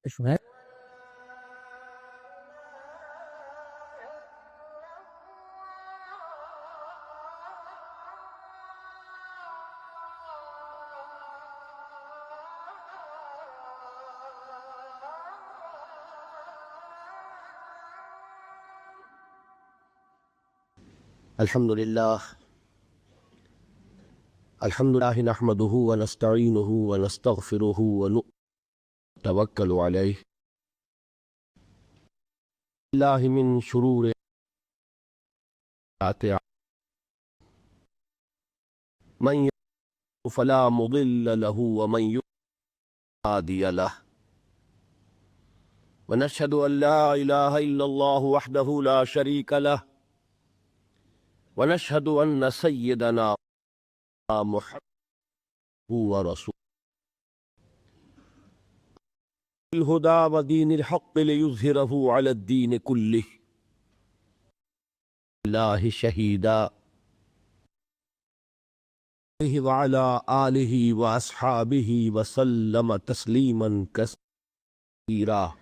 شوية. الحمد لله نحمده ونستعينه ونستغفره ونتوكل عليه الله من شرور من يضلل فلا مضل له ومن يضلل فلا هادي له ونشهد أن لا إله إلا الله وحده لا شريك له ونشهد أن سيدنا محمد هو رسول الهدى ودين الحق ليظهره على الدين كله الله شهيدا وعلى آله وأصحابه وسلم تسليما كثيرا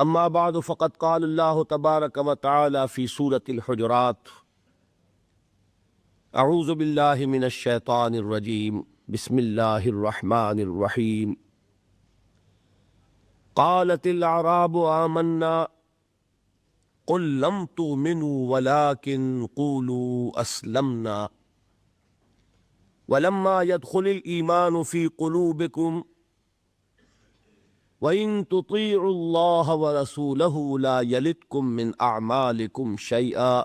أما بعد فقد قال الله تبارك وتعالى في سورة الحجرات أعوذ بالله من الشيطان الرجيم بسم الله الرحمن الرحيم قالت الأعراب آمنا قل لم تؤمنوا ولكن قولوا أسلمنا ولما يدخل الإيمان في قلوبكم وإن تطيعوا الله ورسوله لا يلتكم من أعمالكم شيئا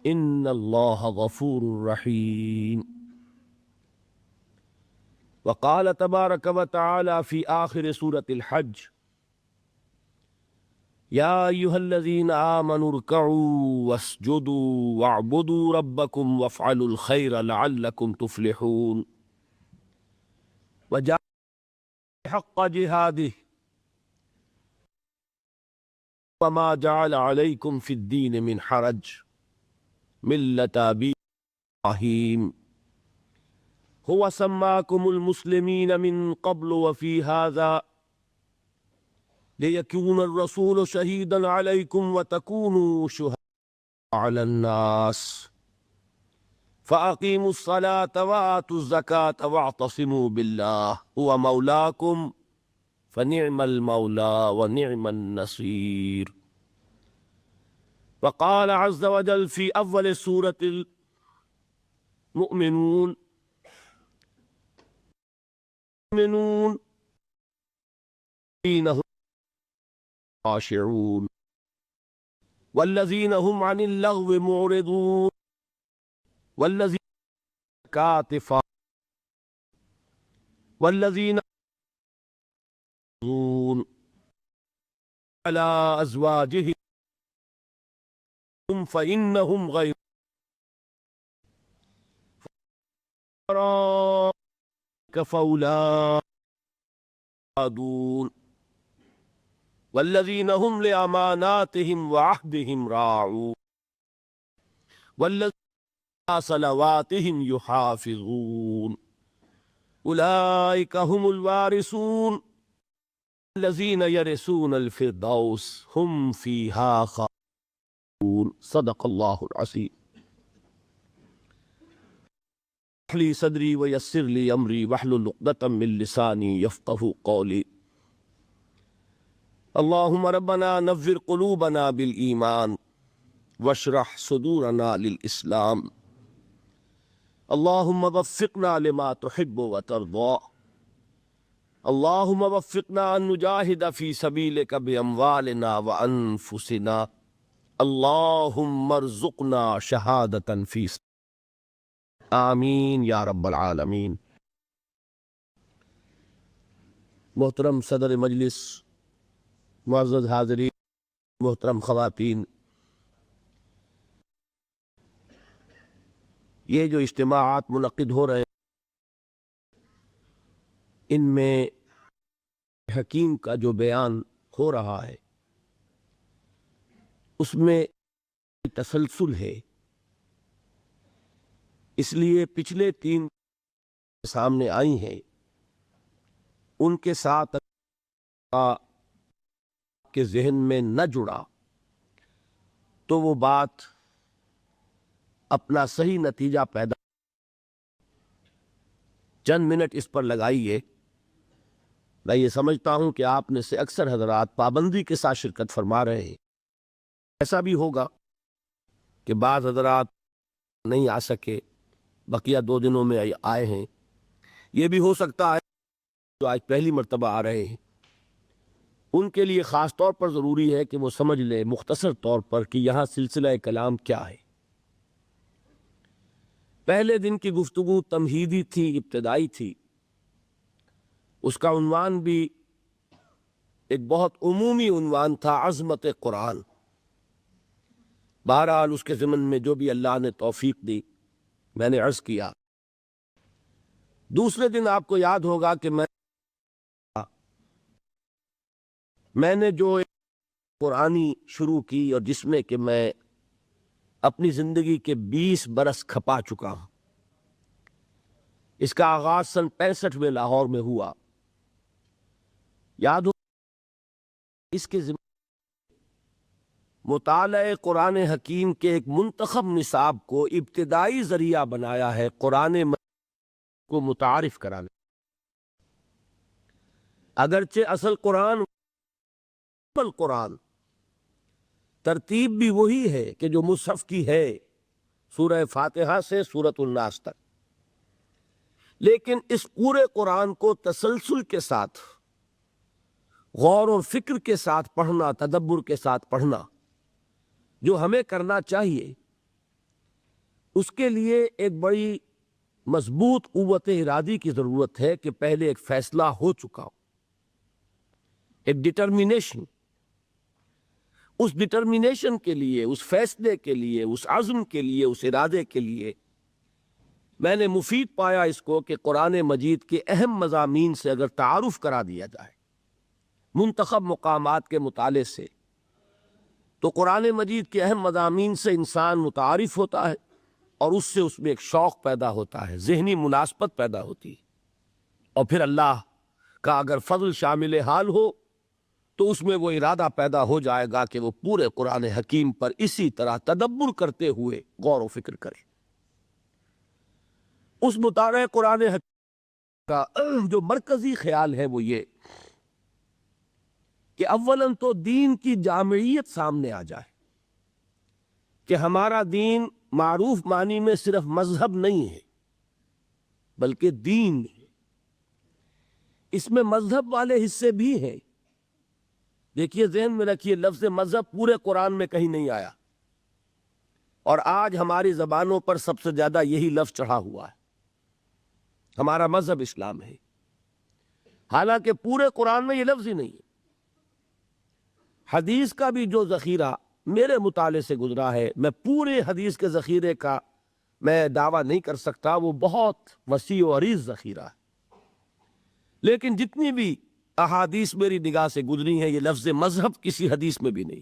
إن الله غفور رحيم وقال تبارك وتعالى في آخر سورة الحج يا أيها الذين آمنوا اركعوا واسجدوا واعبدوا ربكم وافعلوا الخير لعلكم تفلحون وجاهدوا حق جهاده وما جعل عليكم في الدين من حرج ملة أبيكم إبراهيم هو سماكم المسلمين من قبل وفي هذا ليكون الرسول شهيدا عليكم وتكونوا شهداء على الناس فأقيموا الصلاة وآتوا الزكاة واعتصموا بالله هو مولاكم فنعم المولى ونعم النصير وقال عز وجل في أول سورة المؤمنون الذين هم خاشعون والذين هم عن اللغو معرضون والذين كاتفا والذين يحافظون على أزواجهم فإنهم غير فأولئك عادون والذين هم لأماناتهم وعهدهم راعون والذين على صلواتهم يحافظون أولئك هم الوارثون الذين يرثون الفردوس هم فيها خالدون صدق الله العظيم اشرح لي صدري ويسر لي أمري واحلل عقدة من لساني يفقهوا قولي اللهم ربنا نور قلوبنا بالإيمان واشرح صدورنا للإسلام اللهم وفقنا لما تحب وترضى اللهم وفقنا أن نجاهد في سبيلك بأموالنا وأنفسنا اللهم ارزقنا شهادة في سبيلك آمین یا رب العالمین محترم صدر مجلس معزز حاضرین محترم خواتین یہ جو اجتماعات منعقد ہو رہے ہیں ان میں حکیم کا جو بیان ہو رہا ہے اس میں تسلسل ہے اس لیے پچھلے 3 سامنے آئی ہیں ان کے ساتھ کے ذہن میں نہ جڑا تو وہ بات اپنا صحیح نتیجہ پیدا. چند منٹ اس پر لگائیے. میں یہ سمجھتا ہوں کہ آپ میں سے اکثر حضرات پابندی کے ساتھ شرکت فرما رہے ہیں. ایسا بھی ہوگا کہ بعض حضرات نہیں آ سکے، بقیہ 2 دنوں میں آئے ہیں. یہ بھی ہو سکتا ہے جو آج پہلی مرتبہ آ رہے ہیں ان کے لیے خاص طور پر ضروری ہے کہ وہ سمجھ لیں مختصر طور پر کہ یہاں سلسلہ کلام کیا ہے. پہلے دن کی گفتگو تمہیدی تھی، ابتدائی تھی. اس کا عنوان بھی ایک بہت عمومی عنوان تھا، عظمت قرآن. بہرحال اس کے ضمن میں جو بھی اللہ نے توفیق دی میں نے عرض کیا. دوسرے دن آپ کو یاد ہوگا کہ میں نے جو قرآنی شروع کی اور جس میں کہ میں اپنی زندگی کے 20 برس کھپا چکا ہوں. اس کا آغاز سن 65 میں لاہور میں ہوا. یاد ہو اس کے مطالعہ قرآن حکیم کے ایک منتخب نصاب کو ابتدائی ذریعہ بنایا ہے قرآن کو متعارف کرانے. اگرچہ اصل قرآن ترتیب بھی وہی ہے کہ جو مصحف کی ہے، سورہ فاتحہ سے سورۃ الناس تک، لیکن اس پورے قرآن کو تسلسل کے ساتھ، غور اور فکر کے ساتھ پڑھنا، تدبر کے ساتھ پڑھنا جو ہمیں کرنا چاہیے، اس کے لیے ایک بڑی مضبوط قوت ارادی کی ضرورت ہے کہ پہلے ایک فیصلہ ہو چکا ہو، ایک ڈٹرمینیشن. اس ڈٹرمینیشن کے لیے، اس فیصلے کے لیے، اس عزم کے لیے، اس ارادے کے لیے میں نے مفید پایا اس کو کہ قرآن مجید کے اہم مضامین سے اگر تعارف کرا دیا جائے منتخب مقامات کے مطالعے سے، تو قرآن مجید کے اہم مضامین سے انسان متعارف ہوتا ہے اور اس سے اس میں ایک شوق پیدا ہوتا ہے، ذہنی مناسبت پیدا ہوتی ہے. اور پھر اللہ کا اگر فضل شامل حال ہو تو اس میں وہ ارادہ پیدا ہو جائے گا کہ وہ پورے قرآن حکیم پر اسی طرح تدبر کرتے ہوئے غور و فکر کرے. اس مطالعہ قرآن حکیم کا جو مرکزی خیال ہے وہ یہ کہ اولاً تو دین کی جامعیت سامنے آ جائے کہ ہمارا دین معروف معنی میں صرف مذہب نہیں ہے بلکہ دین ہے. اس میں مذہب والے حصے بھی ہیں. دیکھیے، ذہن میں رکھیے، لفظ مذہب پورے قرآن میں کہیں نہیں آیا، اور آج ہماری زبانوں پر سب سے زیادہ یہی لفظ چڑھا ہوا ہے. ہمارا مذہب اسلام ہے، حالانکہ پورے قرآن میں یہ لفظ ہی نہیں ہے. حدیث کا بھی جو ذخیرہ میرے مطالعے سے گزرا ہے، میں پورے حدیث کے ذخیرے کا میں دعویٰ نہیں کر سکتا، وہ بہت وسیع و عریض ذخیرہ ہے، لیکن جتنی بھی احادیث میری نگاہ سے گزری ہیں یہ لفظ مذہب کسی حدیث میں بھی نہیں.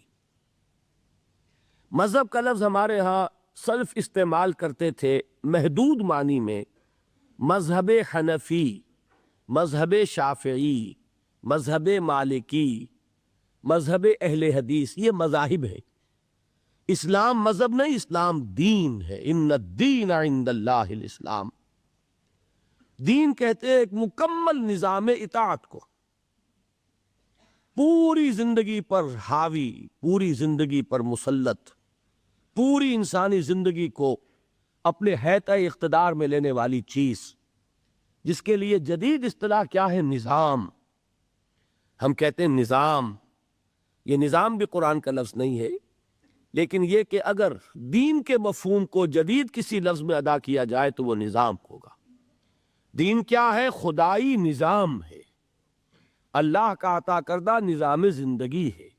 مذہب کا لفظ ہمارے ہاں سلف استعمال کرتے تھے محدود معنی میں مذہب حنفی، مذہب شافعی، مذہب مالکی، مذہب اہل حدیث. یہ مذاہب ہیں. اسلام مذہب نہیں، اسلام دین ہے. ان الدین عند اللہ الاسلام. دین کہتے ہیں ایک مکمل نظام اطاعت کو، پوری زندگی پر حاوی، پوری زندگی پر مسلط، پوری انسانی زندگی کو اپنے حیطۂ اقتدار میں لینے والی چیز، جس کے لیے جدید اصطلاح کیا ہے؟ نظام. ہم کہتے ہیں نظام. یہ نظام بھی قرآن کا لفظ نہیں ہے، لیکن یہ کہ اگر دین کے مفہوم کو جدید کسی لفظ میں ادا کیا جائے تو وہ نظام ہوگا. دین کیا ہے؟ خدائی نظام ہے، اللہ کا عطا کردہ نظام زندگی ہے.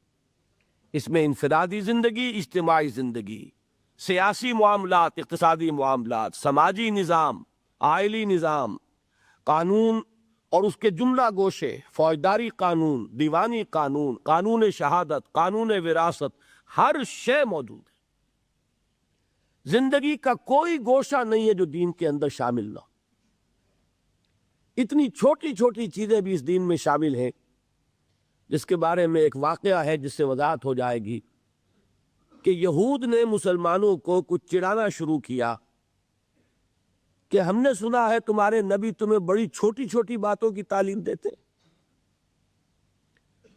اس میں انفرادی زندگی، اجتماعی زندگی، سیاسی معاملات، اقتصادی معاملات، سماجی نظام، آئلی نظام، قانون اور اس کے جملہ گوشے، فوجداری قانون، دیوانی قانون، قانون شہادت، قانون وراثت، ہر شے موجود ہے. زندگی کا کوئی گوشہ نہیں ہے جو دین کے اندر شامل نہ ہو. اتنی چھوٹی چھوٹی چیزیں بھی اس دین میں شامل ہیں، جس کے بارے میں ایک واقعہ ہے جس سے وضاحت ہو جائے گی کہ یہود نے مسلمانوں کو کچھ چڑھانا شروع کیا کہ ہم نے سنا ہے تمہارے نبی تمہیں بڑی چھوٹی چھوٹی باتوں کی تعلیم دیتے۔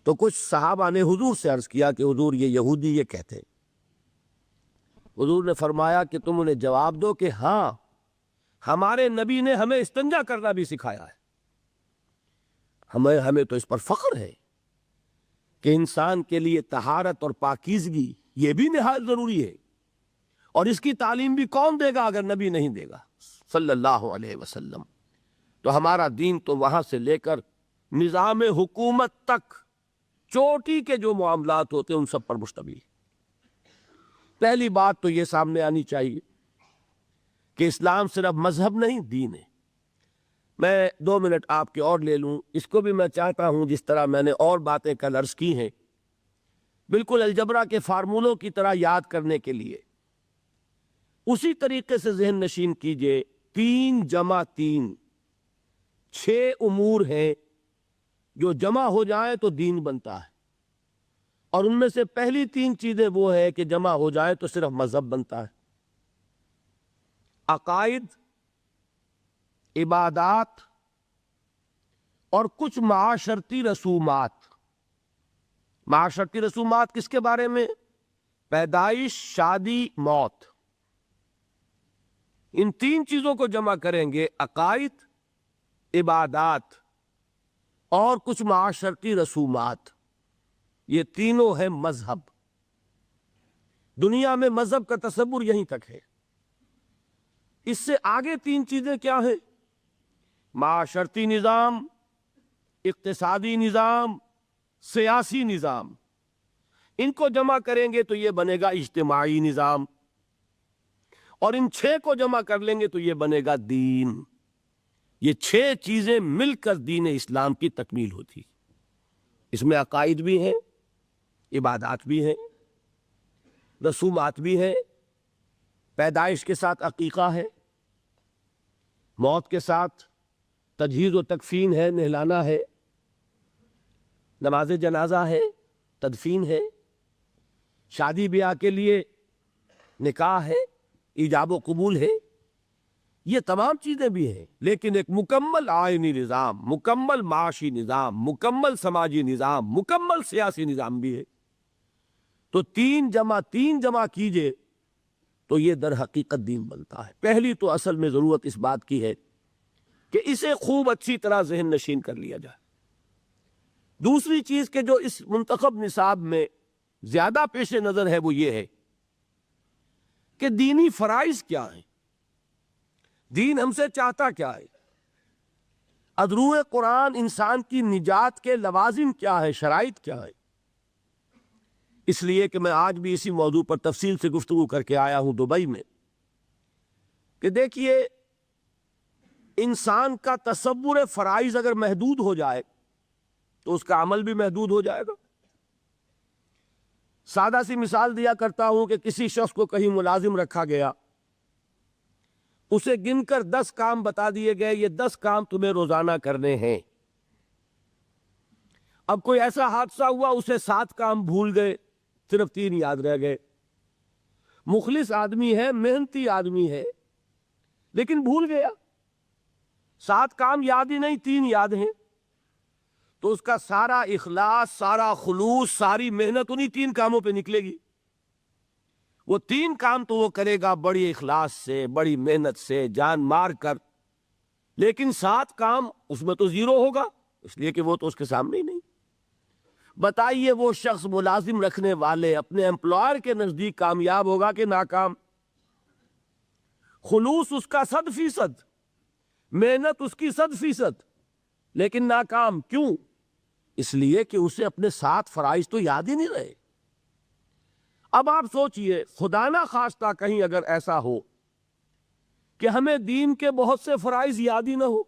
تو کچھ صحابہ نے حضور سے عرض کیا کہ حضور یہ یہودی یہ کہتے ہیں۔ حضور نے فرمایا کہ تم انہیں جواب دو کہ ہاں، ہمارے نبی نے ہمیں استنجا کرنا بھی سکھایا ہے۔ ہمیں تو اس پر فخر ہے کہ انسان کے لیے طہارت اور پاکیزگی یہ بھی نہایت ضروری ہے، اور اس کی تعلیم بھی کون دے گا اگر نبی نہیں دے گا صلی اللہ علیہ وسلم۔ تو ہمارا دین تو وہاں سے لے کر نظام حکومت تک چوٹی کے جو معاملات ہوتے ہیں ان سب پر مشتمل ہے۔ پہلی بات تو یہ سامنے آنی چاہیے کہ اسلام صرف مذہب نہیں، دین ہے۔ میں 2 منٹ آپ کے اور لے لوں، اس کو بھی میں چاہتا ہوں جس طرح میں نے اور باتیں کل عرض کی ہیں بالکل الجبرا کے فارمولوں کی طرح یاد کرنے کے لیے اسی طریقے سے ذہن نشین کیجئے۔ 3 جمع 3 6 امور ہیں جو جمع ہو جائیں تو دین بنتا ہے، اور ان میں سے پہلی 3 چیزیں وہ ہے کہ جمع ہو جائے تو صرف مذہب بنتا ہے۔ عقائد، عبادات اور کچھ معاشرتی رسومات۔ معاشرتی رسومات کس کے بارے میں؟ پیدائش، شادی، موت۔ ان 3 چیزوں کو جمع کریں گے، عقائد، عبادات اور کچھ معاشرتی رسومات، یہ تینوں ہیں مذہب۔ دنیا میں مذہب کا تصور یہیں تک ہے۔ اس سے آگے 3 چیزیں کیا ہیں؟ معاشرتی نظام، اقتصادی نظام، سیاسی نظام۔ ان کو جمع کریں گے تو یہ بنے گا اجتماعی نظام، اور ان 6 کو جمع کر لیں گے تو یہ بنے گا دین۔ یہ 6 چیزیں مل کر دین اسلام کی تکمیل ہوتی۔ اس میں عقائد بھی ہیں، عبادات بھی ہیں، رسومات بھی ہیں، پیدائش کے ساتھ عقیقہ ہے، موت کے ساتھ تجہیز و تکفین ہے، نہلانا ہے، نماز جنازہ ہے، تدفین ہے، شادی بیاہ کے لیے نکاح ہے، ایجاب و قبول ہے، یہ تمام چیزیں بھی ہیں۔ لیکن ایک مکمل آئینی نظام، مکمل معاشی نظام، مکمل سماجی نظام، مکمل سیاسی نظام بھی ہے۔ تو 3 جمع 3 جمع کیجئے تو یہ در حقیقت دین بنتا ہے۔ پہلی تو اصل میں ضرورت اس بات کی ہے کہ اسے خوب اچھی طرح ذہن نشین کر لیا جائے۔ دوسری چیز کہ جو اس منتخب نصاب میں زیادہ پیش نظر ہے وہ یہ ہے کہ دینی فرائض کیا ہیں، دین ہم سے چاہتا کیا ہے، ادروح قرآن انسان کی نجات کے لوازم کیا ہے، شرائط کیا ہے۔ اس لیے کہ میں آج بھی اسی موضوع پر تفصیل سے گفتگو کر کے آیا ہوں دبئی میں، کہ دیکھیے انسان کا تصور فرائض اگر محدود ہو جائے تو اس کا عمل بھی محدود ہو جائے گا۔ سادہ سی مثال دیا کرتا ہوں کہ کسی شخص کو کہیں ملازم رکھا گیا، اسے گن کر 10 کام بتا دیے گئے، یہ 10 کام تمہیں روزانہ کرنے ہیں۔ اب کوئی ایسا حادثہ ہوا اسے 7 کام بھول گئے، صرف 3 یاد رہ گئے۔ مخلص آدمی ہے، محنتی آدمی ہے، لیکن بھول گیا، 7 کام یاد ہی نہیں، 3 یاد ہیں۔ تو اس کا سارا اخلاص، سارا خلوص، ساری محنت انہی 3 کاموں پہ نکلے گی۔ وہ 3 کام تو وہ کرے گا بڑی اخلاص سے، بڑی محنت سے، جان مار کر، لیکن 7 کام اس میں تو 0 ہوگا، اس لیے کہ وہ تو اس کے سامنے ہی نہیں۔ بتائیے وہ شخص ملازم رکھنے والے اپنے امپلائر کے نزدیک کامیاب ہوگا کہ ناکام؟ خلوص اس کا 100%، محنت اس کی 100%، لیکن ناکام کیوں؟ اس لیے کہ اسے اپنے 7 فرائض تو یاد ہی نہیں رہے۔ اب آپ سوچئے خدا نہ خواستہ کہیں اگر ایسا ہو کہ ہمیں دین کے بہت سے فرائض یاد ہی نہ ہو،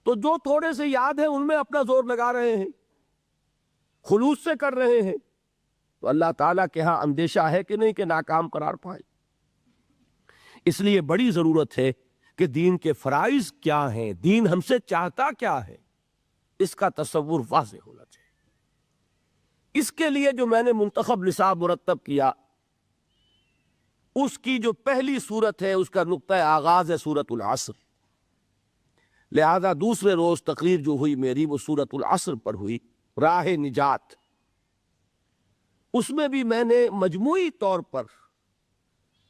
تو جو تھوڑے سے یاد ہیں ان میں اپنا زور لگا رہے ہیں، خلوص سے کر رہے ہیں، تو اللہ تعالیٰ کے ہاں اندیشہ ہے کہ نہیں کہ ناکام قرار پائے۔ اس لیے بڑی ضرورت ہے کہ دین کے فرائض کیا ہیں، دین ہم سے چاہتا کیا ہے، اس کا تصور واضح ہونا چاہیے۔ اس کے لیے جو میں نے منتخب نصاب مرتب کیا، اس کی جو پہلی صورت ہے، اس کا نقطہ آغاز ہے سورۃ العصر، لہذا دوسرے روز تقریر جو ہوئی میری وہ سورۃ العصر پر ہوئی، راہ نجات۔ اس میں بھی میں نے مجموعی طور پر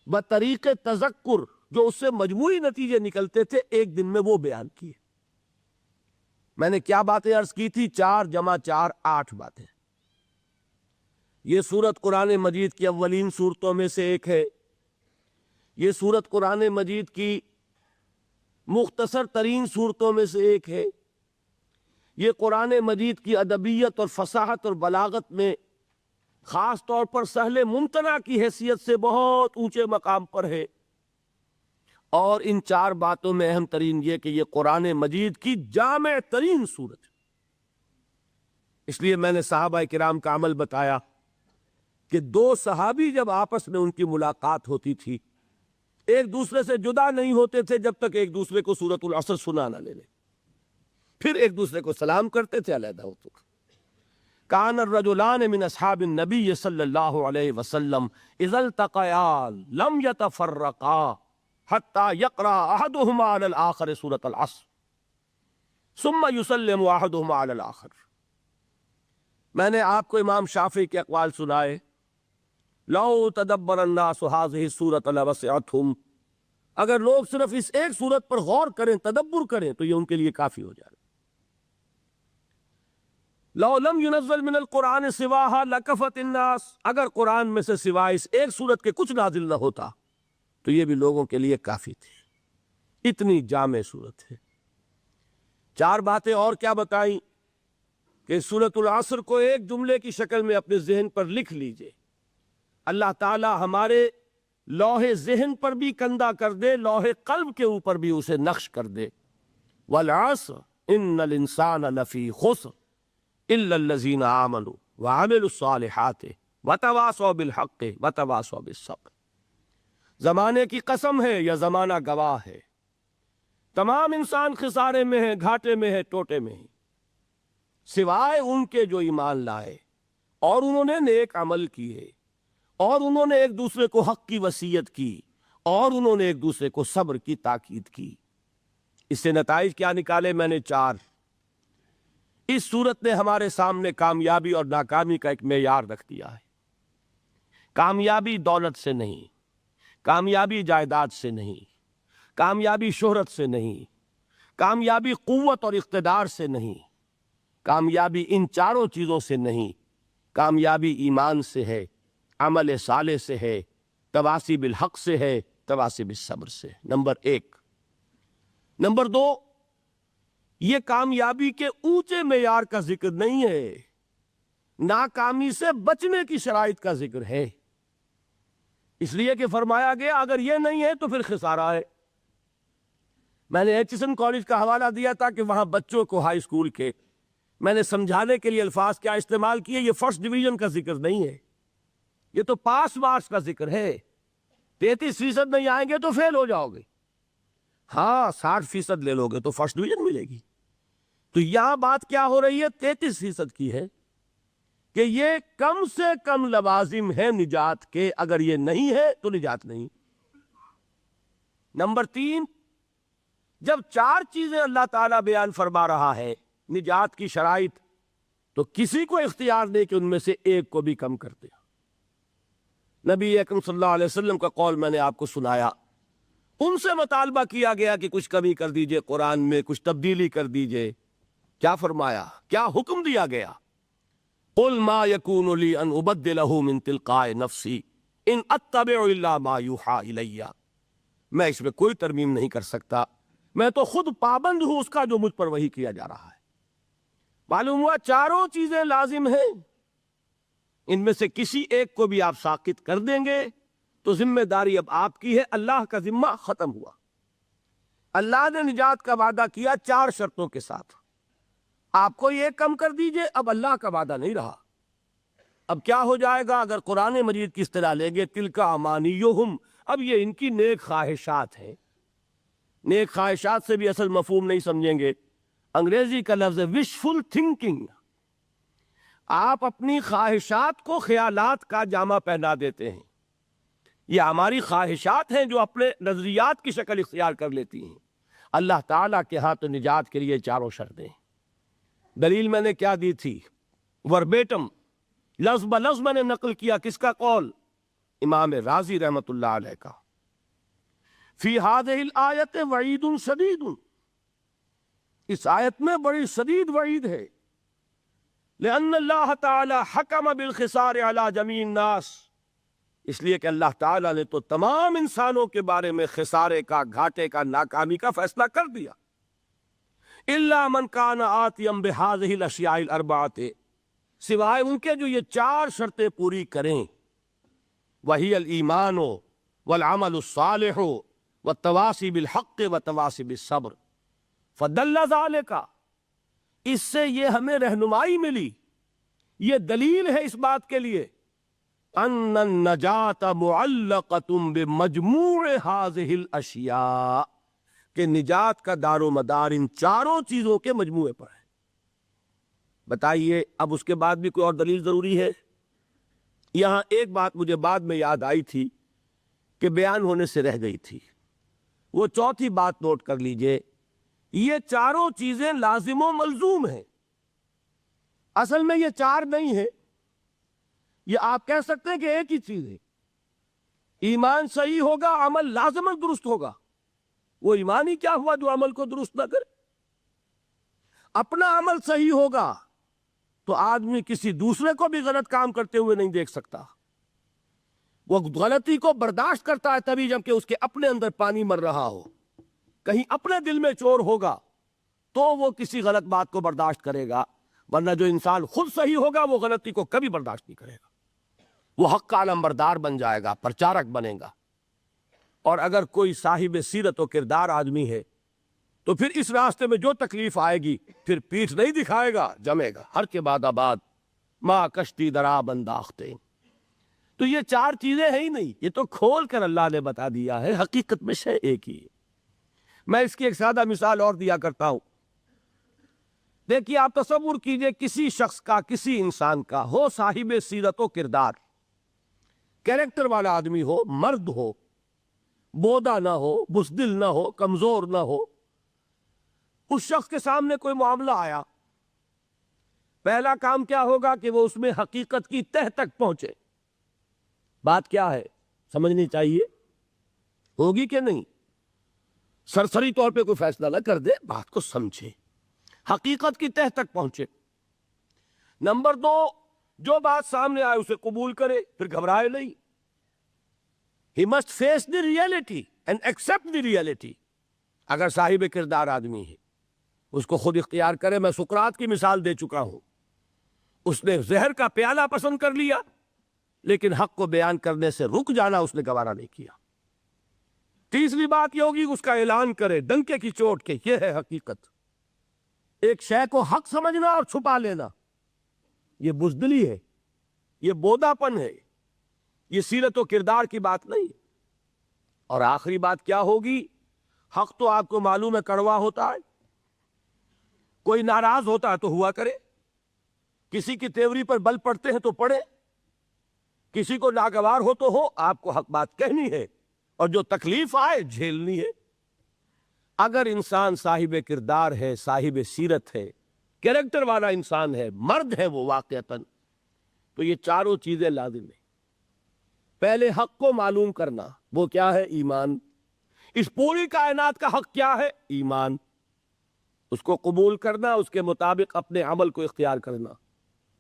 بطریق تذکر جو اس سے مجموعی نتیجے نکلتے تھے ایک دن میں وہ بیان کیے۔ میں نے کیا باتیں عرض کی تھی؟ 4 × 4 8 باتیں۔ یہ سورت قرآن مجید کی اولین سورتوں میں سے ایک ہے۔ یہ سورت قرآن مجید کی مختصر ترین صورتوں میں سے ایک ہے۔ یہ قرآن مجید کی ادبیت اور فصاحت اور بلاغت میں خاص طور پر سہل ممتنع کی حیثیت سے بہت اونچے مقام پر ہے، اور ان 4 باتوں میں اہم ترین یہ کہ یہ قرآن مجید کی جامع ترین صورت ہے۔ اس لیے میں نے صحابہ کرام کا عمل بتایا کہ 2 صحابی جب آپس میں ان کی ملاقات ہوتی تھی، ایک دوسرے سے جدا نہیں ہوتے تھے جب تک ایک دوسرے کو سورۃ العصر سنا نہ لے لیں، پھر ایک دوسرے کو سلام کرتے تھے، علیحدہ ہوتے تھے۔ کان الرجلان من اصحاب النبی صلی اللہ علیہ وسلم اذا التقیا لم یتفرقا حتی یقرأ احدهما علی الآخر سورۃ العصر ثم یسلم احدهما علی الآخر۔ میں نے آپ کو امام شافعی کے اقوال سنائے، لو تدبر الناس هذه السورۃ لوسعتهم، اگر لوگ صرف اس ایک سورت پر غور کریں، تدبر کریں، تو یہ ان کے لیے کافی ہو جائے۔ لو لم ينزل من القرآن سواها لکفت الناس، اگر قرآن میں سے سوائے اس ایک سورت کے کچھ نازل نہ ہوتا تو یہ بھی لوگوں کے لیے کافی تھی۔ اتنی جامع سورت ہے۔ 4 باتیں اور کیا بتائیں کہ سورۃ العصر کو ایک جملے کی شکل میں اپنے ذہن پر لکھ لیجئے، اللہ تعالی ہمارے لوح ذہن پر بھی کندہ کر دے، لوح قلب کے اوپر بھی اسے نقش کر دے۔ والعصر ان الانسان لفی خسر الا الذین آمنوا وعملوا الصالحات وتواصوا بالحق وتواصوا بالصبر۔ زمانے کی قسم ہے یا زمانہ گواہ ہے، تمام انسان خسارے میں ہیں، گھاٹے میں ہے، ٹوٹے میں ہیں، سوائے ان کے جو ایمان لائے اور انہوں نے نیک عمل کیے، اور انہوں نے ایک دوسرے کو حق کی وصیت کی، اور انہوں نے ایک دوسرے کو صبر کی تاکید کی۔ اس سے نتائج کیا نکالے؟ میں نے 4۔ اس صورت نے ہمارے سامنے کامیابی اور ناکامی کا ایک معیار رکھ دیا ہے۔ کامیابی دولت سے نہیں، کامیابی جائیداد سے نہیں، کامیابی شہرت سے نہیں، کامیابی قوت اور اقتدار سے نہیں، کامیابی ان 4 چیزوں سے نہیں، کامیابی ایمان سے ہے، عمل صالح سے ہے، تواصی بالحق سے ہے، تواصی بالصبر سے۔ نمبر 1۔ نمبر 2، یہ کامیابی کے اونچے معیار کا ذکر نہیں ہے، ناکامی سے بچنے کی شرائط کا ذکر ہے، اس لیے کہ فرمایا گیا اگر یہ نہیں ہے تو پھر خسارہ ہے۔ میں نے ایچسن کالج کا حوالہ دیا تھا کہ وہاں بچوں کو ہائی اسکول کے میں نے سمجھانے کے لیے الفاظ کیا استعمال کیے، یہ فرسٹ ڈویژن کا ذکر نہیں ہے، یہ تو پاس مارکس کا ذکر ہے۔ 33% نہیں آئیں گے تو فیل ہو جاؤ گے، ہاں 60% لے لو گے تو فرسٹ ڈویژن ملے گی۔ تو یہاں بات کیا ہو رہی ہے؟ 33% کی ہے کہ یہ کم سے کم لوازم ہے نجات کے، اگر یہ نہیں ہے تو نجات نہیں۔ نمبر 3، جب 4 چیزیں اللہ تعالیٰ بیان فرما رہا ہے نجات کی شرائط، تو کسی کو اختیار نہیں کہ ان میں سے ایک کو بھی کم کر دیا۔ نبی اکرم صلی اللہ علیہ وسلم کا قول میں نے آپ کو سنایا، ان سے مطالبہ کیا گیا کہ کچھ کمی کر دیجئے، قرآن میں کچھ تبدیلی کر دیجئے۔ کیا فرمایا؟ کیا حکم دیا گیا؟ قل ما يكون لي ان ابدله من تلقاء نفسي ان اتبع الا ما يوحى الي، میں اس میں کوئی ترمیم نہیں کر سکتا، میں تو خود پابند ہوں اس کا جو مجھ پر وحی کیا جا رہا ہے۔ معلوم ہوا 4 چیزیں لازم ہیں، ان میں سے کسی ایک کو بھی آپ ساقط کر دیں گے تو ذمہ داری اب آپ کی ہے، اللہ کا ذمہ ختم ہوا۔ اللہ نے نجات کا وعدہ کیا 4 شرطوں کے ساتھ، آپ کو یہ کم کر دیجئے، اب اللہ کا وعدہ نہیں رہا۔ اب کیا ہو جائے گا اگر قرآن مجید کی اصطلاح لیں گے؟ تلک امانیہم، اب یہ ان کی نیک خواہشات ہیں، نیک خواہشات سے بھی اصل مفہوم نہیں سمجھیں گے. انگریزی کا لفظ ہے وشفل تھنکنگ. آپ اپنی خواہشات کو خیالات کا جامہ پہنا دیتے ہیں. یہ ہماری خواہشات ہیں جو اپنے نظریات کی شکل اختیار کر لیتی ہیں. اللہ تعالیٰ کے ہاں تو نجات کے لیے چاروں شرطیں. دلیل میں نے کیا دی تھی؟ وربیٹم لفظ بلفظ میں نے نقل کیا. کس کا قول؟ امام رازی رحمت اللہ علیہ کا. فی ہذہ الآیت وعید شدید، اس آیت میں بڑی شدید وعید ہے. لأن اللہ تعالی حکم بالخسار علی جمیع الناس، اس لیے کہ اللہ تعالیٰ نے تو تمام انسانوں کے بارے میں خسارے کا، گھاٹے کا، ناکامی کا فیصلہ کر دیا. الا من کان آتیا بہذہ الاشیاء الاربعۃ، سوائے ان کے جو یہ چار شرطیں پوری کریں. وہی الایمان والعمل الصالح والتواصی بالحق والتواصی بالصبر. فدل ذالک، اس سے یہ ہمیں رہنمائی ملی، یہ دلیل ہے اس بات کے لیے ان النجات معلقۃ بمجموع هذه الاشیاء، کہ نجات کا دار و مدار ان چاروں چیزوں کے مجموعے پر ہے. بتائیے اب اس کے بعد بھی کوئی اور دلیل ضروری ہے؟ یہاں ایک بات مجھے بعد میں یاد آئی تھی کہ بیان ہونے سے رہ گئی تھی. وہ چوتھی بات نوٹ کر لیجئے. یہ چاروں چیزیں لازم و ملزوم ہیں. اصل میں یہ چار نہیں ہے، یہ آپ کہہ سکتے ہیں کہ ایک ہی چیز ہے. ایمان صحیح ہوگا، عمل لازماً درست ہوگا. وہ ایمان ہی کیا ہوا جو عمل کو درست نہ کرے؟ اپنا عمل صحیح ہوگا تو آدمی کسی دوسرے کو بھی غلط کام کرتے ہوئے نہیں دیکھ سکتا. وہ غلطی کو برداشت کرتا ہے تبھی جب کہ اس کے اپنے اندر پانی مر رہا ہو. کہیں اپنے دل میں چور ہوگا تو وہ کسی غلط بات کو برداشت کرے گا، ورنہ جو انسان خود صحیح ہوگا وہ غلطی کو کبھی برداشت نہیں کرے گا. وہ حق کا علمبردار بن جائے گا، پرچارک بنے گا. اور اگر کوئی صاحب سیرت و کردار آدمی ہے تو پھر اس راستے میں جو تکلیف آئے گی پھر پیٹھ نہیں دکھائے گا، جمے گا. ہر کے بعد آباد ماں کشتی درا بنداختے. تو یہ چار چیزیں ہیں ہی نہیں، یہ تو کھول کر اللہ نے بتا دیا ہے. حقیقت میں شے ایک ہی ہے. میں اس کی ایک سادہ مثال اور دیا کرتا ہوں. دیکھیے آپ تصور کیجئے کسی شخص کا، کسی انسان کا ہو صاحب سیرت و کردار، کیریکٹر والا آدمی ہو، مرد ہو، بودا نہ ہو، بزدل نہ ہو، کمزور نہ ہو. اس شخص کے سامنے کوئی معاملہ آیا، پہلا کام کیا ہوگا کہ وہ اس میں حقیقت کی تہ تک پہنچے. بات کیا ہے سمجھنی چاہیے، ہوگی کہ نہیں؟ سرسری طور پہ کوئی فیصلہ نہ کر دے، بات کو سمجھے، حقیقت کی تہ تک پہنچے. نمبر دو، جو بات سامنے آئے اسے قبول کرے، پھر گھبرائے نہیں. He must face the reality and accept the reality. اگر صاحب کردار آدمی ہے اس کو خود اختیار کرے. میں سقراط کی مثال دے چکا ہوں. اس نے زہر کا پیالہ پسند کر لیا لیکن حق کو بیان کرنے سے رک جانا اس نے گوارا نہیں کیا. تیسری بات یہ ہوگی اس کا اعلان کرے ڈنکے کی چوٹ کے، یہ ہے حقیقت. ایک شے کو حق سمجھنا اور چھپا لینا یہ بزدلی ہے، یہ بوداپن ہے، یہ سیرت و کردار کی بات نہیں. اور آخری بات کیا ہوگی؟ حق تو آپ کو معلوم ہے کڑوا ہوتا ہے. کوئی ناراض ہوتا ہے تو ہوا کرے، کسی کی تیوری پر بل پڑتے ہیں تو پڑے، کسی کو ناگوار ہو تو ہو. آپ کو حق بات کہنی ہے اور جو تکلیف آئے جھیلنی ہے. اگر انسان صاحب کردار ہے، صاحب سیرت ہے، کیریکٹر والا انسان ہے، مرد ہے وہ واقعتاً، تو یہ چاروں چیزیں لازم ہیں. پہلے حق کو معلوم کرنا، وہ کیا ہے؟ ایمان. اس پوری کائنات کا حق کیا ہے؟ ایمان. اس کو قبول کرنا، اس کے مطابق اپنے عمل کو اختیار کرنا.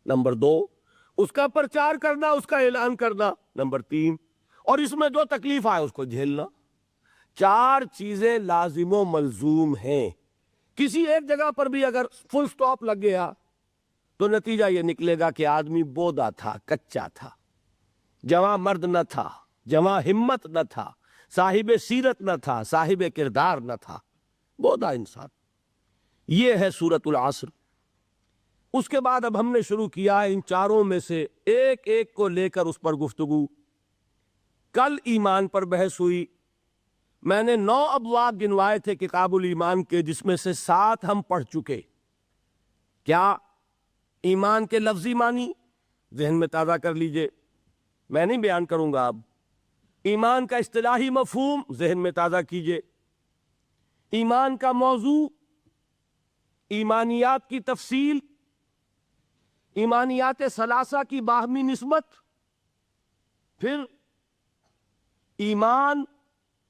نمبر دو، اس کا پرچار کرنا، اس کا اعلان کرنا. نمبر تین، اور اس میں جو تکلیف آئے اس کو جھیلنا. چار چیزیں لازم و ملزوم ہیں. کسی ایک جگہ پر بھی اگر فل سٹاپ لگ گیا تو نتیجہ یہ نکلے گا کہ آدمی بودا تھا، کچا تھا، جواں مرد نہ تھا، جواں ہمت نہ تھا، صاحب سیرت نہ تھا، صاحب کردار نہ تھا، بودا انسان. یہ ہے سورۃ العصر. اس کے بعد اب ہم نے شروع کیا ہے ان چاروں میں سے ایک ایک کو لے کر اس پر گفتگو. کل ایمان پر بحث ہوئی، میں نے 9 ابواب گنوائے تھے کتاب الایمان کے، جس میں سے 7 ہم پڑھ چکے۔ کیا؟ ایمان کے لفظی معنی ذہن میں تازہ کر لیجئے، میں نہیں بیان کروں گا اب۔ ایمان کا اصطلاحی مفہوم ذہن میں تازہ کیجئے۔ ایمان کا موضوع، ایمانیات کی تفصیل، ایمانیات ثلاثہ کی باہمی نسبت، پھر ایمان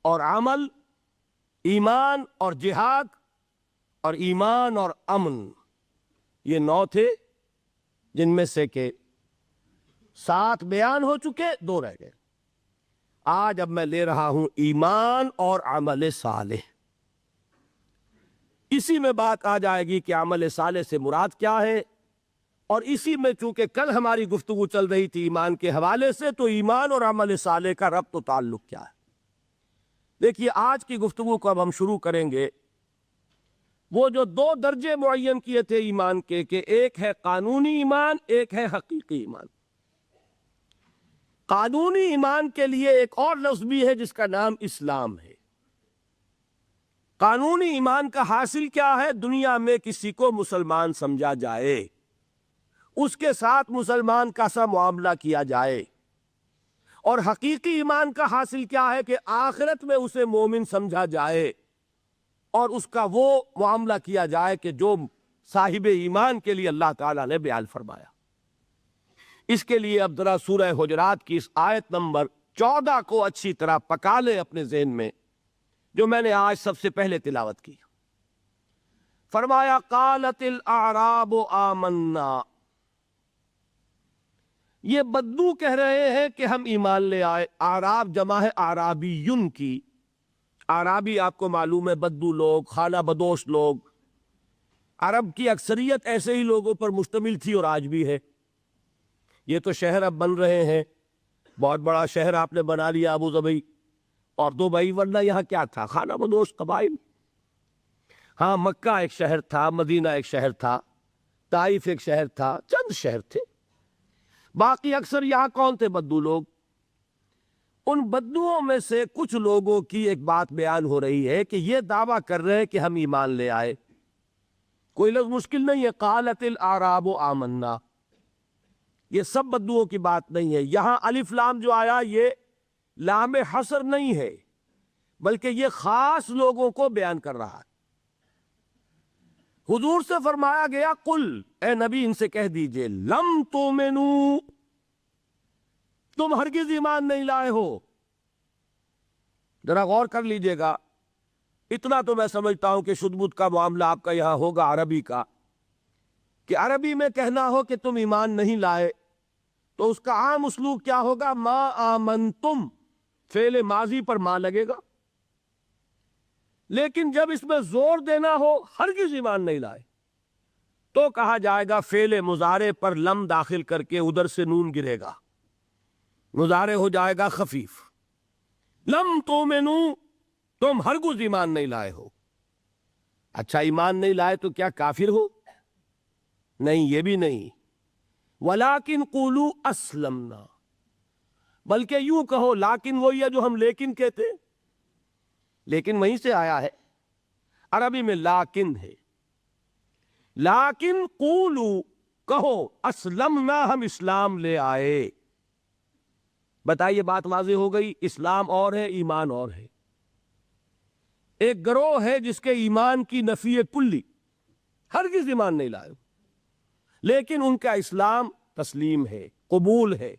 اور عمل، ایمان اور جہاد، اور ایمان اور امن۔ یہ 9 تھے، جن میں سے کہ 7 بیان ہو چکے، 2 رہ گئے۔ آج اب میں لے رہا ہوں ایمان اور عمل صالح۔ اسی میں بات آ جائے گی کہ عمل صالح سے مراد کیا ہے، اور اسی میں چونکہ کل ہماری گفتگو چل رہی تھی ایمان کے حوالے سے، تو ایمان اور عمل صالح کا ربط و تعلق کیا ہے۔ دیکھیے، آج کی گفتگو کو اب ہم شروع کریں گے۔ وہ جو 2 درجے معین کیے تھے ایمان کے، کہ ایک ہے قانونی ایمان، ایک ہے حقیقی ایمان۔ قانونی ایمان کے لیے ایک اور لفظ بھی ہے جس کا نام اسلام ہے۔ قانونی ایمان کا حاصل کیا ہے؟ دنیا میں کسی کو مسلمان سمجھا جائے، اس کے ساتھ مسلمان کا سا معاملہ کیا جائے۔ اور حقیقی ایمان کا حاصل کیا ہے؟ کہ آخرت میں اسے مومن سمجھا جائے اور اس کا وہ معاملہ کیا جائے کہ جو صاحب ایمان کے لیے اللہ تعالیٰ نے بیان فرمایا۔ اس کے لیے اب ذرا سورہ حجرات کی اس آیت نمبر 14 کو اچھی طرح پکا لیں اپنے ذہن میں، جو میں نے آج سب سے پہلے تلاوت کی۔ فرمایا قالت الاعراب آمنا، یہ بدو کہہ رہے ہیں کہ ہم ایمان لے آئے۔ اعراب جمع ہے اعرابیون کی۔ اعرابی آپ کو معلوم ہے بدو لوگ، خانہ بدوش لوگ۔ عرب کی اکثریت ایسے ہی لوگوں پر مشتمل تھی اور آج بھی ہے۔ یہ تو شہر اب بن رہے ہیں، بہت بڑا شہر آپ نے بنا لیا ابو ظبی اور دبئی، ورنہ یہاں کیا تھا؟ خانہ بدوش قبائل۔ ہاں، مکہ ایک شہر تھا، مدینہ ایک شہر تھا، طائف ایک شہر تھا، چند شہر تھے۔ باقی اکثر یہاں کون تھے؟ بدو لوگ۔ ان بدوؤں میں سے کچھ لوگوں کی ایک بات بیان ہو رہی ہے کہ یہ دعویٰ کر رہے ہیں کہ ہم ایمان لے آئے۔ کوئی لفظ مشکل نہیں ہے، قالت الاعراب آمنا، یہ سب بدوؤں کی بات نہیں ہے۔ یہاں الف لام جو آیا، یہ لام حصر نہیں ہے، بلکہ یہ خاص لوگوں کو بیان کر رہا ہے۔ حضور سے فرمایا گیا قل، اے نبی ان سے کہہ دیجئے، لم تؤمنوا، تم ہرگز ایمان نہیں لائے ہو۔ ذرا غور کر لیجئے گا، اتنا تو میں سمجھتا ہوں کہ شد بد کا معاملہ آپ کا یہاں ہوگا عربی کا، کہ عربی میں کہنا ہو کہ تم ایمان نہیں لائے تو اس کا عام اسلوب کیا ہوگا؟ ما آمنتم، فعل ماضی پر ما لگے گا۔ لیکن جب اس میں زور دینا ہو ہرگز ایمان نہیں لائے، تو کہا جائے گا فعل مضارع پر لم داخل کر کے ادھر سے نون گرے گا، مضارع ہو جائے گا خفیف۔ لم تؤمنوا، تم ہرگز ایمان نہیں لائے ہو۔ اچھا، ایمان نہیں لائے تو کیا کافر ہو؟ نہیں، یہ بھی نہیں۔ وَلَٰكِنْ قُولُوا أَسْلَمْنَا، بلکہ یوں کہو، لیکن وہی ہے جو ہم لیکن کہتے، لیکن وہیں سے آیا ہے، عربی میں لیکن ہے۔ لیکن قولوا، کہو، اسلمنا، ہم اسلام لے آئے۔ بتائیے، بات واضح ہو گئی، اسلام اور ہے، ایمان اور ہے۔ ایک گروہ ہے جس کے ایمان کی نفی کلی، ہرگز ایمان نہیں لائے، لیکن ان کا اسلام تسلیم ہے، قبول ہے۔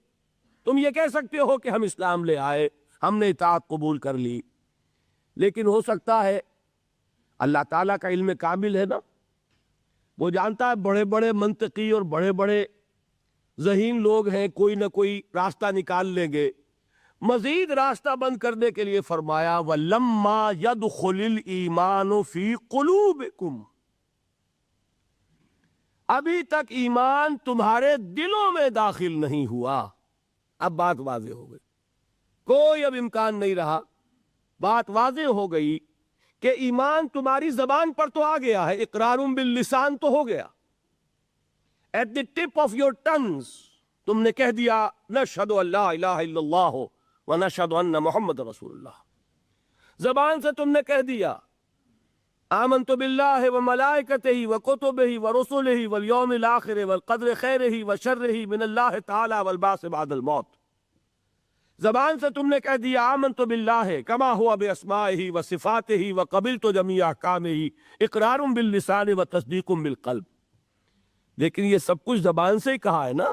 تم یہ کہہ سکتے ہو کہ ہم اسلام لے آئے، ہم نے اطاعت قبول کر لی، لیکن ہو سکتا ہے اللہ تعالیٰ کا علم کامل ہے نا، وہ جانتا ہے بڑے بڑے منطقی اور بڑے بڑے ذہین لوگ ہیں، کوئی نہ کوئی راستہ نکال لیں گے۔ مزید راستہ بند کرنے کے لیے فرمایا وَلَمَّا يَدْخُلِ الْإِيمَانُ فِي قُلُوبِكُمْ، ابھی تک ایمان تمہارے دلوں میں داخل نہیں ہوا۔ اب بات واضح ہو گئی، کوئی اب امکان نہیں رہا، بات واضح ہو گئی کہ ایمان تمہاری زبان پر تو آ گیا ہے، اقرار باللسان تو ہو گیا، at the tip of your tongues تم نے کہہ دیا نشہد ان لا الہ الا اللہ ونشہد ان محمد رسول اللہ۔ زبان سے تم نے کہہ دیا آمنت باللہ وملائکتہ وکتبہ ورسلہ والیوم الآخر والقدر خیرہ وشرہ من اللہ تعالی والبعث بعد الموت. زبان سے تم نے کہہ دیا آمنت باللہ کما ہوا باسمائہ وصفاتہ وقبلت جمیع احکامہ اقرار باللسان وتصدیق بالقلب. لیکن یہ سب کچھ زبان سے ہی کہا ہے نا،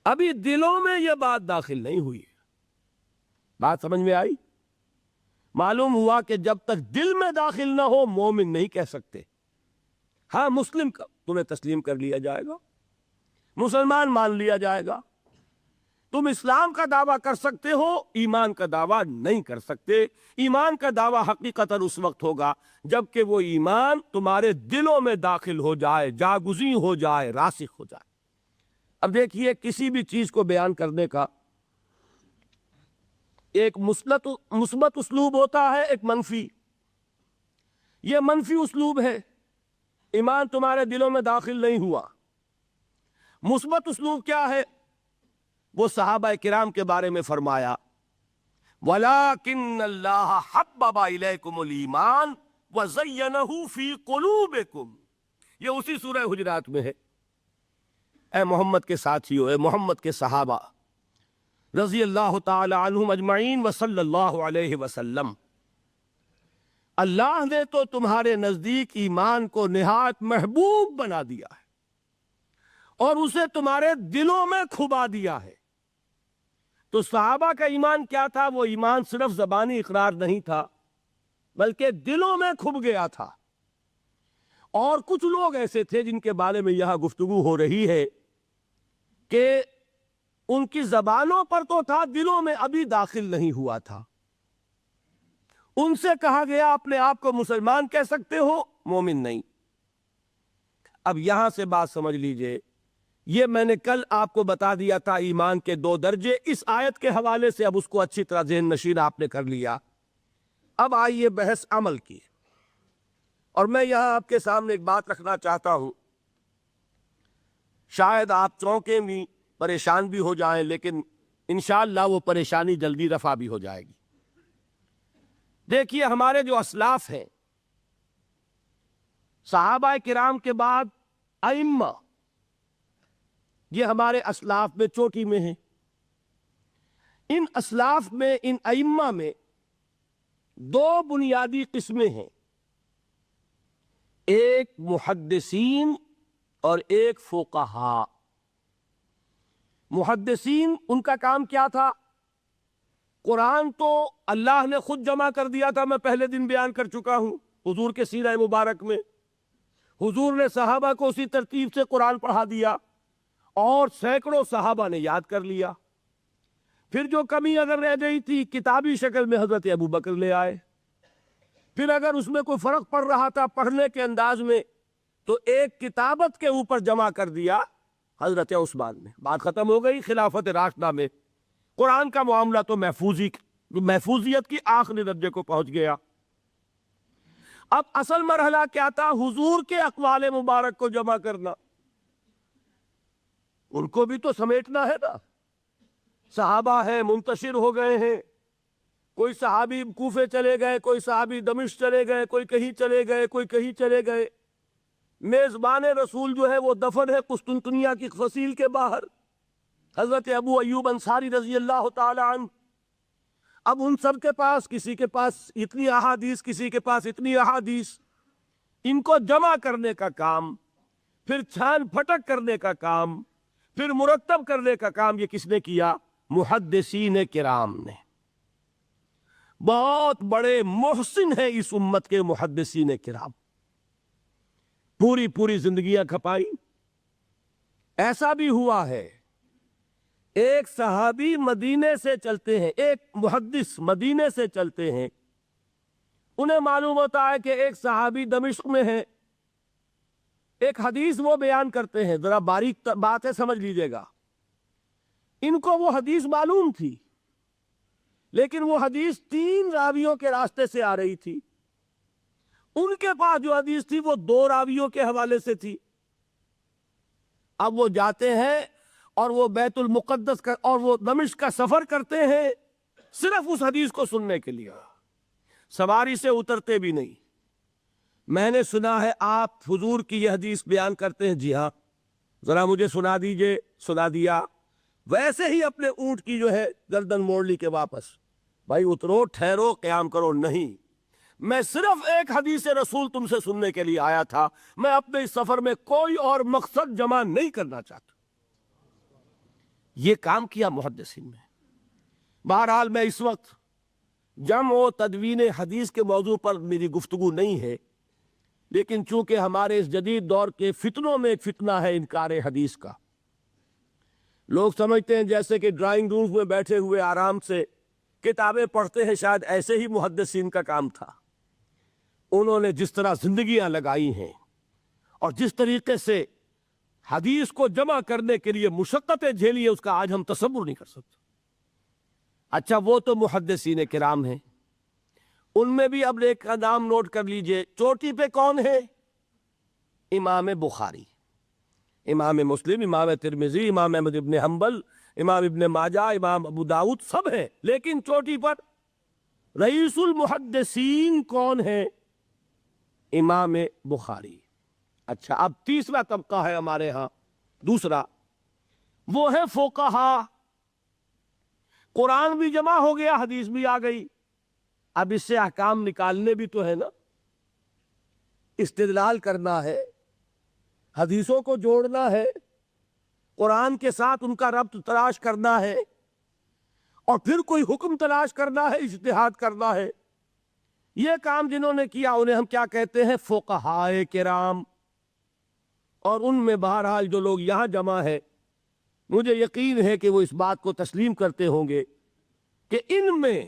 ابھی دلوں میں یہ بات داخل نہیں ہوئی. بات سمجھ میں آئی؟ معلوم ہوا کہ جب تک دل میں داخل نہ ہو مومن نہیں کہہ سکتے. ہاں مسلم کا تمہیں تسلیم کر لیا جائے گا، مسلمان مان لیا جائے گا، تم اسلام کا دعویٰ کر سکتے ہو، ایمان کا دعویٰ نہیں کر سکتے. ایمان کا دعویٰ حقیقتاً اس وقت ہوگا جبکہ وہ ایمان تمہارے دلوں میں داخل ہو جائے، جاگزیں ہو جائے، راسخ ہو جائے. اب دیکھیے کسی بھی چیز کو بیان کرنے کا ایک مثبت اسلوب ہوتا ہے، ایک منفی. یہ منفی اسلوب ہے، ایمان تمہارے دلوں میں داخل نہیں ہوا. مثبت اسلوب کیا ہے؟ وہ صحابہ کرام کے بارے میں فرمایا وَلَٰكِنَّ اللَّهَ حَبَّبَ إِلَيْكُمُ الْإِيمَانَ وَزَيَّنَهُ فِي قُلُوبِكُمْ. یہ اسی سورہ حجرات میں ہے. اے محمد کے ساتھیو، اے محمد کے صحابہ رضی اللہ تعالی عنہم اجمعین وصلی اللہ علیہ وسلم، اللہ نے تو تمہارے نزدیک ایمان کو نہایت محبوب بنا دیا ہے اور اسے تمہارے دلوں میں کھبا دیا ہے. تو صحابہ کا ایمان کیا تھا؟ وہ ایمان صرف زبانی اقرار نہیں تھا بلکہ دلوں میں کھب گیا تھا. اور کچھ لوگ ایسے تھے جن کے بارے میں یہاں گفتگو ہو رہی ہے کہ ان کی زبانوں پر تو تھا، دلوں میں ابھی داخل نہیں ہوا تھا. ان سے کہا گیا اپنے آپ کو مسلمان کہہ سکتے ہو، مومن نہیں. اب یہاں سے بات سمجھ لیجئے، یہ میں نے کل آپ کو بتا دیا تھا ایمان کے 2 درجے، اس آیت کے حوالے سے اب اس کو اچھی طرح ذہن نشین آپ نے کر لیا. اب آئیے بحث عمل کی. اور میں یہاں آپ کے سامنے ایک بات رکھنا چاہتا ہوں، شاید آپ چونکیں بھی، پریشان بھی ہو جائیں، لیکن انشاءاللہ وہ پریشانی جلدی رفع بھی ہو جائے گی. دیکھیے ہمارے جو اسلاف ہیں، صحابہ کرام کے بعد ائمہ، یہ ہمارے اسلاف میں چوٹی میں ہیں. ان اسلاف میں، ان ائمہ میں 2 بنیادی قسمیں ہیں، ایک محدثین اور ایک فقہاء. محدثین ان کا کام کیا تھا؟ قرآن تو اللہ نے خود جمع کر دیا تھا، میں پہلے دن بیان کر چکا ہوں حضور کے سیرہ مبارک میں. حضور نے صحابہ کو اسی ترتیب سے قرآن پڑھا دیا اور سینکڑوں صحابہ نے یاد کر لیا. پھر جو کمی اگر رہ گئی تھی کتابی شکل میں حضرت ابو بکر لے آئے. پھر اگر اس میں کوئی فرق پڑ رہا تھا پڑھنے کے انداز میں تو ایک کتابت کے اوپر جمع کر دیا حضرت عثمان نے. بات ختم ہو گئی. خلافت راشدہ میں قرآن کا معاملہ تو محفوظیت کی آخری درجے کو پہنچ گیا. اب اصل مرحلہ کیا تھا؟ حضور کے اقوال مبارک کو جمع کرنا. ان کو بھی تو سمیٹنا ہے نا. صحابہ ہیں، منتشر ہو گئے ہیں، کوئی صحابی کوفے چلے گئے، کوئی صحابی دمشق چلے گئے، کوئی کہیں چلے گئے، کوئی کہیں چلے گئے. میزبان رسول جو ہے وہ دفن ہے قسطنطنیہ کی فصیل کے باہر، حضرت ابو ایوب انصاری رضی اللہ تعالی عنہ. اب ان سب کے پاس، کسی کے پاس اتنی احادیث، کسی کے پاس اتنی احادیث، ان کو جمع کرنے کا کام، پھر چھان پھٹک کرنے کا کام، پھر مرتب کرنے کا کام، یہ کس نے کیا؟ محدثین کرام نے. بہت بڑے محسن ہیں اس امت کے محدثین کرام، پوری زندگیاں کھپائی. ایسا بھی ہوا ہے ایک صحابی مدینے سے چلتے ہیں، ایک محدث مدینے سے چلتے ہیں، انہیں معلوم ہوتا ہے کہ ایک صحابی دمشق میں ہے. ایک حدیث وہ بیان کرتے ہیں، ذرا باریک بات ہے سمجھ لیجئے گا. ان کو وہ حدیث معلوم تھی لیکن وہ حدیث 3 راویوں کے راستے سے آ رہی تھی. ان کے پاس جو حدیث تھی وہ 2 راویوں کے حوالے سے تھی. اب وہ جاتے ہیں اور وہ بیت المقدس کا اور وہ دمشق کا سفر کرتے ہیں صرف اس حدیث کو سننے کے لیے، سواری سے اترتے بھی نہیں۔ میں نے سنا ہے آپ حضور کی یہ حدیث بیان کرتے ہیں، جی ہاں، ذرا مجھے سنا دیجئے۔ سنا دیا، ویسے ہی اپنے اونٹ کی جو ہے گردن موڑ لی کہ واپس، بھائی اترو، ٹھہرو، قیام کرو۔ نہیں، میں صرف ایک حدیث رسول تم سے سننے کے لیے آیا تھا، میں اپنے اس سفر میں کوئی اور مقصد جمع نہیں کرنا چاہتا۔ یہ کام کیا محدثین نے۔ بہرحال میں اس وقت جمع و تدوین حدیث کے موضوع پر میری گفتگو نہیں ہے، لیکن چونکہ ہمارے اس جدید دور کے فتنوں میں ایک فتنہ ہے انکار حدیث کا۔ لوگ سمجھتے ہیں جیسے کہ ڈرائنگ روم میں بیٹھے ہوئے آرام سے کتابیں پڑھتے ہیں، شاید ایسے ہی محدثین کا کام تھا۔ انہوں نے جس طرح زندگیاں لگائی ہیں اور جس طریقے سے حدیث کو جمع کرنے کے لیے مشقتیں جھیلی ہے، اس کا آج ہم تصور نہیں کر سکتے۔ اچھا، وہ تو محدثین کرام ہیں، ان میں بھی اب ایک کا نام نوٹ کر لیجئے، چوٹی پہ کون ہے؟ امام بخاری، امام مسلم، امام ترمذی، امام احمد ابن حنبل، امام ابن ماجہ، امام ابو داؤد، سب ہیں، لیکن چوٹی پر رئیس المحدثین کون ہے؟ امام بخاری۔ اچھا، اب تیسرا طبقہ ہے ہمارے ہاں، دوسرا، وہ ہے فقہا۔ قرآن بھی جمع ہو گیا، حدیث بھی آ گئی، اب اس سے احکام نکالنے بھی تو ہے نا، استدلال کرنا ہے، حدیثوں کو جوڑنا ہے، قرآن کے ساتھ ان کا ربط تلاش کرنا ہے، اور پھر کوئی حکم تلاش کرنا ہے، اجتہاد کرنا ہے۔ یہ کام جنہوں نے کیا انہیں ہم کیا کہتے ہیں؟ فقہائے کرام۔ اور ان میں بہرحال جو لوگ یہاں جمع ہے، مجھے یقین ہے کہ وہ اس بات کو تسلیم کرتے ہوں گے کہ ان میں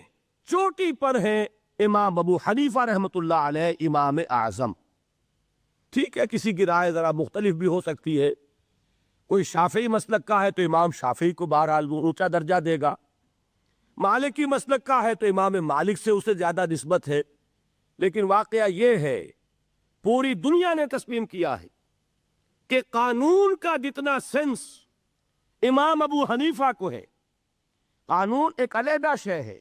چوٹی پر ہیں امام ابو حنیفہ رحمۃ اللہ علیہ، امام اعظم۔ ٹھیک ہے، کسی کی رائے ذرا مختلف بھی ہو سکتی ہے، کوئی شافعی مسلک کا ہے تو امام شافعی کو بہرحال اونچا درجہ دے گا، مالکی مسلک کا ہے تو امام مالک سے اسے زیادہ نسبت ہے، لیکن واقعہ یہ ہے پوری دنیا نے تسلیم کیا ہے کہ قانون کا جتنا سینس امام ابو حنیفہ کو ہے، قانون ایک علیحدہ شے ہے،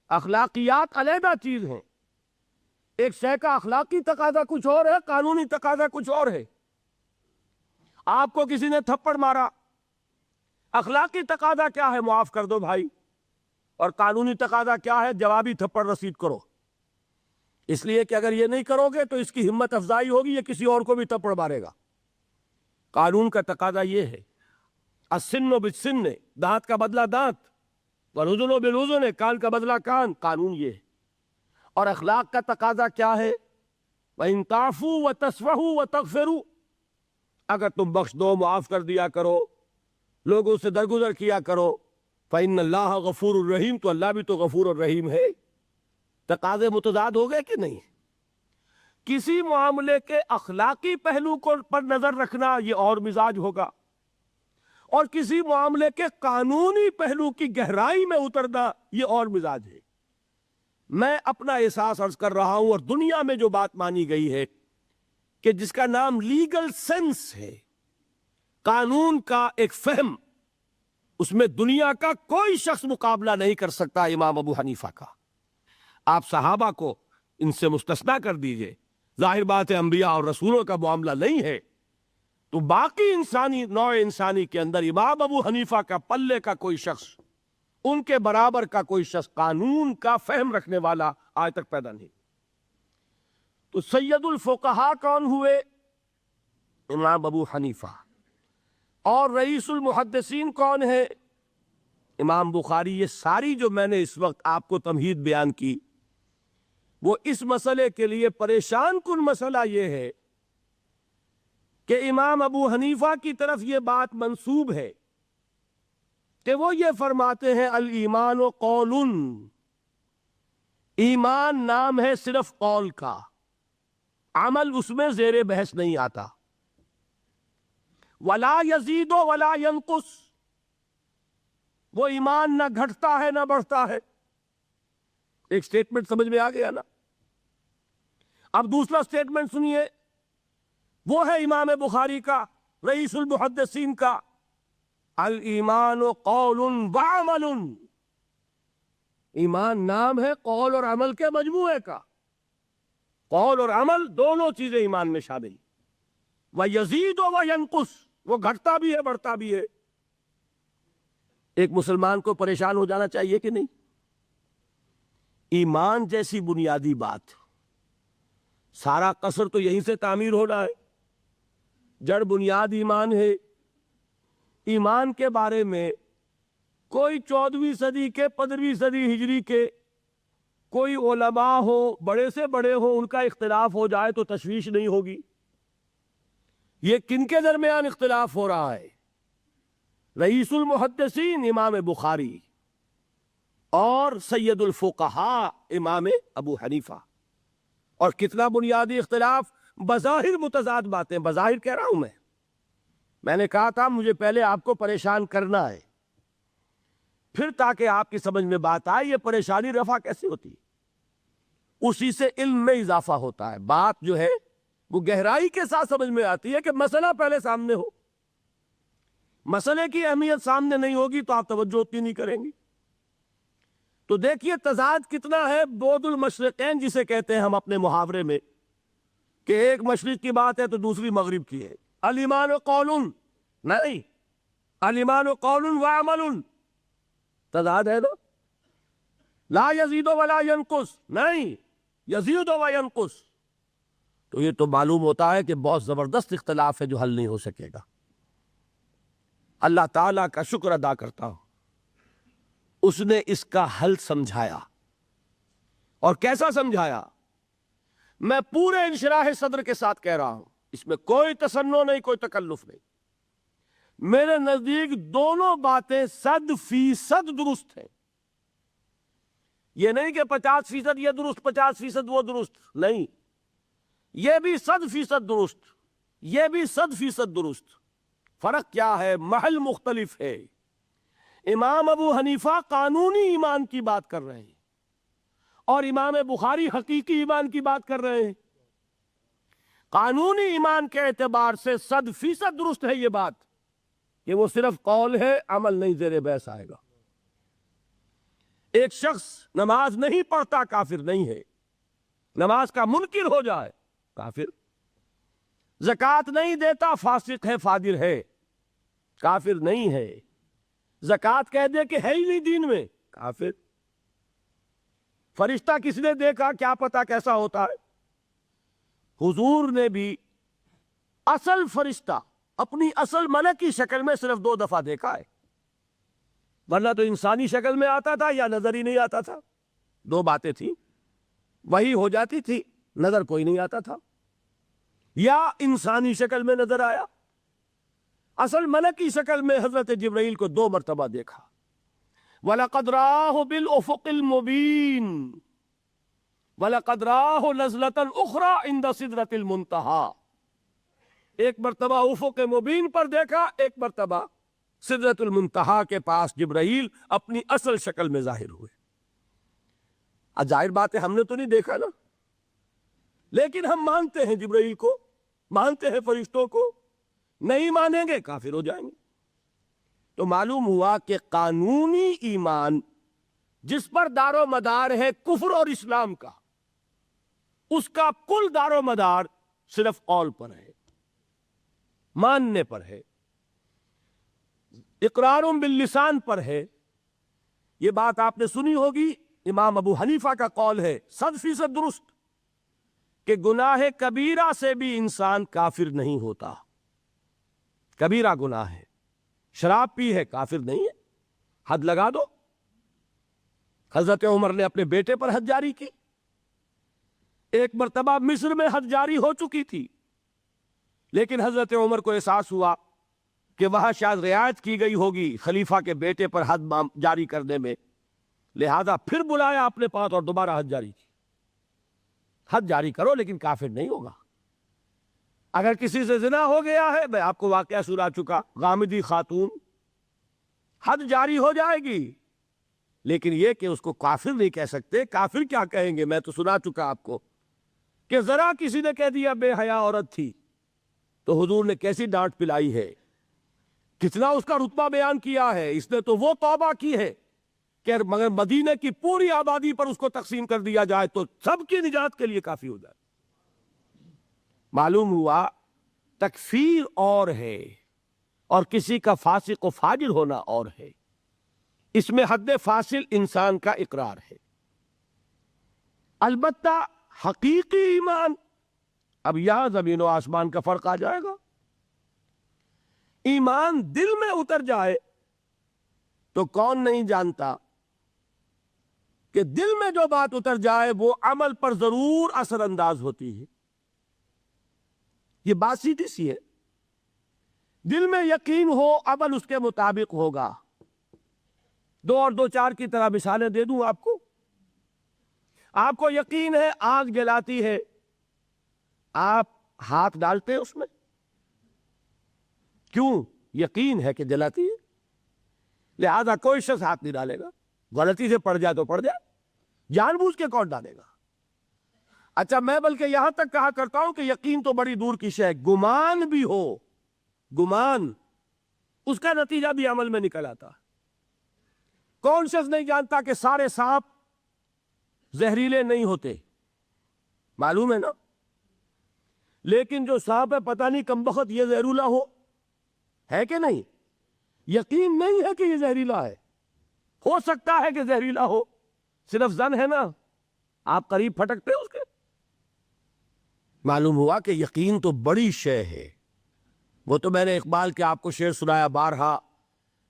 اخلاقیات علیحدہ چیز ہیں، ایک شے کا اخلاقی تقاضا کچھ اور ہے، قانونی تقاضا کچھ اور ہے۔ آپ کو کسی نے تھپڑ مارا، اخلاقی تقاضا کیا ہے؟ معاف کر دو بھائی، اور قانونی تقاضا کیا ہے؟ جوابی تھپڑ رسید کرو، اس لیے کہ اگر یہ نہیں کرو گے تو اس کی ہمت افزائی ہوگی، یہ کسی اور کو بھی تھپڑ مارے گا۔ قانون کا تقاضا یہ ہے، السن بالسن، دانت کا بدلہ دانت، والأذن بالأذن، کان کا بدلہ کان، قانون یہ ہے۔ اور اخلاق کا تقاضا کیا ہے؟ وَإِن تَعْفُوا وَتَصْفَحُوا وَتَغْفِرُوا، اگر تم بخش دو، معاف کر دیا کرو، لوگوں سے درگزر کیا کرو، فَإِنَّ اللَّهَ غَفُورٌ الرحیم، تو اللہ بھی تو غفور الرحیم ہے۔ تقاضے متضاد ہو گئے کہ نہیں؟ کسی معاملے کے اخلاقی پہلو کو پر نظر رکھنا یہ اور مزاج ہوگا، اور کسی معاملے کے قانونی پہلو کی گہرائی میں اترنا یہ اور مزاج ہے۔ میں اپنا احساس عرض کر رہا ہوں، اور دنیا میں جو بات مانی گئی ہے کہ جس کا نام لیگل سینس ہے، قانون کا ایک فہم، اس میں دنیا کا کوئی شخص مقابلہ نہیں کر سکتا امام ابو حنیفہ کا۔ آپ صحابہ کو ان سے مستثنیٰ کر دیجئے، ظاہر بات ہے انبیاء اور رسولوں کا معاملہ نہیں ہے، تو باقی انسانی نوع انسانی کے اندر امام ابو حنیفہ کا پلے کا کوئی شخص، ان کے برابر کا کوئی شخص قانون کا فہم رکھنے والا آج تک پیدا نہیں۔ تو سید الفقہاء کون ہوئے؟ امام ابو حنیفہ۔ اور رئیس المحدثین کون ہے؟ امام بخاری۔ یہ ساری جو میں نے اس وقت آپ کو تمہید بیان کی، وہ اس مسئلے کے لیے پریشان کن مسئلہ یہ ہے کہ امام ابو حنیفہ کی طرف یہ بات منسوب ہے کہ وہ یہ فرماتے ہیں الایمان قول، ایمان نام ہے صرف قول کا، عمل اس میں زیر بحث نہیں آتا، ولا یزید ولا ینقص، وہ ایمان نہ گھٹتا ہے نہ بڑھتا ہے۔ ایک سٹیٹمنٹ سمجھ میں آ گیا نا؟ اب دوسرا سٹیٹمنٹ سنیے، وہ ہے امام بخاری کا، رئیس المحدثین کا، الایمان قول وعمل، ایمان نام ہے قول اور عمل کے مجموعے کا. قول اور عمل دونوں چیزیں ایمان میں شامل. وَيَزِيدُ وَيَنْقُصُ، وہ گھٹتا بھی ہے بڑھتا بھی ہے. ایک مسلمان کو پریشان ہو جانا چاہیے کہ نہیں؟ ایمان جیسی بنیادی بات، سارا قصر تو یہیں سے تعمیر ہونا ہے. جڑ بنیاد ایمان ہے. ایمان کے بارے میں کوئی 14ویں صدی کے 15ویں صدی ہجری کے کوئی علماء ہو، بڑے سے بڑے ہو، ان کا اختلاف ہو جائے تو تشویش نہیں ہوگی. یہ کن کے درمیان اختلاف ہو رہا ہے؟ رئیس المحدثین امام بخاری اور سید الفقہاء امام ابو حنیفہ. اور کتنا بنیادی اختلاف، بظاہر متضاد باتیں، بظاہر کہہ رہا ہوں میں نے کہا تھا مجھے پہلے آپ کو پریشان کرنا ہے، پھر تاکہ آپ کی سمجھ میں بات آئے یہ پریشانی رفع کیسے ہوتی ہے. اسی سے علم میں اضافہ ہوتا ہے. بات جو ہے وہ گہرائی کے ساتھ سمجھ میں آتی ہے کہ مسئلہ پہلے سامنے ہو. مسئلے کی اہمیت سامنے نہیں ہوگی تو آپ توجہ اتنی نہیں کریں گی. تو دیکھیے تضاد کتنا ہے. بعد المشرقین جسے کہتے ہیں ہم اپنے محاورے میں، کہ ایک مشرق کی بات ہے تو دوسری مغرب کی ہے. الایمان قول، نہیں، الایمان قول وعمل. تضاد ہے نا. لا یزید ولا ینقص، نہیں، یزید وینقص. تو یہ تو معلوم ہوتا ہے کہ بہت زبردست اختلاف ہے جو حل نہیں ہو سکے گا. اللہ تعالیٰ کا شکر ادا کرتا ہوں، اس نے اس کا حل سمجھایا. اور کیسا سمجھایا؟ میں پورے انشراح صدر کے ساتھ کہہ رہا ہوں، اس میں کوئی تصنع نہیں، کوئی تکلف نہیں. میرے نزدیک دونوں باتیں 100% درست ہیں. یہ نہیں کہ 50% یہ درست 50% وہ درست، نہیں، یہ بھی 100% درست، یہ بھی 100% درست. فرق کیا ہے؟ محل مختلف ہے. امام ابو حنیفہ قانونی ایمان کی بات کر رہے ہیں اور امام بخاری حقیقی ایمان کی بات کر رہے ہیں. قانونی ایمان کے اعتبار سے 100% درست ہے یہ بات کہ وہ صرف قول ہے، عمل نہیں، زیر بحث آئے گا. ایک شخص نماز نہیں پڑھتا کافر نہیں ہے، نماز کا منکر ہو جائے کافر. زکوٰۃ نہیں دیتا فاسق ہے، فاجر ہے، کافر نہیں ہے. زکوٰۃ کہہ دے کہ ہے ہی نہیں دین میں، کافر. فرشتہ کس نے دیکھا؟ کیا پتا کیسا ہوتا ہے. حضور نے بھی اصل فرشتہ اپنی اصل ملک کی شکل میں صرف 2 دفعہ دیکھا ہے، ورنہ تو انسانی شکل میں آتا تھا یا نظر ہی نہیں آتا تھا. 2 باتیں تھیں، وہی ہو جاتی تھی، نظر کوئی نہیں آتا تھا، یا انسانی شکل میں نظر آیا. اصل ملک کی شکل میں حضرت جبرائیل کو 2 مرتبہ دیکھا. وَلَقَدْ رَآهُ بِالْأُفُقِ الْمُبِينِ وَلَقَدْ رَآهُ نَزْلَةً أُخْرَى عِنْدَ سِدْرَةِ الْمُنْتَهَى. ایک مرتبہ افق مبین پر دیکھا، ایک مرتبہ سدرۃ المنتہا کے پاس جبرائیل اپنی اصل شکل میں ظاہر ہوئے. ظاہر بات ہے ہم نے تو نہیں دیکھا نا، لیکن ہم مانتے ہیں جبرائیل کو، مانتے ہیں فرشتوں کو. نہیں مانیں گے کافر ہو جائیں گے. تو معلوم ہوا کہ قانونی ایمان جس پر دار و مدار ہے کفر اور اسلام کا، اس کا کل دار و مدار صرف قول پر ہے، ماننے پر ہے، اقرار باللسان پر ہے. یہ بات آپ نے سنی ہوگی، امام ابو حنیفہ کا قول ہے 100% درست کہ گناہ کبیرہ سے بھی انسان کافر نہیں ہوتا. کبیرہ گناہ ہے، شراب پی ہے، کافر نہیں ہے، حد لگا دو. حضرت عمر نے اپنے بیٹے پر حد جاری کی. ایک مرتبہ مصر میں حد جاری ہو چکی تھی، لیکن حضرت عمر کو احساس ہوا کہ وہاں شاید رعایت کی گئی ہوگی خلیفہ کے بیٹے پر حد جاری کرنے میں، لہذا پھر بلایا اپنے پاس اور دوبارہ حد جاری کی. حد جاری کرو لیکن کافر نہیں ہوگا. اگر کسی سے زنا ہو گیا ہے، میں آپ کو واقعہ سنا چکا، غامدی خاتون، حد جاری ہو جائے گی، لیکن یہ کہ اس کو کافر نہیں کہہ سکتے. کافر کیا کہیں گے؟ میں تو سنا چکا آپ کو کہ ذرا کسی نے کہہ دیا بے حیا عورت تھی تو حضور نے کیسی ڈانٹ پلائی ہے، کتنا اس کا رتبہ بیان کیا ہے. اس نے تو وہ توبہ کی ہے کہ مگر مدینہ کی پوری آبادی پر اس کو تقسیم کر دیا جائے تو سب کی نجات کے لیے کافی ہو جائے۔ معلوم ہوا تکفیر اور ہے اور کسی کا فاسق و فاجر ہونا اور ہے، اس میں حد فاصل انسان کا اقرار ہے۔ البتہ حقیقی ایمان، اب یہاں زمین و آسمان کا فرق آ جائے گا۔ ایمان دل میں اتر جائے تو کون نہیں جانتا کہ دل میں جو بات اتر جائے وہ عمل پر ضرور اثر انداز ہوتی ہے۔ یہ بات سیدھی سی ہے، دل میں یقین ہو عمل اس کے مطابق ہوگا۔ دو اور دو چار کی طرح مثالیں دے دوں آپ کو۔ آپ کو یقین ہے آگ جلاتی ہے، آپ ہاتھ ڈالتے ہیں اس میں، کیوں؟ یقین ہے کہ جلاتی ہے، لہذا کوئی شخص ہاتھ نہیں ڈالے گا۔ غلطی سے پڑ جائے تو پڑ جائے، جان بوجھ کے کون ڈالے گا؟ اچھا، میں بلکہ یہاں تک کہا کرتا ہوں کہ یقین تو بڑی دور کی شے ہے، گمان بھی ہو، گمان، اس کا نتیجہ بھی عمل میں نکل آتا۔ کون شخص نہیں جانتا کہ سارے سانپ زہریلے نہیں ہوتے؟ معلوم ہے نا؟ لیکن جو سانپ ہے پتہ نہیں کم بخت یہ زہریلا ہے کہ نہیں؟ یقین نہیں ہے کہ یہ زہریلا ہے، ہو سکتا ہے کہ زہریلا ہو، صرف ظن ہے نا، آپ قریب پھٹکتے اس کے۔ معلوم ہوا کہ یقین تو بڑی شے ہے۔ وہ تو میں نے اقبال کے آپ کو شعر سنایا بارہا،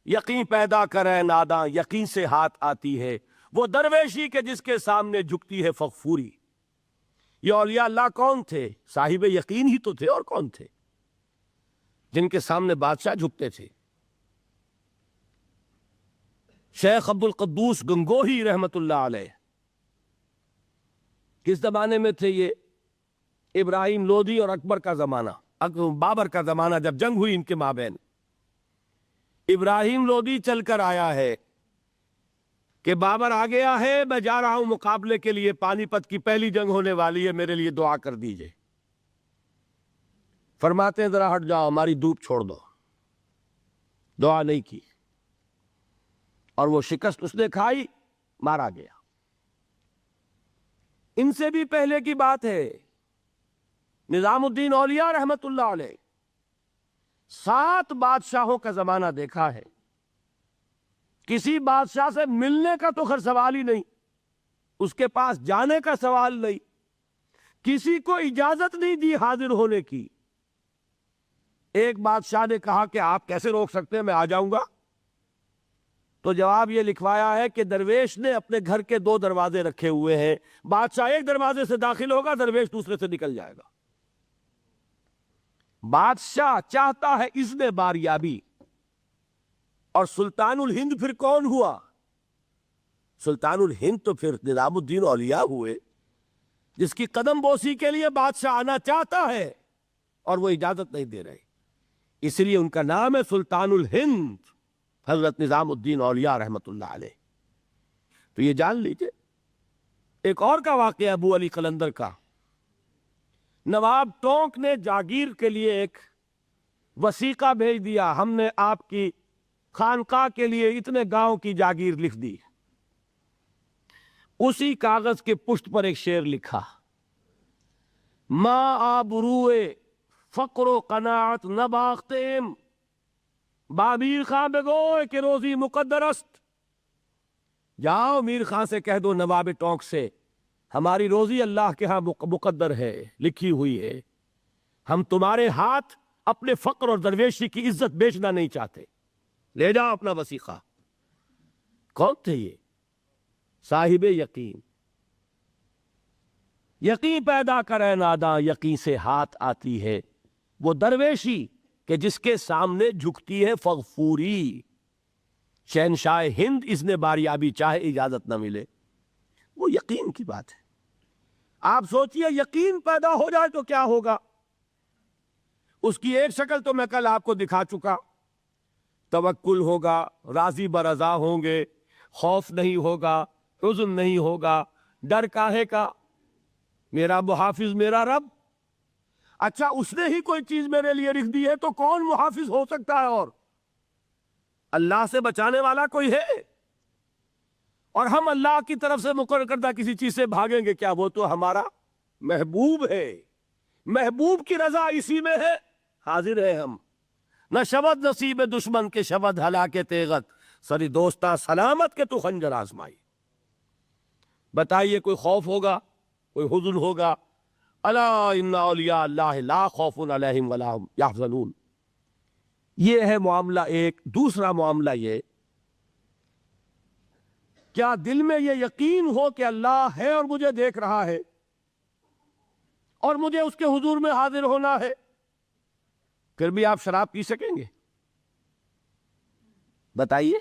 یقین پیدا کرے ناداں یقین سے ہاتھ آتی ہے، وہ درویشی کے جس کے سامنے جھکتی ہے فغفوری۔ یہ اولیاء اللہ کون تھے؟ صاحب یقین ہی تو تھے، اور کون تھے؟ جن کے سامنے بادشاہ جھکتے تھے۔ شیخ عبد القدوس گنگوہی رحمت اللہ علیہ کس زمانے میں تھے؟ یہ ابراہیم لودھی اور اکبر کا زمانہ، بابر کا زمانہ، جب جنگ ہوئی ان کے مابین۔ ابراہیم لودھی چل کر آیا ہے کہ بابر آ گیا ہے، میں جا رہا ہوں مقابلے کے لیے، پانی پت کی پہلی جنگ ہونے والی ہے، میرے لیے دعا کر دیجئے۔ فرماتے ہیں ذرا ہٹ جاؤ، ہماری دھوپ چھوڑ دو۔ دعا نہیں کی اور وہ شکست اس نے کھائی، مارا گیا۔ ان سے بھی پہلے کی بات ہے، نظام الدین اولیاء رحمت اللہ علیہ 7 بادشاہوں کا زمانہ دیکھا ہے۔ کسی بادشاہ سے ملنے کا تو خیر سوال ہی نہیں، اس کے پاس جانے کا سوال نہیں، کسی کو اجازت نہیں دی حاضر ہونے کی۔ ایک بادشاہ نے کہا کہ آپ کیسے روک سکتے ہیں، میں آ جاؤں گا۔ تو جواب یہ لکھوایا ہے کہ درویش نے اپنے گھر کے 2 دروازے رکھے ہوئے ہیں، بادشاہ ایک دروازے سے داخل ہوگا، درویش دوسرے سے نکل جائے گا۔ بادشاہ چاہتا ہے اذن باریابی، اور سلطان الہند پھر کون ہوا؟ سلطان الہند تو پھر نظام الدین اولیاء ہوئے، جس کی قدم بوسی کے لیے بادشاہ آنا چاہتا ہے اور وہ اجازت نہیں دے رہے، اس لیے ان کا نام ہے سلطان الہند، حضرت نظام الدین اولیاء رحمت اللہ علیہ۔ تو یہ جان لیجئے۔ ایک اور کا واقعہ ابو علی قلندر کا، نواب ٹونک نے جاگیر کے لیے ایک وثیقہ بھیج دیا، ہم نے آپ کی خانقاہ کے لیے اتنے گاؤں کی جاگیر لکھ دی۔ اسی کاغذ کے پشت پر ایک شعر لکھا، ما آبروئے فقر و قناعت نباختیم، با میر خان بگوئے کہ روزی مقدر است۔ جاؤ میر خان سے کہہ دو، نواب ٹونک سے، ہماری روزی اللہ کے ہاں مقدر ہے، لکھی ہوئی ہے، ہم تمہارے ہاتھ اپنے فقر اور درویشی کی عزت بیچنا نہیں چاہتے، لے جاؤ اپنا وثیقہ۔ کون تھے یہ؟ صاحب یقین۔ یقین پیدا کرے ناداں یقین سے ہاتھ آتی ہے، وہ درویشی کہ جس کے سامنے جھکتی ہے فغفوری۔ شہنشاہ ہند اذن باریابی چاہے اجازت نہ ملے، وہ یقین کی بات ہے۔ آپ سوچئے یقین پیدا ہو جائے تو کیا ہوگا؟ اس کی ایک شکل تو میں کل آپ کو دکھا چکا، توکل ہوگا، راضی برضا ہوں گے، خوف نہیں ہوگا، حزن نہیں ہوگا، ڈر کاہے کا، میرا محافظ میرا رب۔ اچھا، اس نے ہی کوئی چیز میرے لیے لکھ دی ہے تو کون محافظ ہو سکتا ہے؟ اور اللہ سے بچانے والا کوئی ہے؟ اور ہم اللہ کی طرف سے مقرر کردہ کسی چیز سے بھاگیں گے کیا؟ وہ تو ہمارا محبوب ہے، محبوب کی رضا اسی میں ہے، حاضر ہے ہم۔ نہ شبد نصیب دشمن کے شبد ہلاکے تیغت، سری دوستاں سلامت کے تو خنجر آزمائی۔ بتائیے کوئی خوف ہوگا، کوئی حزن ہوگا؟ الا ان اولیاء اللہ لا خوف علیہم ولا هم یحزنون۔ یہ ہے معاملہ ایک۔ دوسرا معاملہ یہ، کیا دل میں یہ یقین ہو کہ اللہ ہے اور مجھے دیکھ رہا ہے اور مجھے اس کے حضور میں حاضر ہونا ہے، پھر بھی آپ شراب پی سکیں گے؟ بتائیے،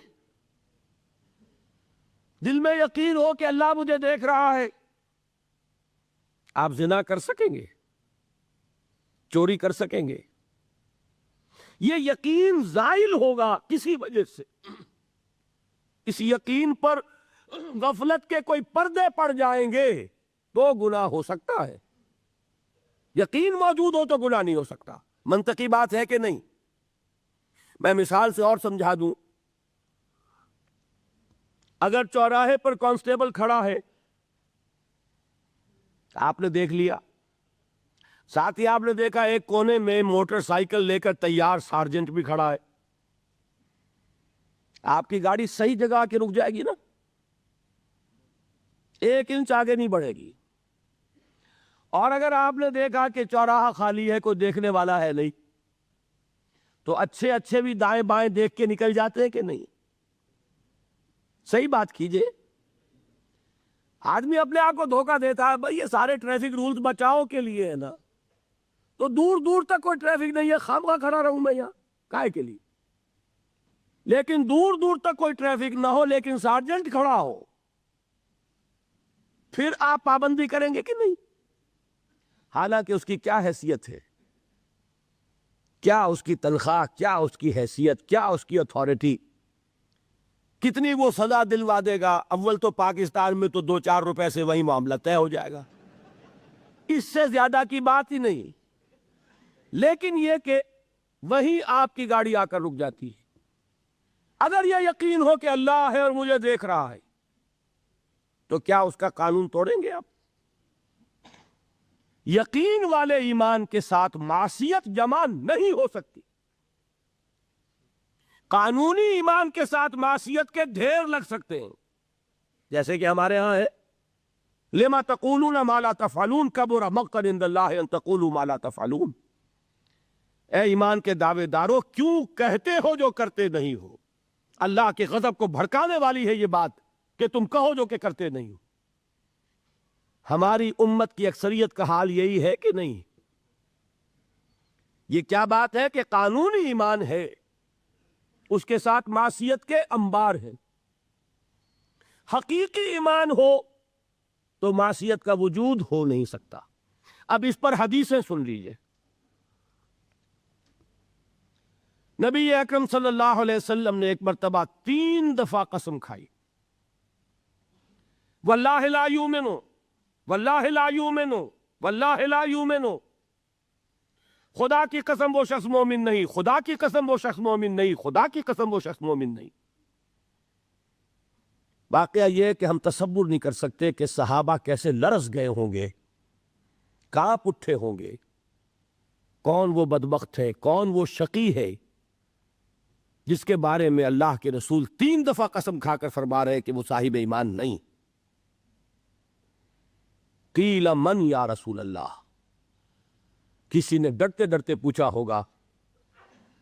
دل میں یقین ہو کہ اللہ مجھے دیکھ رہا ہے، آپ زنا کر سکیں گے؟ چوری کر سکیں گے؟ یہ یقین زائل ہوگا کسی وجہ سے، اس یقین پر غفلت کے کوئی پردے پڑ جائیں گے تو گناہ ہو سکتا ہے۔ یقین موجود ہو تو گناہ نہیں ہو سکتا۔ منطقی بات ہے کہ نہیں؟ میں مثال سے اور سمجھا دوں۔ اگر چوراہے پر کانسٹیبل کھڑا ہے، آپ نے دیکھ لیا، ساتھ ہی آپ نے دیکھا ایک کونے میں موٹر سائیکل لے کر تیار سارجنٹ بھی کھڑا ہے، آپ کی گاڑی صحیح جگہ آ کے رک جائے گی نا، 1 انچ آگے نہیں بڑھے گی۔ اور اگر آپ نے دیکھا کہ چوراہا خالی ہے، کوئی دیکھنے والا ہے نہیں، تو اچھے اچھے بھی دائیں بائیں دیکھ کے نکل جاتے ہیں کہ نہیں؟ صحیح بات کیجئے۔ آدمی اپنے آپ کو دھوکہ دیتا ہے، بھائی یہ سارے ٹریفک رولز بچاؤ کے لیے ہے نا، تو دور دور تک کوئی ٹریفک نہیں ہے، خامخواہ کھڑا رہوں میں یہاں کائے کے لیے؟ لیکن دور دور تک کوئی ٹریفک نہ ہو لیکن سارجنٹ کھڑا ہو، پھر آپ پابندی کریں گے کہ نہیں؟ حالانکہ اس کی کیا حیثیت ہے، کیا اس کی تنخواہ، کیا اس کی حیثیت، کیا اس کی اتھارٹی، کتنی وہ سزا دلوا دے گا؟ اول تو پاکستان میں تو 2-4 روپے سے وہی معاملہ طے ہو جائے گا، اس سے زیادہ کی بات ہی نہیں۔ لیکن یہ کہ وہیں آپ کی گاڑی آ کر رک جاتی ہے۔ اگر یہ یقین ہو کہ اللہ ہے اور مجھے دیکھ رہا ہے، تو کیا اس کا قانون توڑیں گے آپ؟ یقین والے ایمان کے ساتھ معصیت جمع نہیں ہو سکتی۔ قانونی ایمان کے ساتھ معصیت کے ڈھیر لگ سکتے ہیں، جیسے کہ ہمارے ہاں ہے لما تقولون ما لا تفعلون کبر مقتا عند اللہ ان تقولوا ما لا تفعلون۔ اے ایمان کے دعوے دارو، کیوں کہتے ہو جو کرتے نہیں ہو؟ اللہ کے غضب کو بھڑکانے والی ہے یہ بات کہ تم کہو جو کہ کرتے نہیں ہو۔ ہماری امت کی اکثریت کا حال یہی ہے کہ نہیں؟ یہ کیا بات ہے کہ قانونی ایمان ہے، اس کے ساتھ معصیت کے انبار ہیں۔ حقیقی ایمان ہو تو معصیت کا وجود ہو نہیں سکتا۔ اب اس پر حدیثیں سن لیجئے۔ نبی اکرم صلی اللہ علیہ وسلم نے ایک مرتبہ 3 دفعہ قسم کھائی، واللہ لا یؤمنو، واللہ لا یؤمنو، واللہ لا یؤمنو، خدا کی قسم وہ شخص مومن نہیں، خدا کی قسم وہ شخص مومن نہیں، خدا کی قسم وہ شخص مومن نہیں۔ واقعہ یہ کہ ہم تصور نہیں کر سکتے کہ صحابہ کیسے لرز گئے ہوں گے، کانپ اٹھے ہوں گے۔ کون وہ بدبخت ہے، کون وہ شقی ہے جس کے بارے میں اللہ کے رسول 3 دفعہ قسم کھا کر فرما رہے کہ وہ صاحب ایمان نہیں؟ قیل من یا رسول اللہ، کسی نے ڈرتے ڈرتے پوچھا ہوگا،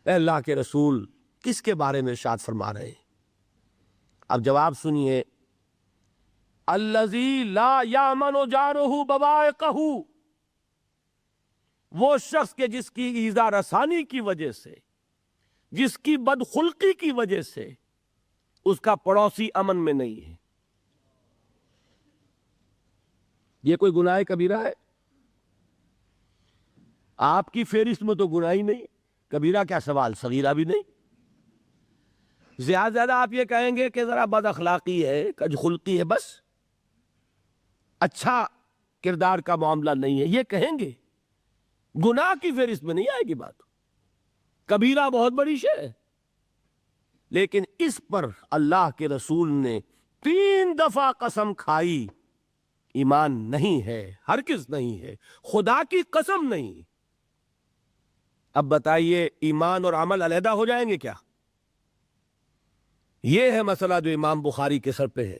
اے اللہ کے رسول کس کے بارے میں ارشاد فرما رہے ہیں؟ اب جواب سنیے، الذی لا یامن جارہ بوائقہ، وہ شخص کے جس کی ایذا رسانی کی وجہ سے، جس کی بدخلقی کی وجہ سے اس کا پڑوسی امن میں نہیں ہے۔ یہ کوئی گناہ کبیرہ ہے؟ آپ کی فہرست میں تو گناہ ہی نہیں، کبیرہ کیا سوال، صغیرہ بھی نہیں۔ زیادہ زیادہ آپ یہ کہیں گے کہ ذرا بد اخلاقی ہے، کج خلقی ہے، بس اچھا کردار کا معاملہ نہیں ہے، یہ کہیں گے۔ گناہ کی فہرست میں نہیں آئے گی بات، کبیرہ بہت بڑی شے ہے۔ لیکن اس پر اللہ کے رسول نے 3 دفعہ قسم کھائی، ایمان نہیں ہے، ہرگز نہیں ہے، خدا کی قسم نہیں۔ اب بتائیے ایمان اور عمل علیحدہ ہو جائیں گے کیا؟ یہ ہے مسئلہ جو امام بخاری کے سر پہ ہے۔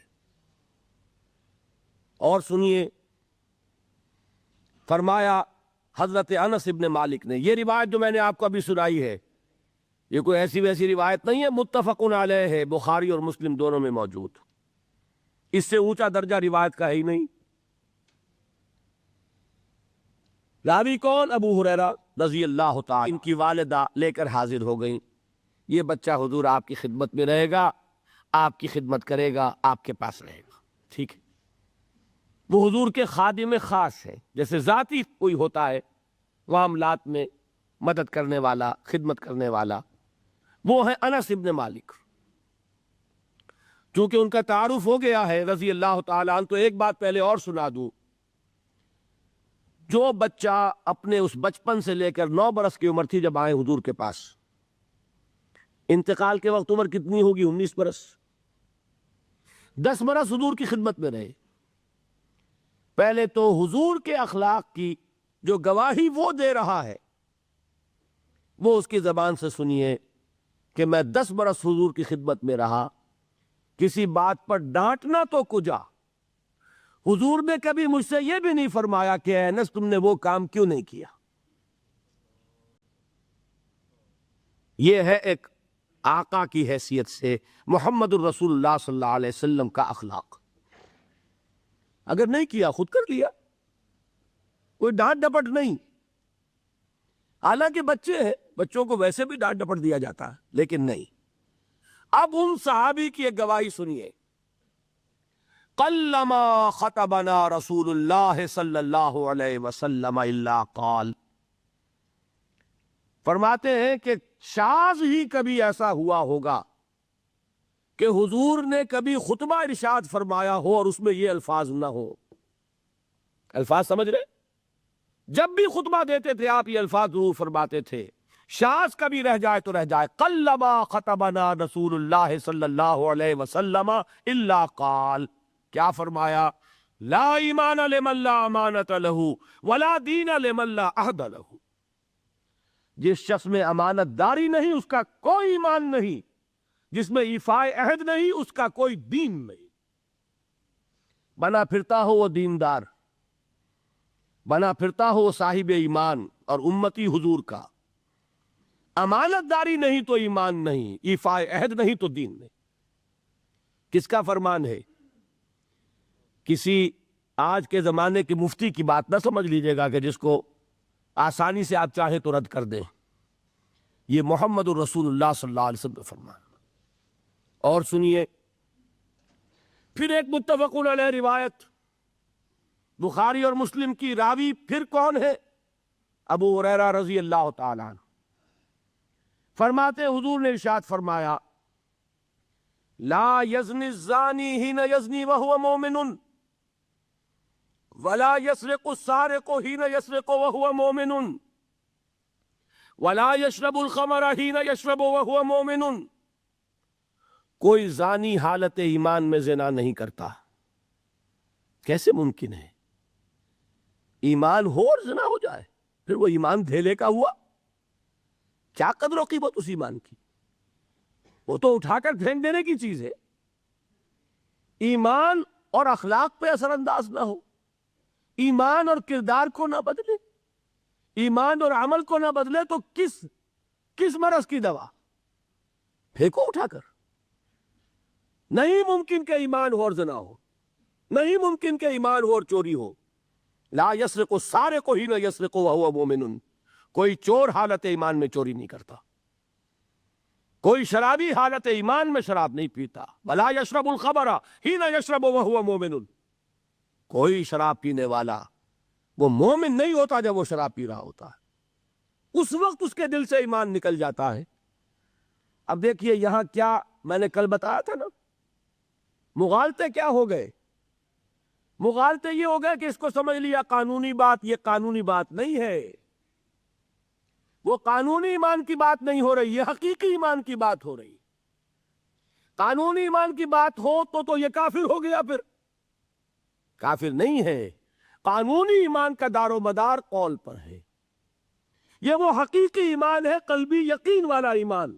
اور سنیے، فرمایا حضرت انس ابن مالک نے، یہ روایت جو میں نے آپ کو ابھی سنائی ہے یہ کوئی ایسی ویسی روایت نہیں ہے، متفق علیہ ہے، بخاری اور مسلم دونوں میں موجود، اس سے اونچا درجہ روایت کا ہے ہی نہیں۔ راوی کون؟ ابو ہریرہ رضی اللہ تعالی، ان کی والدہ لے کر حاضر ہو گئیں، یہ بچہ حضور آپ کی خدمت میں رہے گا، آپ کی خدمت کرے گا، آپ کے پاس رہے گا، ٹھیک ہے۔ وہ حضور کے خادم خاص ہے، جیسے ذاتی کوئی ہوتا ہے معاملات میں مدد کرنے والا، خدمت کرنے والا، وہ ہے انس ابن مالک۔ چونکہ ان کا تعارف ہو گیا ہے رضی اللہ تعالیٰ عنہ، تو ایک بات پہلے اور سنا دوں، جو بچہ اپنے اس بچپن سے لے کر 9 برس کی عمر تھی جب آئے حضور کے پاس، انتقال کے وقت عمر کتنی ہوگی؟ 19 برس، 10 برس حضور کی خدمت میں رہے۔ پہلے تو حضور کے اخلاق کی جو گواہی وہ دے رہا ہے وہ اس کی زبان سے سنیے کہ میں 10 برس حضور کی خدمت میں رہا، کسی بات پر ڈانٹنا تو کجا، حضور نے کبھی مجھ سے یہ بھی نہیں فرمایا کہ اے انس تم نے وہ کام کیوں نہیں کیا۔ یہ ہے ایک آقا کی حیثیت سے محمد الرسول اللہ صلی اللہ علیہ وسلم کا اخلاق۔ اگر نہیں کیا خود کر لیا، کوئی ڈانٹ ڈپٹ نہیں۔ حالانکہ بچے ہیں، بچوں کو ویسے بھی ڈانٹ ڈپٹ دیا جاتا ہے، لیکن نہیں۔ اب ان صحابی کی ایک گواہی سنیے، قلما خطبنا رسول اللہ صلی اللہ علیہ وسلم الا قال، فرماتے ہیں کہ شاذ ہی کبھی ایسا ہوا ہوگا کہ حضور نے کبھی خطبہ ارشاد فرمایا ہو اور اس میں یہ الفاظ نہ ہو۔ الفاظ سمجھ رہے؟ جب بھی خطبہ دیتے تھے آپ یہ الفاظ ضرور فرماتے تھے، شاذ کبھی رہ جائے تو رہ جائے، قلما خطبنا رسول اللہ صلی اللہ علیہ وسلم الا قال، کیا فرمایا؟ لا ایمان لمن لا امانت لہ ولا دین لمن لا عہد لہ، جس شخص میں امانت داری نہیں اس کا کوئی ایمان نہیں، جس میں ایفائے عہد نہیں اس کا کوئی دین نہیں۔ بنا پھرتا ہو وہ دیندار، بنا پھرتا ہو وہ صاحب ایمان اور امتی حضور کا، امانت داری نہیں تو ایمان نہیں، ایفائے عہد نہیں تو دین نہیں۔ کس کا فرمان ہے؟ کسی آج کے زمانے کی مفتی کی بات نہ سمجھ لیجئے گا کہ جس کو آسانی سے آپ چاہیں تو رد کر دیں، یہ محمد الرسول اللہ صلی اللہ علیہ وسلم کا فرمان۔ اور سنیے پھر ایک متفق علیہ روایت بخاری اور مسلم کی، راوی پھر کون ہے؟ ابو ہریرہ رضی اللہ تعالیٰ عنہ فرماتے حضور نے ارشاد فرمایا، لا یزنی الزانی حین یزنی وہو مومن ولا یسرق السارق حین یسرق وہو مومن ولا یشرب الخمر حین یشرب وہو مومن۔ کوئی زانی حالت ایمان میں زنا نہیں کرتا۔ کیسے ممکن ہے؟ ایمان ہو اور زنا ہو جائے، پھر وہ ایمان دھیلے کا ہوا؟ کیا قدر و قیمت اس ایمان کی؟ وہ تو اٹھا کر پھینک دینے کی چیز ہے۔ ایمان اور اخلاق پہ اثر انداز نہ ہو، ایمان اور کردار کو نہ بدلے، ایمان اور عمل کو نہ بدلے تو کس مرض کی دوا؟ پھینکو اٹھا کر۔ نہیں ممکن کہ ایمان ہو اور زنا ہو، نہیں ممکن کہ ایمان ہو اور چوری ہو۔ لا یسرق السارق حین یسرق وہو مومن، کوئی چور حالت ایمان میں چوری نہیں کرتا، کوئی شرابی حالت ایمان میں شراب نہیں پیتا، ولا یشرب الخمر حین یشرب وہو مومن، کوئی شراب پینے والا وہ مومن نہیں ہوتا جب وہ شراب پی رہا ہوتا ہے، اس وقت اس کے دل سے ایمان نکل جاتا ہے۔ اب دیکھیے یہاں کیا میں نے کل بتایا تھا نا، مغالطے کیا ہو گئے؟ مغالطے یہ ہو گئے کہ اس کو سمجھ لیا قانونی بات، یہ قانونی بات نہیں ہے، وہ قانونی ایمان کی بات نہیں ہو رہی، یہ حقیقی ایمان کی بات ہو رہی۔ قانونی ایمان کی بات ہو تو یہ کافر ہو گیا، پھر کافر نہیں ہے۔ قانونی ایمان کا دار و مدار قول پر ہے۔ یہ وہ حقیقی ایمان ہے، قلبی یقین والا ایمان،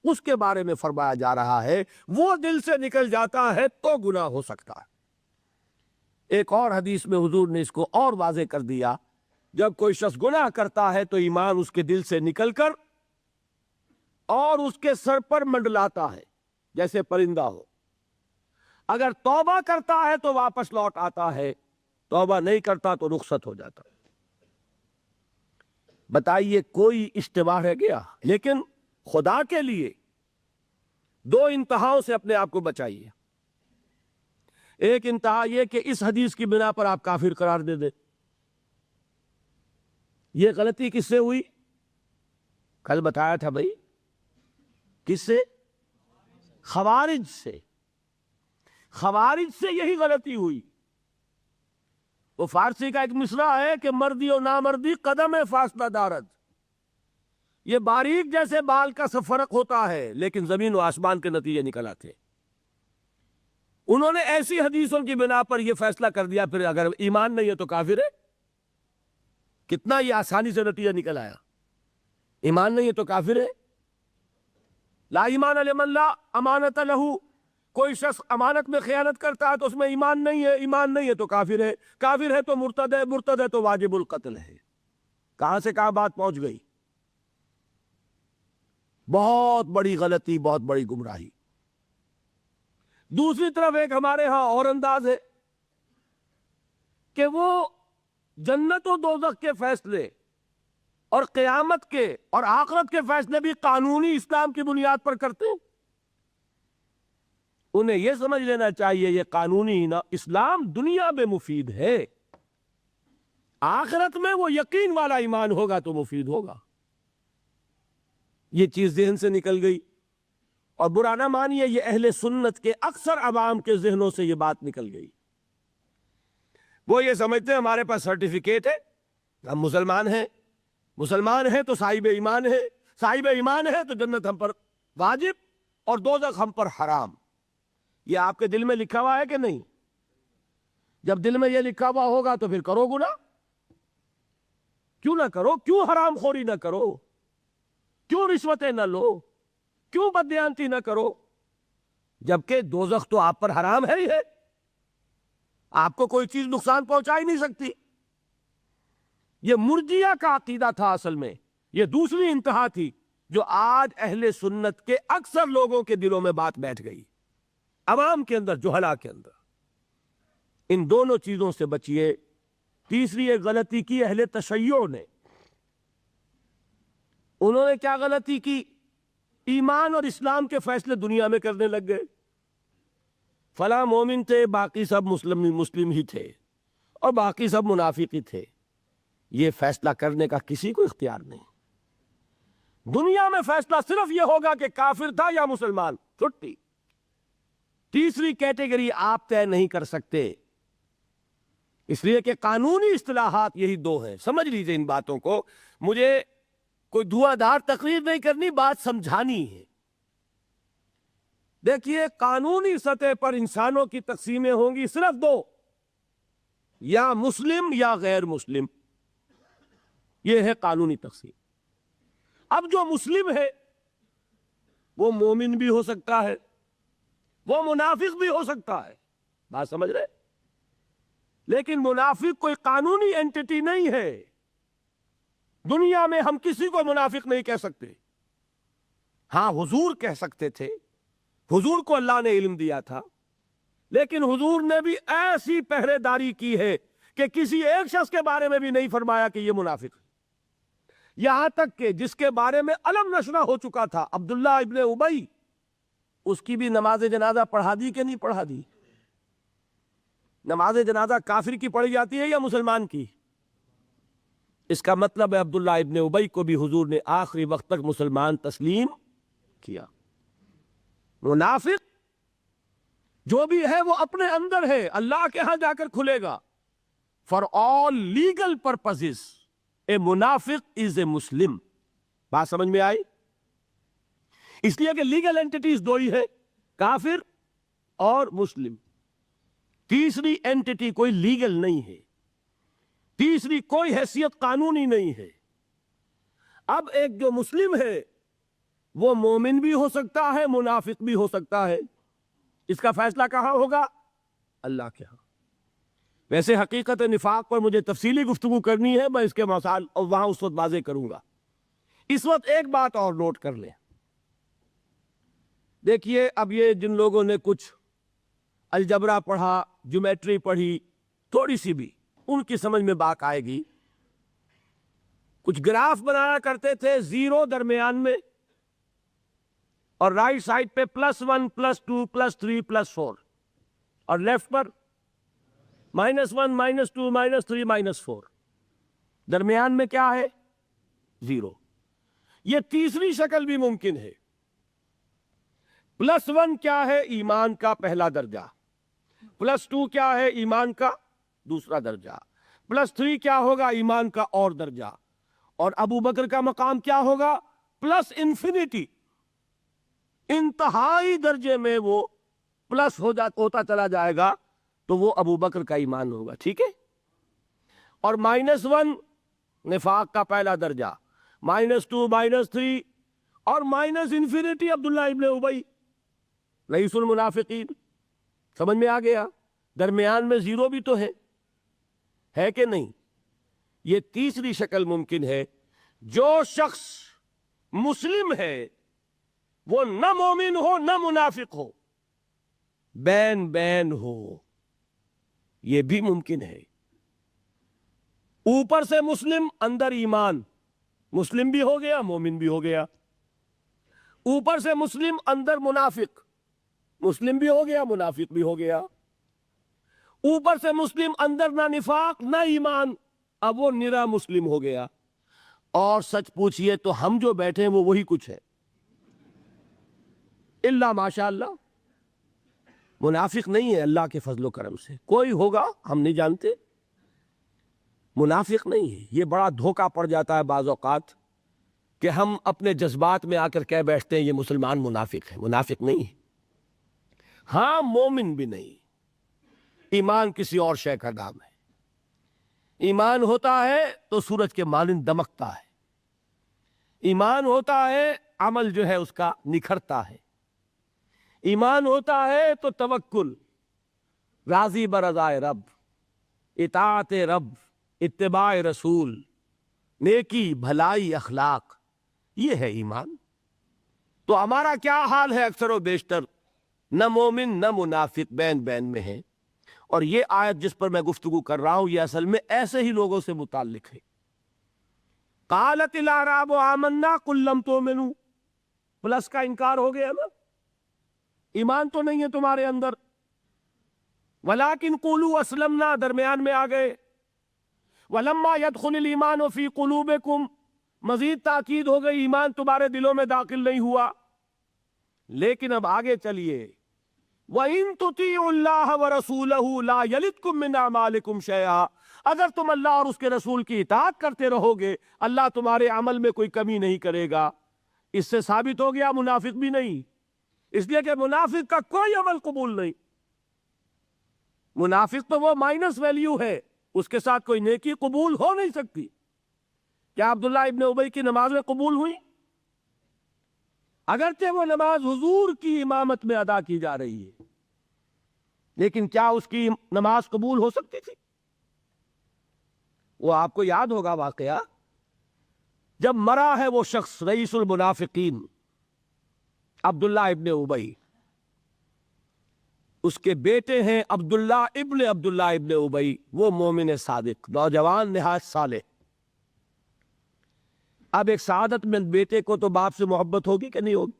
اس کے بارے میں فرمایا جا رہا ہے وہ دل سے نکل جاتا ہے تو گناہ ہو سکتا ہے۔ ایک اور حدیث میں حضور نے اس کو اور واضح کر دیا، جب کوئی شخص گناہ کرتا ہے تو ایمان اس کے دل سے نکل کر اور اس کے سر پر منڈلاتا ہے جیسے پرندہ ہو۔ اگر توبہ کرتا ہے تو واپس لوٹ آتا ہے، توبہ نہیں کرتا تو رخصت ہو جاتا ہے۔ بتائیے کوئی اشتباہ رہ گیا؟ لیکن خدا کے لیے دو انتہاؤں سے اپنے آپ کو بچائیے۔ ایک انتہا یہ کہ اس حدیث کی بنا پر آپ کافر قرار دے دیں۔ یہ غلطی کس سے ہوئی؟ کل بتایا تھا بھائی، کس سے؟ خوارج سے۔ خوارج سے یہی غلطی ہوئی۔ وہ فارسی کا ایک مصرع ہے کہ مردی و نامردی قدم فاصلہ دارد۔ یہ باریک جیسے بال کا سا فرق ہوتا ہے لیکن زمین و آسمان کے نتیجے نکل آتے۔ انہوں نے ایسی حدیثوں کی بنا پر یہ فیصلہ کر دیا پھر اگر ایمان نہیں ہے تو کافر ہے۔ کتنا یہ آسانی سے نتیجہ نکل آیا۔ ایمان نہیں ہے تو کافر ہے۔ لا ایمان لمن لا امانت لہو، کوئی شخص امانت میں خیانت کرتا ہے تو اس میں ایمان نہیں ہے، ایمان نہیں ہے تو کافر ہے، کافر ہے تو مرتد ہے، مرتد ہے تو واجب القتل ہے۔ کہاں سے کہاں بات پہنچ گئی؟ بہت بڑی غلطی، بہت بڑی گمراہی۔ دوسری طرف ایک ہمارے ہاں اور انداز ہے کہ وہ جنت و دوزخ کے فیصلے اور قیامت کے اور آخرت کے فیصلے بھی قانونی اسلام کی بنیاد پر کرتے ہیں۔ انہیں یہ سمجھ لینا چاہیے یہ قانونی اسلام دنیا میں مفید ہے، آخرت میں وہ یقین والا ایمان ہوگا تو مفید ہوگا۔ یہ چیز ذہن سے نکل گئی، اور برا نہ مانیے یہ اہل سنت کے اکثر عوام کے ذہنوں سے یہ بات نکل گئی۔ وہ یہ سمجھتے ہیں ہمارے پاس سرٹیفکیٹ ہے، ہم مسلمان ہیں، مسلمان ہیں تو صاحب ایمان ہے، صاحب ایمان ہے تو جنت ہم پر واجب اور دوزخ ہم پر حرام۔ یہ آپ کے دل میں لکھا ہوا ہے کہ نہیں؟ جب دل میں یہ لکھا ہوا ہوگا تو پھر کرو گناہ؟ کیوں نہ کرو؟ کیوں حرام خوری نہ کرو؟ کیوں رشوتیں نہ لو؟ کیوں بددیانتی نہ کرو؟ جبکہ دوزخ تو آپ پر حرام ہے ہی ہے، آپ کو کوئی چیز نقصان پہنچا ہی نہیں سکتی۔ یہ مرجیہ کا عقیدہ تھا، اصل میں یہ دوسری انتہا تھی جو آج اہل سنت کے اکثر لوگوں کے دلوں میں بات بیٹھ گئی، عوام کے اندر، جہلا کے اندر۔ ان دونوں چیزوں سے بچیے۔ تیسری ایک غلطی کی اہل تشیع نے۔ انہوں نے کیا غلطی کی؟ ایمان اور اسلام کے فیصلے دنیا میں کرنے لگ گئے۔ فلاں مومن تھے، باقی سب مسلم ہی تھے، اور باقی سب منافق ہی تھے۔ یہ فیصلہ کرنے کا کسی کو اختیار نہیں۔ دنیا میں فیصلہ صرف یہ ہوگا کہ کافر تھا یا مسلمان، چھٹی۔ تیسری کیٹیگری آپ طے نہیں کر سکتے، اس لیے کہ قانونی اصطلاحات یہی دو ہیں۔ سمجھ لیجئے ان باتوں کو، مجھے کوئی دھواں دھار تقریر نہیں کرنی، بات سمجھانی ہے۔ دیکھیے قانونی سطح پر انسانوں کی تقسیمیں ہوں گی صرف دو، یا مسلم یا غیر مسلم، یہ ہے قانونی تقسیم۔ اب جو مسلم ہے وہ مومن بھی ہو سکتا ہے، وہ منافق بھی ہو سکتا ہے، بات سمجھ رہے؟ لیکن منافق کوئی قانونی اینٹی نہیں ہے۔ دنیا میں ہم کسی کو منافق نہیں کہہ سکتے۔ ہاں حضور کہہ سکتے تھے، حضور کو اللہ نے علم دیا تھا، لیکن حضور نے بھی ایسی پہرے داری کی ہے کہ کسی ایک شخص کے بارے میں بھی نہیں فرمایا کہ یہ منافق ہے۔ یہاں تک کہ جس کے بارے میں علم نشرہ ہو چکا تھا، عبداللہ ابن ابی، اس کی بھی نماز جنازہ پڑھا دی کہ نہیں پڑھا دی؟ نماز جنازہ کافر کی پڑھی جاتی ہے یا مسلمان کی؟ اس کا مطلب ہے عبداللہ ابن ابی کو بھی حضور نے آخری وقت تک مسلمان تسلیم کیا۔ منافق جو بھی ہے وہ اپنے اندر ہے، اللہ کے ہاں جا کر کھلے گا۔ فار آل لیگل پرپزز اے منافق از اے مسلم۔ بات سمجھ میں آئی؟ اس لیے کہ لیگل اینٹیٹیز دو ہی ہے، کافر اور مسلم، تیسری اینٹی کوئی لیگل نہیں ہے، تیسری کوئی حیثیت قانونی نہیں ہے۔ اب ایک جو مسلم ہے وہ مومن بھی ہو سکتا ہے، منافق بھی ہو سکتا ہے، اس کا فیصلہ کہاں ہوگا؟ اللہ کے ہاں۔ ویسے حقیقت نفاق پر مجھے تفصیلی گفتگو کرنی ہے، میں اس کے مسائل اور وہاں اس وقت واضح کروں گا۔ اس وقت ایک بات اور نوٹ کر لیں، دیکھیے اب یہ جن لوگوں نے کچھ الجبرا پڑھا، جیومیٹری پڑھی، تھوڑی سی بھی ان کی سمجھ میں بات آئے گی۔ کچھ گراف بنایا کرتے تھے، زیرو درمیان میں اور رائٹ سائڈ پہ +1 +2 +3 +4 اور لیفٹ پر -1 -2 -3 -4، درمیان میں کیا ہے؟ زیرو۔ یہ تیسری شکل بھی ممکن ہے۔ +1 کیا ہے؟ ایمان کا پہلا درجہ۔ +2 کیا ہے؟ ایمان کا دوسرا درجہ۔ +3 کیا ہوگا؟ ایمان کا اور درجہ۔ اور ابو بکر کا مقام کیا ہوگا؟ +انفینٹی، انتہائی درجے میں وہ پلس ہوتا چلا جائے گا تو وہ ابو بکر کا ایمان ہوگا، ٹھیک ہے؟ اور -1 نفاق کا پہلا درجہ، -2 -3 اور انفینٹی عبداللہ ابن ابی رئیس المنافقین۔ سمجھ میں آ گیا؟ درمیان میں زیرو بھی تو ہے کہ نہیں؟ یہ تیسری شکل ممکن ہے، جو شخص مسلم ہے وہ نہ مومن ہو نہ منافق ہو، بین بین ہو، یہ بھی ممکن ہے۔ اوپر سے مسلم، اندر ایمان، مسلم بھی ہو گیا مومن بھی ہو گیا۔ اوپر سے مسلم، اندر منافق، مسلم بھی ہو گیا منافق بھی ہو گیا۔ اوپر سے مسلم، اندر نہ نفاق نہ ایمان، اب وہ نرا مسلم ہو گیا۔ اور سچ پوچھئے تو ہم جو بیٹھے ہیں وہ وہی کچھ ہے، اللہ ماشاء اللہ منافق نہیں ہے، اللہ کے فضل و کرم سے کوئی ہوگا ہم نہیں جانتے، منافق نہیں ہے۔ یہ بڑا دھوکہ پڑ جاتا ہے بعض اوقات کہ ہم اپنے جذبات میں آ کر کہہ بیٹھتے ہیں یہ مسلمان منافق ہے، منافق نہیں ہے۔ ہاں مومن بھی نہیں، ایمان کسی اور شے کا نام ہے۔ ایمان ہوتا ہے تو سورج کے مانند دمکتا ہے، ایمان ہوتا ہے عمل جو ہے اس کا نکھرتا ہے، ایمان ہوتا ہے تو توکل، راضی برضائے رب، اطاعت رب، اتباع رسول، نیکی بھلائی اخلاق، یہ ہے ایمان۔ تو ہمارا کیا حال ہے؟ اکثر و بیشتر نہ مومن نہ منافق، بین بین میں ہے۔ اور یہ آیت جس پر میں گفتگو کر رہا ہوں یہ اصل میں ایسے ہی لوگوں سے متعلق ہے۔ قالت الاعراب آمنا قل لم تؤمنوا، پلس کا انکار ہو گیا نا، ایمان تو نہیں ہے تمہارے اندر، ولیکن قولوا اسلمنا، درمیان میں آ گئے، ولما يدخل الایمان فی قلوبکم، مزید تاکید ہو گئی ایمان تمہارے دلوں میں داخل نہیں ہوا۔ لیکن اب آگے چلیے، وَإِن تُطِيعُوا اللَّهَ وَرَسُولَهُ لَا يَلِتْكُم مِّنْ أَعْمَالِكُمْ شَيْئًا، اگر تم اللہ اور اس کے رسول کی اطاعت کرتے رہو گے اللہ تمہارے عمل میں کوئی کمی نہیں کرے گا۔ اس سے ثابت ہو گیا منافق بھی نہیں، اس لیے کہ منافق کا کوئی عمل قبول نہیں، منافق تو وہ مائنس ویلیو ہے، اس کے ساتھ کوئی نیکی قبول ہو نہیں سکتی۔ کیا عبداللہ ابن ابی کی نمازیں قبول ہوئی؟ اگرچہ وہ نماز حضور کی امامت میں ادا کی جا رہی ہے، لیکن کیا اس کی نماز قبول ہو سکتی تھی؟ وہ آپ کو یاد ہوگا واقعہ، جب مرا ہے وہ شخص رئیس المنافقین عبداللہ ابن ابی، اس کے بیٹے ہیں عبداللہ ابن ابی، وہ مومن صادق، نوجوان نہایت صالح۔ اب ایک سعادت مند بیٹے کو تو باپ سے محبت ہوگی کہ نہیں ہوگی؟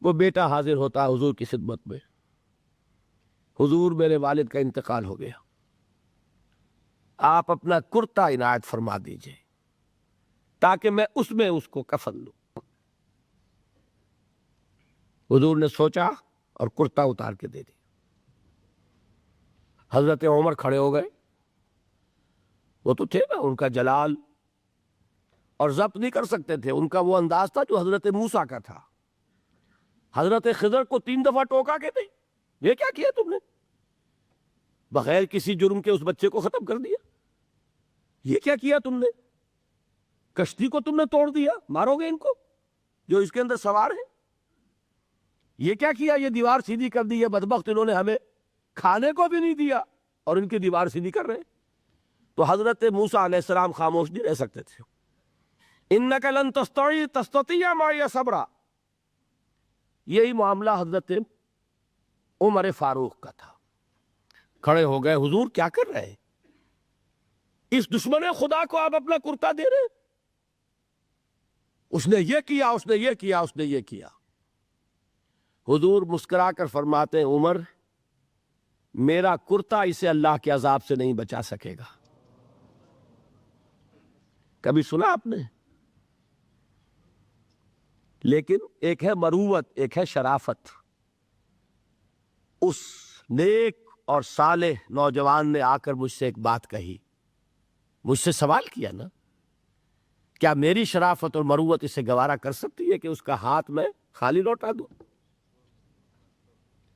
وہ بیٹا حاضر ہوتا ہے حضور کی خدمت میں، حضور میرے والد کا انتقال ہو گیا، آپ اپنا کرتا عنایت فرما دیجئے تاکہ میں اس کو کفن لوں۔ حضور نے سوچا اور کرتا اتار کے دے دیا۔ حضرت عمر کھڑے ہو گئے، وہ تو تھے نا، ان کا جلال اور ضبط نہیں کر سکتے تھے، ان کا وہ انداز تھا جو حضرت موسیٰ کا تھا، حضرت خضر کو 3 دفعہ ٹوکا کہ نہیں، یہ کیا کیا تم نے؟ بغیر کسی جرم کے اس بچے کو ختم کر دیا. یہ کیا کیا تم نے؟ کشتی کو تم نے توڑ دیا، مارو گے ان کو جو اس کے اندر سوار ہیں. یہ کیا کیا؟ یہ دیوار سیدھی کر دی. یہ بدبخت انہوں نے ہمیں کھانے کو بھی نہیں دیا اور ان کی دیوار سیدھی کر رہے ہیں. تو حضرت موسیٰ علیہ السلام خاموش نہیں رہ سکتے تھے. انک لن تستطیع معی صبرا. یہی معاملہ حضرت عمر فاروق کا تھا. کھڑے ہو گئے، حضور کیا کر رہے ہیں؟ اس دشمن خدا کو آپ اپنا کرتا دے رہے ہیں؟ اس نے یہ کیا، اس نے یہ کیا، اس نے یہ کیا. حضور مسکرا کر فرماتے ہیں، عمر میرا کرتا اسے اللہ کے عذاب سے نہیں بچا سکے گا. کبھی سنا آپ نے؟ لیکن ایک ہے مروت، ایک ہے شرافت. اس نیک اور صالح نوجوان نے آ کر مجھ سے ایک بات کہی، مجھ سے سوال کیا نا، کیا میری شرافت اور مروت اسے گوارا کر سکتی ہے کہ اس کا ہاتھ میں خالی لوٹا دوں؟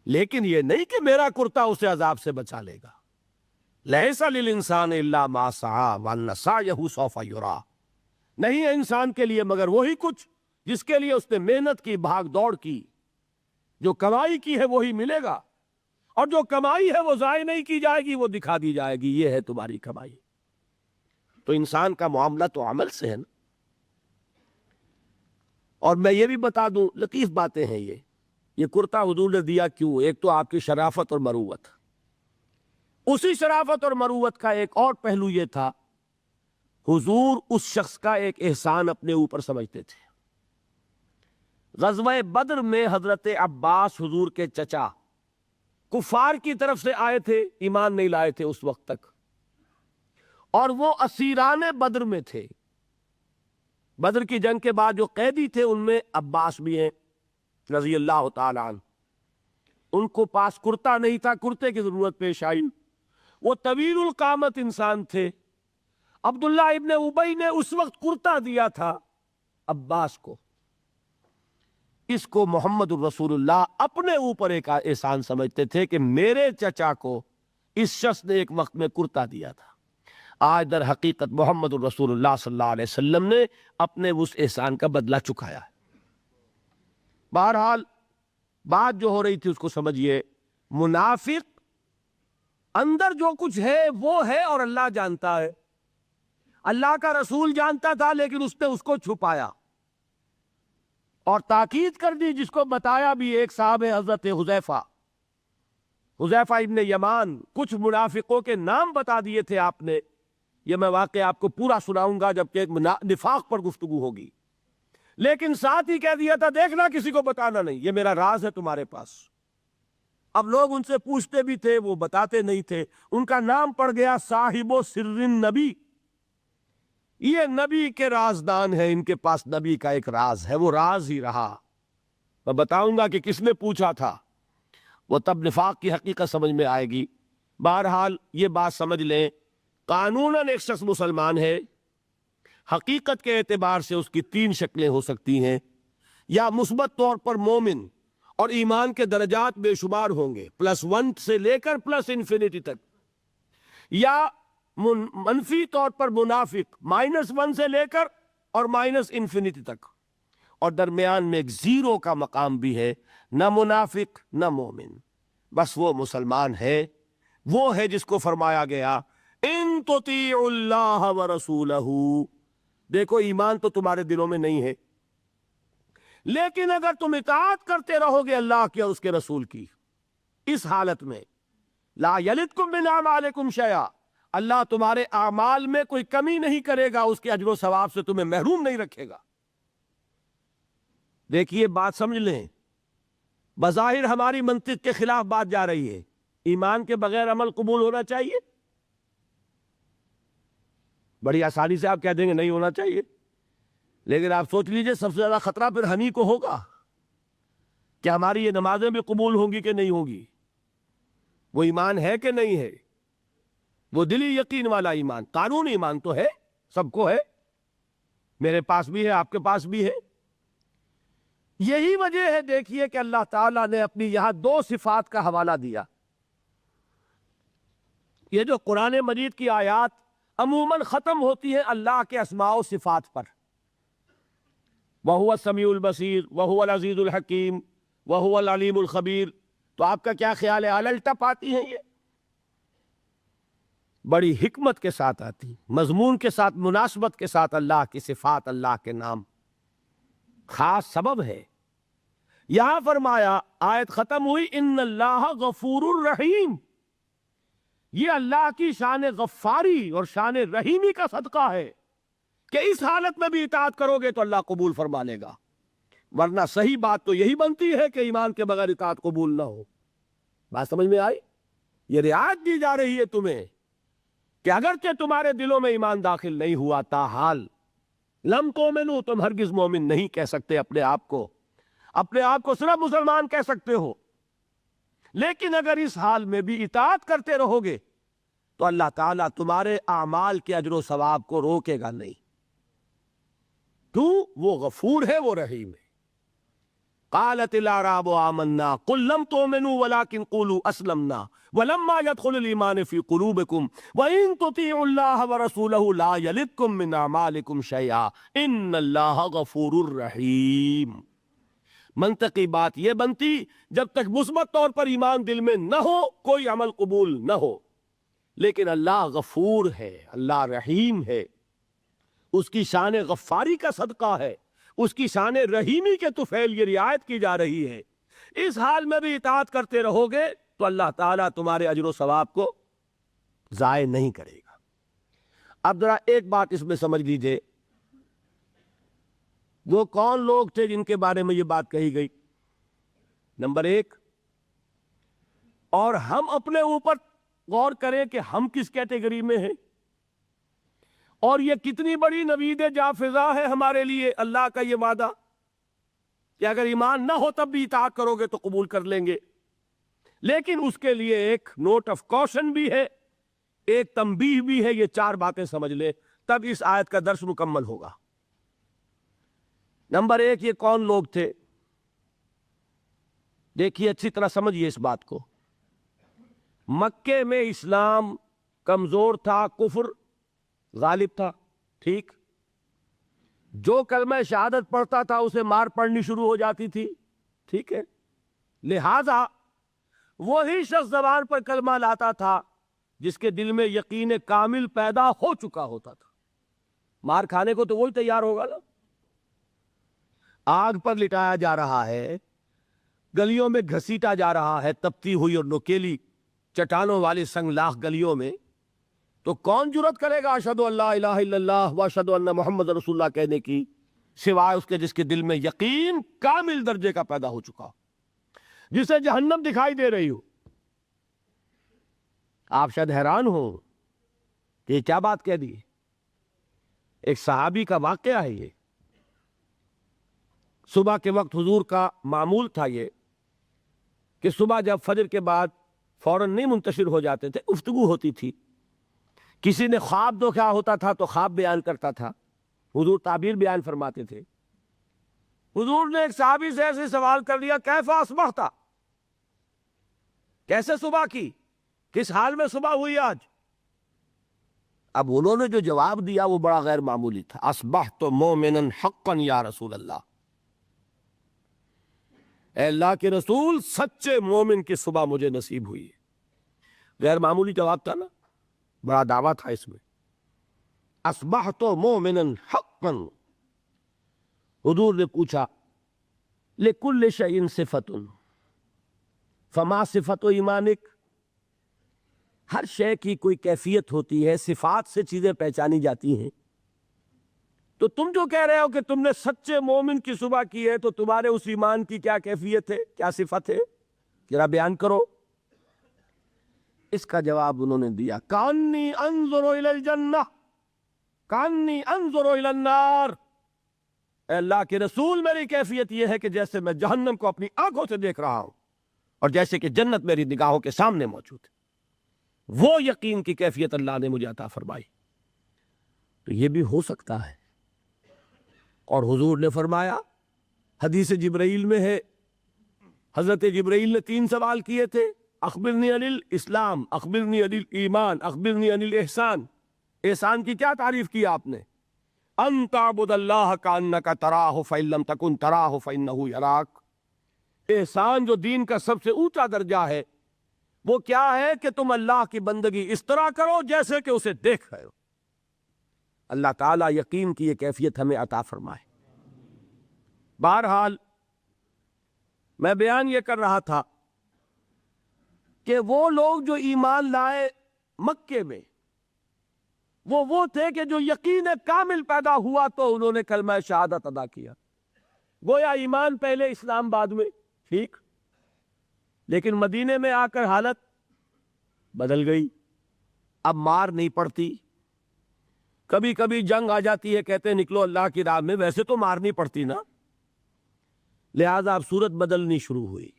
لیکن یہ نہیں کہ میرا کرتا اسے عذاب سے بچا لے گا. لیس للانسان الا ما سعی وان سعیہ سوف یری. نہیں ہے انسان کے لیے مگر وہی کچھ جس کے لیے اس نے محنت کی، بھاگ دوڑ کی. جو کمائی کی ہے وہی ملے گا، اور جو کمائی ہے وہ ضائع نہیں کی جائے گی، وہ دکھا دی جائے گی. یہ ہے تمہاری کمائی. تو انسان کا معاملہ تو عمل سے ہے نا. اور میں یہ بھی بتا دوں، لطیف باتیں ہیں یہ کرتا حضور نے دیا کیوں؟ ایک تو آپ کی شرافت اور مروت. اسی شرافت اور مروت کا ایک اور پہلو یہ تھا، حضور اس شخص کا ایک احسان اپنے اوپر سمجھتے تھے. غزوہ بدر میں حضرت عباس حضور کے چچا کفار کی طرف سے آئے تھے، ایمان نہیں لائے تھے اس وقت تک، اور وہ اسیران بدر میں تھے. بدر کی جنگ کے بعد جو قیدی تھے ان میں عباس بھی ہیں رضی اللہ تعالی عنہ. ان کو پاس کرتا نہیں تھا، کرتے کی ضرورت پیش آئی. وہ طویل القامت انسان تھے. عبداللہ ابن ابی نے اس وقت کرتا دیا تھا عباس کو. اس کو محمد الرسول اللہ اپنے اوپر ایک احسان سمجھتے تھے کہ میرے چچا کو اس شخص نے ایک وقت میں کرتا دیا تھا. آج در حقیقت محمد الرسول اللہ صلی اللہ علیہ وسلم نے اپنے اس احسان کا بدلہ چکایا ہے. بہرحال بات جو ہو رہی تھی اس کو سمجھیے. منافق اندر جو کچھ ہے وہ ہے اور اللہ جانتا ہے. اللہ کا رسول جانتا تھا لیکن اس نے اس کو چھپایا اور تاکید کر دی، جس کو بتایا بھی ایک صاحب حضرت حذیفہ ابن یمان. کچھ منافقوں کے نام بتا دیے تھے آپ نے. یہ میں واقعہ آپ کو پورا سناؤں گا جبکہ ایک نفاق پر گفتگو ہوگی، لیکن ساتھ ہی کہہ دیا تھا دیکھنا کسی کو بتانا نہیں، یہ میرا راز ہے تمہارے پاس. اب لوگ ان سے پوچھتے بھی تھے، وہ بتاتے نہیں تھے. ان کا نام پڑ گیا صاحب و سر نبی. یہ نبی کے رازدان ہیں، ان کے پاس نبی کا ایک راز ہے، وہ راز ہی رہا. میں بتاؤں گا کہ کس نے پوچھا تھا، وہ تب نفاق کی حقیقت سمجھ میں آئے گی. بہرحال یہ بات سمجھ لیں، قانوناً ایک شخص مسلمان ہے، حقیقت کے اعتبار سے اس کی 3 شکلیں ہو سکتی ہیں. یا مثبت طور پر مومن اور ایمان کے درجات بے شمار ہوں گے، +1 سے لے کر +انفینٹی تک. یا منفی طور پر منافق، -1 سے لے کر اور -انفینٹی تک. اور درمیان میں ایک 0 کا مقام بھی ہے، نہ منافق نہ مومن، بس وہ مسلمان ہے. وہ ہے جس کو فرمایا گیا ان تطیعوا اللہ ورسولہ. دیکھو ایمان تو تمہارے دلوں میں نہیں ہے، لیکن اگر تم اطاعت کرتے رہو گے اللہ کی اور اس کے رسول کی، اس حالت میں لا یلدکم من اعمالکم شیئا، اللہ تمہارے اعمال میں کوئی کمی نہیں کرے گا، اس کے اجر و ثواب سے تمہیں محروم نہیں رکھے گا. دیکھیے بات سمجھ لیں، بظاہر ہماری منطق کے خلاف بات جا رہی ہے. ایمان کے بغیر عمل قبول ہونا چاہیے؟ بڑی آسانی سے آپ کہہ دیں گے نہیں ہونا چاہیے، لیکن آپ سوچ لیجئے سب سے زیادہ خطرہ پھر ہم ہی کو ہوگا کہ ہماری یہ نمازیں بھی قبول ہوں گی کہ نہیں ہوگی. وہ ایمان ہے کہ نہیں ہے؟ وہ دلی یقین والا ایمان. قانون ایمان تو ہے، سب کو ہے، میرے پاس بھی ہے، آپ کے پاس بھی ہے. یہی وجہ ہے دیکھیے کہ اللہ تعالیٰ نے اپنی یہاں دو صفات کا حوالہ دیا. یہ جو قرآن مجید کی آیات عموماً ختم ہوتی ہیں اللہ کے اسماء و صفات پر، وَهُوَ السَّمِيعُ الْبَصِيرُ وَهُوَ الْعَزِيزُ الْحَكِيمُ وَهُوَ الْعَلِيمُ الْخَبِيرُ، تو آپ کا کیا خیال ہے الٹپ آتی ہیں؟ یہ بڑی حکمت کے ساتھ آتی، مضمون کے ساتھ، مناسبت کے ساتھ اللہ کی صفات، اللہ کے نام، خاص سبب ہے. یہاں فرمایا، آیت ختم ہوئی، ان اللہ غفور الرحیم. یہ اللہ کی شان غفاری اور شان رحیمی کا صدقہ ہے کہ اس حالت میں بھی اطاعت کرو گے تو اللہ قبول فرما لے گا، ورنہ صحیح بات تو یہی بنتی ہے کہ ایمان کے بغیر اطاعت قبول نہ ہو. بات سمجھ میں آئی؟ یہ رعایت دی جا رہی ہے تمہیں کہ اگرچہ تمہارے دلوں میں ایمان داخل نہیں ہوا، تاحال لم تؤمنوا، تم ہرگز مومن نہیں کہہ سکتے اپنے آپ کو صرف مسلمان کہہ سکتے ہو. لیکن اگر اس حال میں بھی اطاعت کرتے رہو گے تو اللہ تعالیٰ تمہارے اعمال کے اجر و ثواب کو روکے گا نہیں. کیوں؟ وہ غفور ہے، وہ رحیم ہے. قالت الاعراب آمنا قل لم تؤمنوا ولكن قولوا اسلمنا ولما يدخل الايمان في قلوبكم وان تطيعوا الله ورسوله لا يلدكم من اعمالكم شيئا ان الله غفور رحيم. منطقی بات یہ بنتی جب تک مثبت طور پر ایمان دل میں نہ ہو کوئی عمل قبول نہ ہو، لیکن اللہ غفور ہے، اللہ رحیم ہے، اس کی شان غفاری کا صدقہ ہے، اس کی شان رحیمی کے طفیل یہ رعایت کی جا رہی ہے. اس حال میں بھی اطاعت کرتے رہو گے تو اللہ تعالیٰ تمہارے اجر و ثواب کو ضائع نہیں کرے گا. اب ذرا ایک بات اس میں سمجھ لیجئے، وہ کون لوگ تھے جن کے بارے میں یہ بات کہی گئی؟ نمبر ایک، اور ہم اپنے اوپر غور کریں کہ ہم کس کیٹیگری میں ہیں، اور یہ کتنی بڑی نوید جافزہ ہے ہمارے لیے اللہ کا یہ وعدہ کہ اگر ایمان نہ ہو تب بھی اطاعت کرو گے تو قبول کر لیں گے. لیکن اس کے لیے ایک نوٹ آف کوشن بھی ہے، ایک تنبیہ بھی ہے. یہ چار باتیں سمجھ لیں تب اس آیت کا درس مکمل ہوگا. نمبر ایک، یہ کون لوگ تھے؟ دیکھیے اچھی طرح سمجھیے اس بات کو. مکے میں اسلام کمزور تھا، کفر غالب تھا، ٹھیک؟ جو کلمہ شہادت پڑھتا تھا اسے مار پڑنی شروع ہو جاتی تھی، ٹھیک ہے؟ لہذا وہی شخص زبان پر کلمہ لاتا تھا جس کے دل میں یقین کامل پیدا ہو چکا ہوتا تھا. مار کھانے کو تو وہی تیار ہوگا نا. آگ پر لٹایا جا رہا ہے، گلیوں میں گھسیٹا جا رہا ہے، تپتی ہوئی اور نوکیلی چٹانوں والی سنگ لاخ گلیوں میں، تو کون جرت کرے گا اشہد ان لا الہ الا اللہ واشہد ان محمد رسول اللہ کہنے کی، سوائے اس کے جس کے دل میں یقین کامل درجے کا پیدا ہو چکا، جسے جہنم دکھائی دے رہی ہو. آپ شاید حیران ہو کہ یہ کیا بات کہہ دی. ایک صحابی کا واقعہ ہے یہ. صبح کے وقت حضور کا معمول تھا یہ کہ صبح جب فجر کے بعد فوراً نہیں منتشر ہو جاتے تھے، گفتگو ہوتی تھی. کسی نے خواب دیکھا ہوتا تھا تو خواب بیان کرتا تھا، حضور تعبیر بیان فرماتے تھے. حضور نے ایک صحابی سے ایسے سوال کر لیا، کیف اصبحت، کیسے صبح کی، کس حال میں صبح ہوئی آج؟ اب انہوں نے جو جواب دیا وہ بڑا غیر معمولی تھا. اصبحت مومنا حقا یا رسول اللہ، اے اللہ کے رسول سچے مومن کی صبح مجھے نصیب ہوئی. غیر معمولی جواب تھا نا، بڑا دعویٰ تھا اس میں. اصبحت مومنا حقا. حضور نے پوچھا لکل شیء صفۃ فما صفۃ ایمانک، ہر شے کی کوئی کیفیت ہوتی ہے، صفات سے چیزیں پہچانی جاتی ہیں. تو تم جو کہہ رہے ہو کہ تم نے سچے مومن کی صبح کی ہے، تو تمہارے اس ایمان کی کیا کیفیت ہے، کیا صفت ہے، ذرا بیان کرو. اس کا جواب انہوں نے دیا، کانی انظر الی الجنہ کانی انظر الی النار. اے اللہ کے رسول میری کیفیت یہ ہے کہ جیسے میں جہنم کو اپنی آنکھوں سے دیکھ رہا ہوں اور جیسے کہ جنت میری نگاہوں کے سامنے موجود ہے. وہ یقین کی کیفیت اللہ نے مجھے عطا فرمائی. تو یہ بھی ہو سکتا ہے. اور حضور نے فرمایا حدیث جبرائیل میں ہے، حضرت جبرائیل نے 3 سوال کیے تھے، اخبرنی عن الاسلام، اخبرنی عن الایمان، اخبرنی عن الاحسان۔ احسان کی کیا تعریف کی آپ نے؟ ان تعبد اللہ کانک تراہ فإن لم تکن تراہ فإنہ یراک۔ احسان جو دین کا سب سے اونچا درجہ ہے وہ کیا ہے کہ تم اللہ کی بندگی اس طرح کرو جیسے کہ اسے دیکھ رہے ہو۔ اللہ تعالیٰ یقین کی یہ کیفیت ہمیں عطا فرمائے۔ بہرحال میں بیان یہ کر رہا تھا کہ وہ لوگ جو ایمان لائے مکے میں وہ تھے کہ جو یقین کامل پیدا ہوا تو انہوں نے کلمہ شہادت ادا کیا۔ گویا ایمان پہلے اسلام بعد میں، ٹھیک، لیکن مدینے میں آ کر حالت بدل گئی۔ اب مار نہیں پڑتی، کبھی کبھی جنگ آ جاتی ہے، کہتے ہیں نکلو اللہ کی راہ میں، ویسے تو مار نہیں پڑتی نا، لہذا اب صورت بدلنی شروع ہوئی۔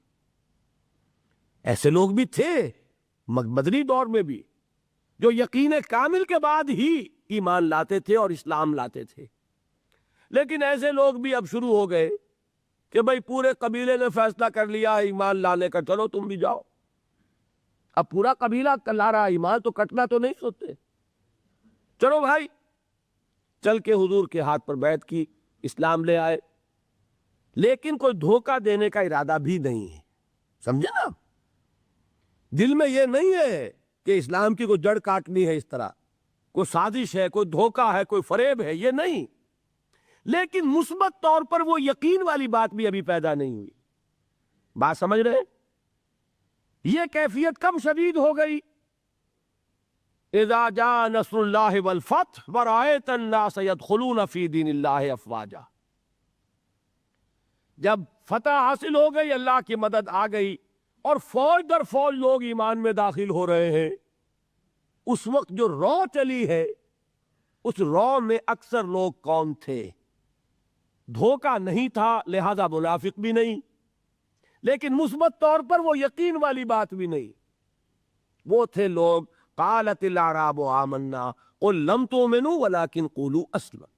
ایسے لوگ بھی تھے مدنی دور میں بھی جو یقین کامل کے بعد ہی ایمان لاتے تھے اور اسلام لاتے تھے، لیکن ایسے لوگ بھی اب شروع ہو گئے کہ بھئی پورے قبیلے نے فیصلہ کر لیا ایمان لانے کا، چلو تم بھی جاؤ۔ اب پورا قبیلہ لا رہا ایمان، تو کٹنا تو نہیں سوچتے، چلو بھائی، چل کے حضور کے ہاتھ پر بیعت کی، اسلام لے آئے، لیکن کوئی دھوکہ دینے کا ارادہ بھی نہیں ہے، سمجھے نا؟ دل میں یہ نہیں ہے کہ اسلام کی کوئی جڑ کاٹنی ہے، اس طرح کوئی سازش ہے، کوئی دھوکہ ہے، کوئی فریب ہے، یہ نہیں، لیکن مثبت طور پر وہ یقین والی بات بھی ابھی پیدا نہیں ہوئی۔ بات سمجھ رہے ہیں؟ یہ کیفیت کب شدید ہو گئی؟ اذا جاء نصر اللہ والفتح ورأیت الناس يدخلون فی دین اللہ افواجا۔ جب فتح حاصل ہو گئی، اللہ کی مدد آ گئی اور فوج در فوج لوگ ایمان میں داخل ہو رہے ہیں، اس وقت جو رو چلی ہے، اس رو میں اکثر لوگ کون تھے؟ دھوکہ نہیں تھا، لہذا منافق بھی نہیں، لیکن مثبت طور پر وہ یقین والی بات بھی نہیں۔ وہ تھے لوگ قالت الاعراب آمنا قل لم تؤمنوا ولکن قولوا اسلمنا۔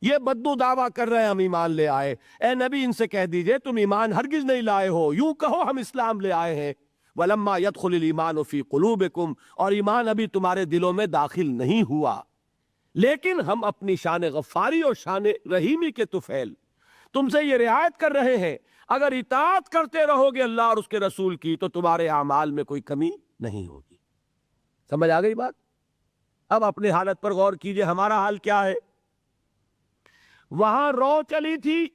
یہ بدو دعویٰ کر رہے ہیں ہم ایمان لے آئے، اے نبی ان سے کہہ دیجئے تم ایمان ہرگز نہیں لائے ہو، یوں کہو ہم اسلام لے آئے ہیں۔ ولما يدخل الایمان فی قلوبکم، اور ایمان ابھی تمہارے دلوں میں داخل نہیں ہوا، لیکن ہم اپنی شان غفاری اور شان رحیمی کے طفیل تم سے یہ رعایت کر رہے ہیں، اگر اطاعت کرتے رہو گے اللہ اور اس کے رسول کی تو تمہارے اعمال میں کوئی کمی نہیں ہوگی۔ سمجھ آ گئی بات؟ اب اپنی حالت پر غور کیجئے، ہمارا حال کیا ہے؟ وہاں رو چلی تھی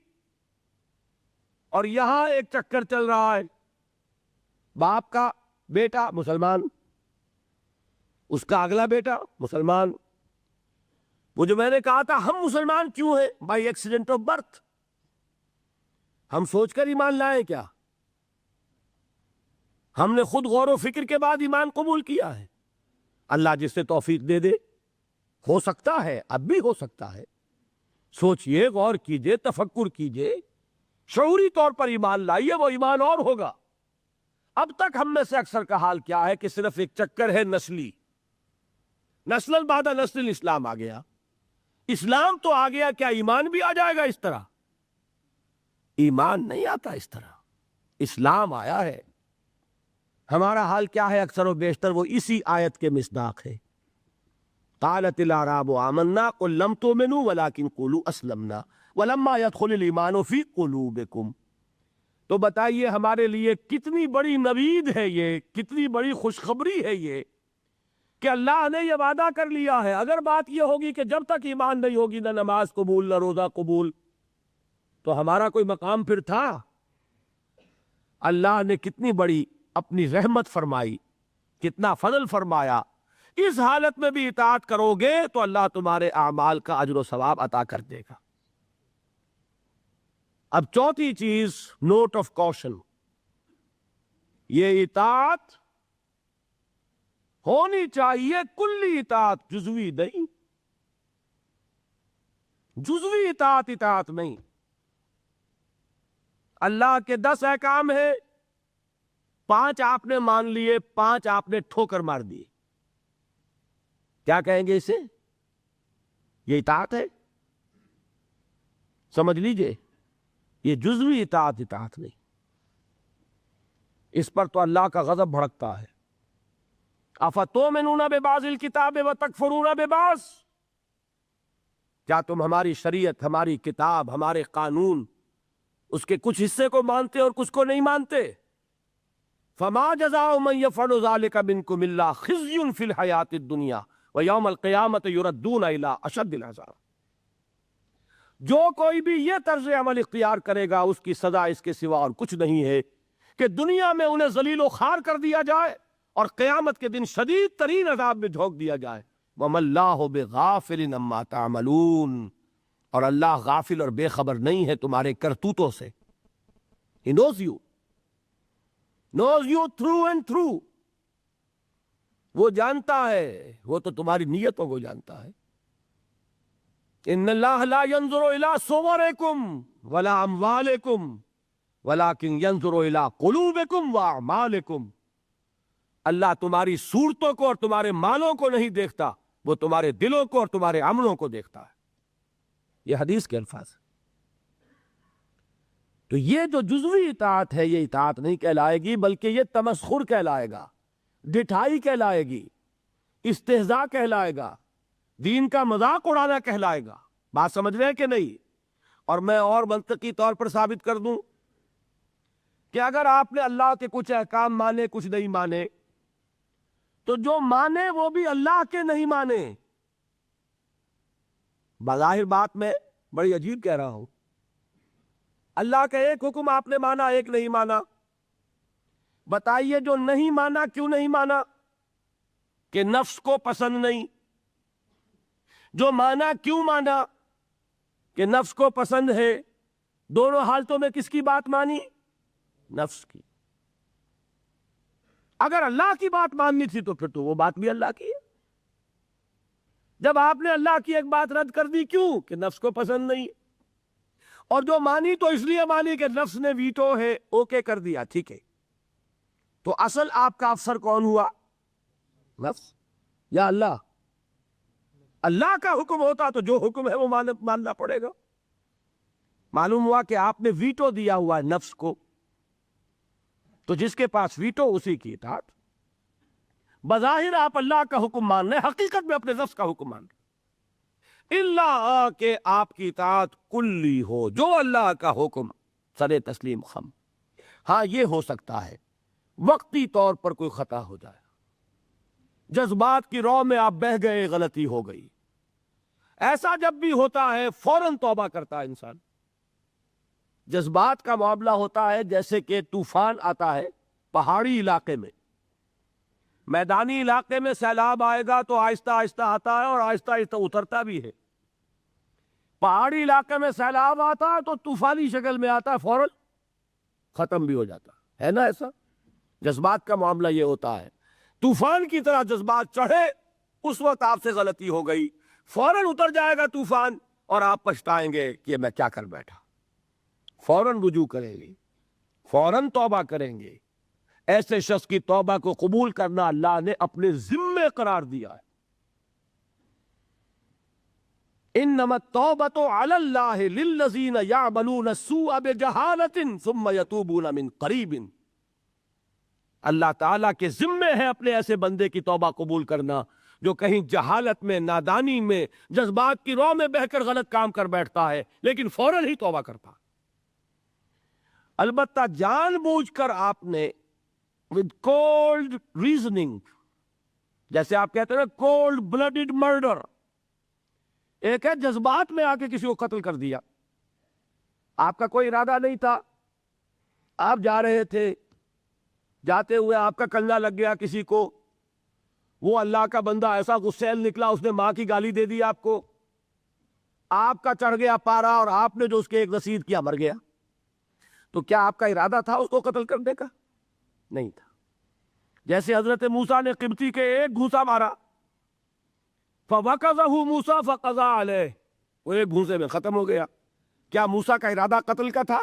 اور یہاں ایک چکر چل رہا ہے، باپ کا بیٹا مسلمان، اس کا اگلا بیٹا مسلمان۔ وہ جو میں نے کہا تھا ہم مسلمان کیوں ہیں؟ By accident of birth. ہم سوچ کر ایمان لائے کیا؟ ہم نے خود غور و فکر کے بعد ایمان قبول کیا ہے۔ اللہ جس سے توفیق دے دے، ہو سکتا ہے، اب بھی ہو سکتا ہے، سوچئے، غور کیجئے، تفکر کیجئے، شعوری طور پر ایمان لائیے، وہ ایمان اور ہوگا۔ اب تک ہم میں سے اکثر کا حال کیا ہے کہ صرف ایک چکر ہے نسلی، نسل بعد نسل اسلام آ گیا، اسلام تو آ گیا، کیا ایمان بھی آ جائے گا اس طرح؟ ایمان نہیں آتا اس طرح، اسلام آیا ہے۔ ہمارا حال کیا ہے اکثر و بیشتر؟ وہ اسی آیت کے مصداق ہے، قالت الاعراب آمنا قل لم تؤمنوا ولکن قولوا اسلمنا ولما يدخل الایمان فی قلوبکم۔ تو بتائیے ہمارے لیے کتنی بڑی نوید ہے یہ، کتنی بڑی خوشخبری ہے یہ کہ اللہ نے یہ وعدہ کر لیا ہے۔ اگر بات یہ ہوگی کہ جب تک ایمان نہیں ہوگی نہ نماز قبول نہ روزہ قبول، تو ہمارا کوئی مقام پھر تھا؟ اللہ نے کتنی بڑی اپنی رحمت فرمائی، کتنا فضل فرمایا، اس حالت میں بھی اطاعت کرو گے تو اللہ تمہارے اعمال کا اجر و ثواب عطا کر دے گا۔ اب چوتھی چیز، نوٹ آف کوشن، یہ اطاعت ہونی چاہیے کلی اطاعت، جزوی نہیں، جزوی اطاعت اطاعت نہیں۔ اللہ کے 10 احکام ہیں، 5 آپ نے مان لیے، 5 آپ نے ٹھوکر مار دی، کیا کہیں گے اسے؟ یہ اطاعت ہے؟ سمجھ لیجئے، یہ جزوی اطاعت نہیں، اس پر تو اللہ کا غضب بھڑکتا ہے۔ افتؤمنون ببعض الکتاب وتکفرون ببعض، کیا تم ہماری شریعت، ہماری کتاب، ہمارے قانون، اس کے کچھ حصے کو مانتے اور کچھ کو نہیں مانتے؟ فما جزاء من يفعل ذلك منكم الا خزي في الحياة الدنيا ويوم القيامة يردون الى اشد العذاب۔ جو کوئی بھی یہ طرز عمل اختیار کرے گا اس کی سزا اس کے سوا اور کچھ نہیں ہے کہ دنیا میں انہیں ذلیل و خوار کر دیا جائے اور قیامت کے دن شدید ترین عذاب میں جھونک دیا جائے۔ وَمَا اللَّهُ بِغَافِلٍ عَمَّا تَعْمَلُونَ، اور اللہ غافل اور بے خبر نہیں ہے تمہارے کرتوتوں سے۔ He knows you through and through، وہ جانتا ہے، وہ تو تمہاری نیتوں کو جانتا ہے۔ ان اللہ لا ينظر الى صورکم ولا اموالکم ولكن ينظر الى قلوبکم واعمالکم، اللہ تمہاری صورتوں کو اور تمہارے مالوں کو نہیں دیکھتا، وہ تمہارے دلوں کو اور تمہارے عملوں کو دیکھتا ہے۔ یہ حدیث کے الفاظ۔ تو یہ جو جزوی اطاعت ہے یہ اطاعت نہیں کہلائے گی، بلکہ یہ تمسخر کہلائے گا، ڈٹھائی کہلائے گی، استہزاء کہلائے گا، دین کا مذاق اڑانا کہلائے گا۔ بات سمجھ رہے ہیں کہ نہیں؟ اور میں اور منطقی طور پر ثابت کر دوں کہ اگر آپ نے اللہ کے کچھ احکام مانے کچھ نہیں مانے، تو جو مانے وہ بھی اللہ کے نہیں مانے۔ بظاہر بات میں بڑی عجیب کہہ رہا ہوں، اللہ کا ایک حکم آپ نے مانا ایک نہیں مانا۔ بتائیے جو نہیں مانا کیوں نہیں مانا؟ کہ نفس کو پسند نہیں۔ جو مانا کیوں مانا؟ کہ نفس کو پسند ہے۔ دونوں حالتوں میں کس کی بات مانی؟ نفس کی۔ اگر اللہ کی بات ماننی تھی تو پھر تو وہ بات بھی اللہ کی ہے۔ جب آپ نے اللہ کی ایک بات رد کر دی، کیوں؟ کہ نفس کو پسند نہیں۔ اور جو مانی تو اس لیے مانی کہ نفس نے ویٹو ہے، اوکے کر دیا، ٹھیک ہے۔ تو اصل آپ کا افسر کون ہوا؟ نفس یا اللہ؟ اللہ کا حکم ہوتا تو جو حکم ہے وہ ماننا پڑے گا۔ معلوم ہوا کہ آپ نے ویٹو دیا ہوا ہے نفس کو، تو جس کے پاس ویٹو اسی کی اطاعت۔ بظاہر آپ اللہ کا حکم مان رہے، حقیقت میں اپنے نفس کا حکم مان رہے۔ اللہ کہ آپ کی اطاعت کلی ہو، جو اللہ کا حکم سر تسلیم خم۔ ہاں یہ ہو سکتا ہے وقتی طور پر کوئی خطا ہو جائے، جذبات کی رو میں آپ بہہ گئے، غلطی ہو گئی۔ ایسا جب بھی ہوتا ہے فوراً توبہ کرتا ہے انسان۔ جذبات کا معاملہ ہوتا ہے جیسے کہ طوفان آتا ہے پہاڑی علاقے میں، میدانی علاقے میں سیلاب آئے گا تو آہستہ آہستہ آتا ہے اور آہستہ آہستہ اترتا بھی ہے۔ پہاڑی علاقے میں سیلاب آتا ہے تو طوفانی شکل میں آتا ہے، فوراً ختم بھی ہو جاتا ہے نا؟ ایسا جذبات کا معاملہ یہ ہوتا ہے، طوفان کی طرح جذبات چڑھے، اس وقت آپ سے غلطی ہو گئی، فوراً اتر جائے گا طوفان اور آپ پچھتائیں گے کہ میں کیا کر بیٹھا۔ فوراً رجوع کریں گے، فوراً توبہ کریں گے۔ ایسے شخص کی توبہ کو قبول کرنا اللہ نے اپنے ذمے قرار دیا ہے۔ انما التوبۃ علی اللہ للذین یعملون السوء بجہالۃ ثم یتوبون من قریب۔ اللہ تعالیٰ کے ذمے ہے اپنے ایسے بندے کی توبہ قبول کرنا جو کہیں جہالت میں، نادانی میں، جذبات کی رو میں بہ کر غلط کام کر بیٹھتا ہے لیکن فوراً ہی توبہ کرتا۔ البتہ جان بوجھ کر آپ نے with cold reasoning، جیسے آپ کہتے ہیں نا cold blooded murder، ایک ہے جذبات میں آ کے کسی کو قتل کر دیا، آپ کا کوئی ارادہ نہیں تھا، آپ جا رہے تھے، جاتے ہوئے آپ کا کلہ لگ گیا کسی کو، وہ اللہ کا بندہ ایسا غسیل نکلا اس نے ماں کی گالی دے دی آپ کو، آپ کا چڑھ گیا پارا اور آپ نے جو اس کے ایک رسید کیا مر گیا، تو کیا آپ کا ارادہ تھا اس کو قتل کرنے کا؟ نہیں تھا۔ جیسے حضرت موسیٰ نے قبطی کے ایک گھوسا مارا، فَوَقَذَهُ مُوسَىٰ فَقَضَىٰ عَلَيْهِ، وہ ایک گھوسے میں ختم ہو گیا۔ کیا موسیٰ کا ارادہ قتل کا تھا؟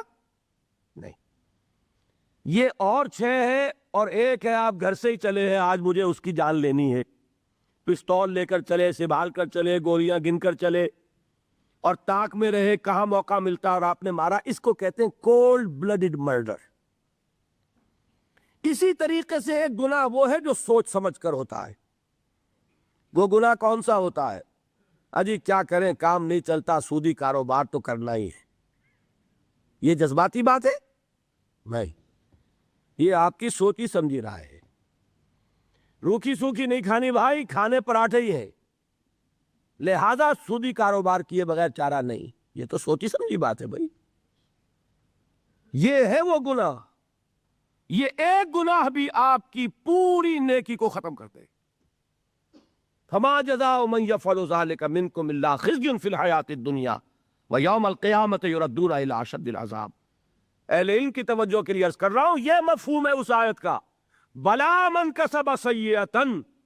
نہیں۔ یہ اور 6 ہے اور ایک ہے آپ گھر سے ہی چلے ہیں، آج مجھے اس کی جان لینی ہے، پستول لے کر چلے، سنبھال کر چلے، گولیاں گن کر چلے، اور تاک میں رہے کہاں موقع ملتا اور آپ نے مارا، اس کو کہتے ہیں کولڈ بلڈڈ مرڈر۔ اسی طریقے سے ایک گناہ وہ ہے جو سوچ سمجھ کر ہوتا ہے۔ وہ گناہ کون سا ہوتا ہے؟ اجی کیا کریں، کام نہیں چلتا، سودی کاروبار تو کرنا ہی ہے۔ یہ جذباتی بات ہے؟ نہیں، یہ آپ کی سوچی سمجھی رائے ہے۔ روکھی سوکھی نہیں کھانی بھائی، کھانے پراٹھے ہی ہے، لہذا سودی کاروبار کیے بغیر چارہ نہیں۔ یہ تو سوچی سمجھی بات ہے بھائی۔ یہ ہے وہ گناہ، یہ ایک گناہ بھی آپ کی پوری نیکی کو ختم کر دے۔ فما جزاء من يفعل ذلك منكم الا خزي في الحیاۃ الدنیا ویوم القیامۃ یردون الی اشد العذاب۔ اہل علم کی توجہ کے لیے عرض کر رہا ہوں، یہ مفہوم ہے اس آیت کا، بلا من کسب سیئۃ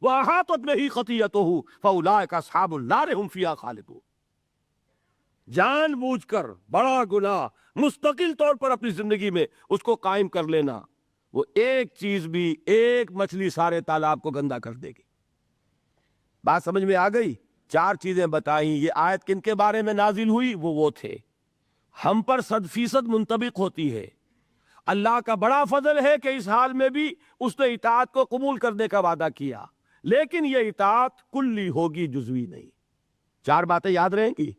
واحاطت بہ خطیئتہ فاولئک اصحاب النار هم فیہا خالدون۔ جان بوجھ کر بڑا گناہ مستقل طور پر اپنی زندگی میں اس کو قائم کر لینا، وہ ایک چیز بھی، ایک مچھلی سارے تالاب کو گندا کر دے گی۔ بات سمجھ میں آ گئی؟ 4 چیزیں بتائیں۔ یہ آیت کن کے بارے میں نازل ہوئی؟ وہ تھے، ہم پر 100% منطبق ہوتی ہے۔ اللہ کا بڑا فضل ہے کہ اس حال میں بھی اس نے اطاعت کو قبول کرنے کا وعدہ کیا، لیکن یہ اطاعت کلی ہوگی، جزوی نہیں۔ 4 باتیں یاد رہیں گی۔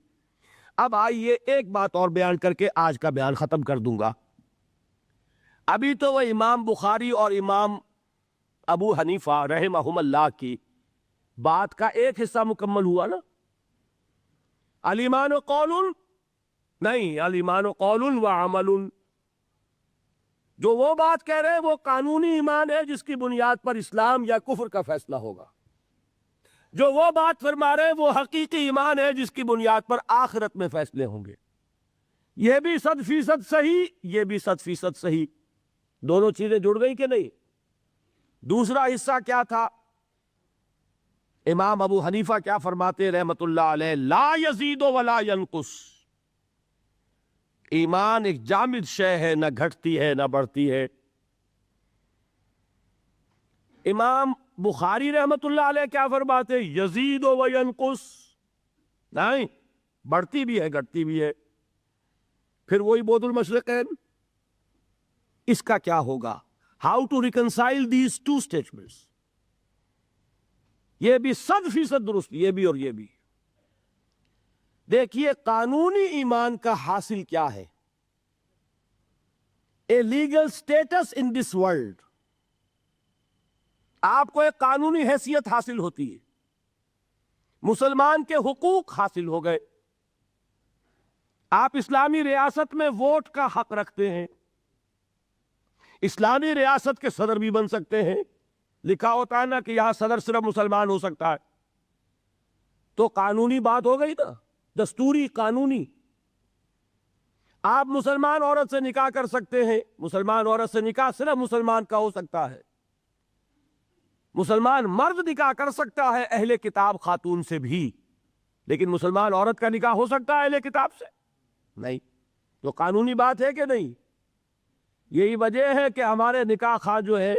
اب آئیے ایک بات اور بیان کر کے آج کا بیان ختم کر دوں گا۔ ابھی تو وہ امام بخاری اور امام ابو حنیفہ رحمہم اللہ کی بات کا ایک حصہ مکمل ہوا نا۔ الایمان قول نہیں، الایمان قول و عمل۔ جو وہ بات کہہ رہے ہیں وہ قانونی ایمان ہے جس کی بنیاد پر اسلام یا کفر کا فیصلہ ہوگا۔ جو وہ بات فرما رہے ہیں وہ حقیقی ایمان ہے جس کی بنیاد پر آخرت میں فیصلے ہوں گے۔ یہ بھی 100% صحیح، یہ بھی 100% صحیح۔ دونوں چیزیں جڑ گئی کہ نہیں؟ دوسرا حصہ کیا تھا؟ امام ابو حنیفہ کیا فرماتے رحمت اللہ علیہ؟ لا یزید ولا ینقص۔ ایمان ایک جامد شے ہے، نہ گھٹتی ہے نہ بڑھتی ہے۔ امام بخاری رحمت اللہ علیہ کیا فرماتے؟ یزید و ینقص، نہیں، بڑھتی بھی ہے گھٹتی بھی ہے۔ پھر وہی بود المشرقین، اس کا کیا ہوگا؟ How to reconcile these 2 statements؟ یہ بھی 100% درست، یہ بھی اور یہ بھی۔ دیکھیے قانونی ایمان کا حاصل کیا ہے؟ A legal status in this world. آپ کو ایک قانونی حیثیت حاصل ہوتی ہے، مسلمان کے حقوق حاصل ہو گئے، آپ اسلامی ریاست میں ووٹ کا حق رکھتے ہیں، اسلامی ریاست کے صدر بھی بن سکتے ہیں، لکھا ہوتا ہے نا کہ یہاں صدر صرف مسلمان ہو سکتا ہے، تو قانونی بات ہو گئی نا، دستوری قانونی۔ آپ مسلمان عورت سے نکاح کر سکتے ہیں، مسلمان عورت سے نکاح صرف مسلمان کا ہو سکتا ہے۔ مسلمان مرد نکاح کر سکتا ہے اہل کتاب خاتون سے بھی، لیکن مسلمان عورت کا نکاح ہو سکتا ہے اہل کتاب سے؟ نہیں۔ تو قانونی بات ہے کہ نہیں؟ یہی وجہ ہے کہ ہمارے نکاح خواہ جو ہے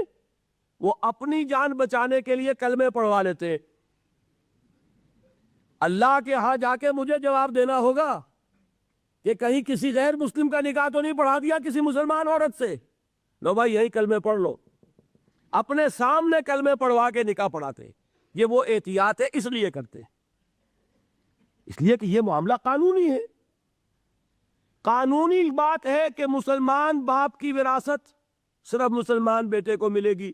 وہ اپنی جان بچانے کے لیے کلمے پڑھوا لیتے۔ اللہ کے ہاں جا کے مجھے جواب دینا ہوگا کہ کہیں کسی غیر مسلم کا نکاح تو نہیں پڑھا دیا کسی مسلمان عورت سے؟ لو بھائی یہی کلمے پڑھ لو۔ اپنے سامنے کلمے پڑھوا کے نکاح پڑھاتے۔ یہ وہ احتیاط ہے، اس لیے کرتے، اس لیے کہ یہ معاملہ قانونی ہے۔ قانونی بات ہے کہ مسلمان باپ کی وراثت صرف مسلمان بیٹے کو ملے گی،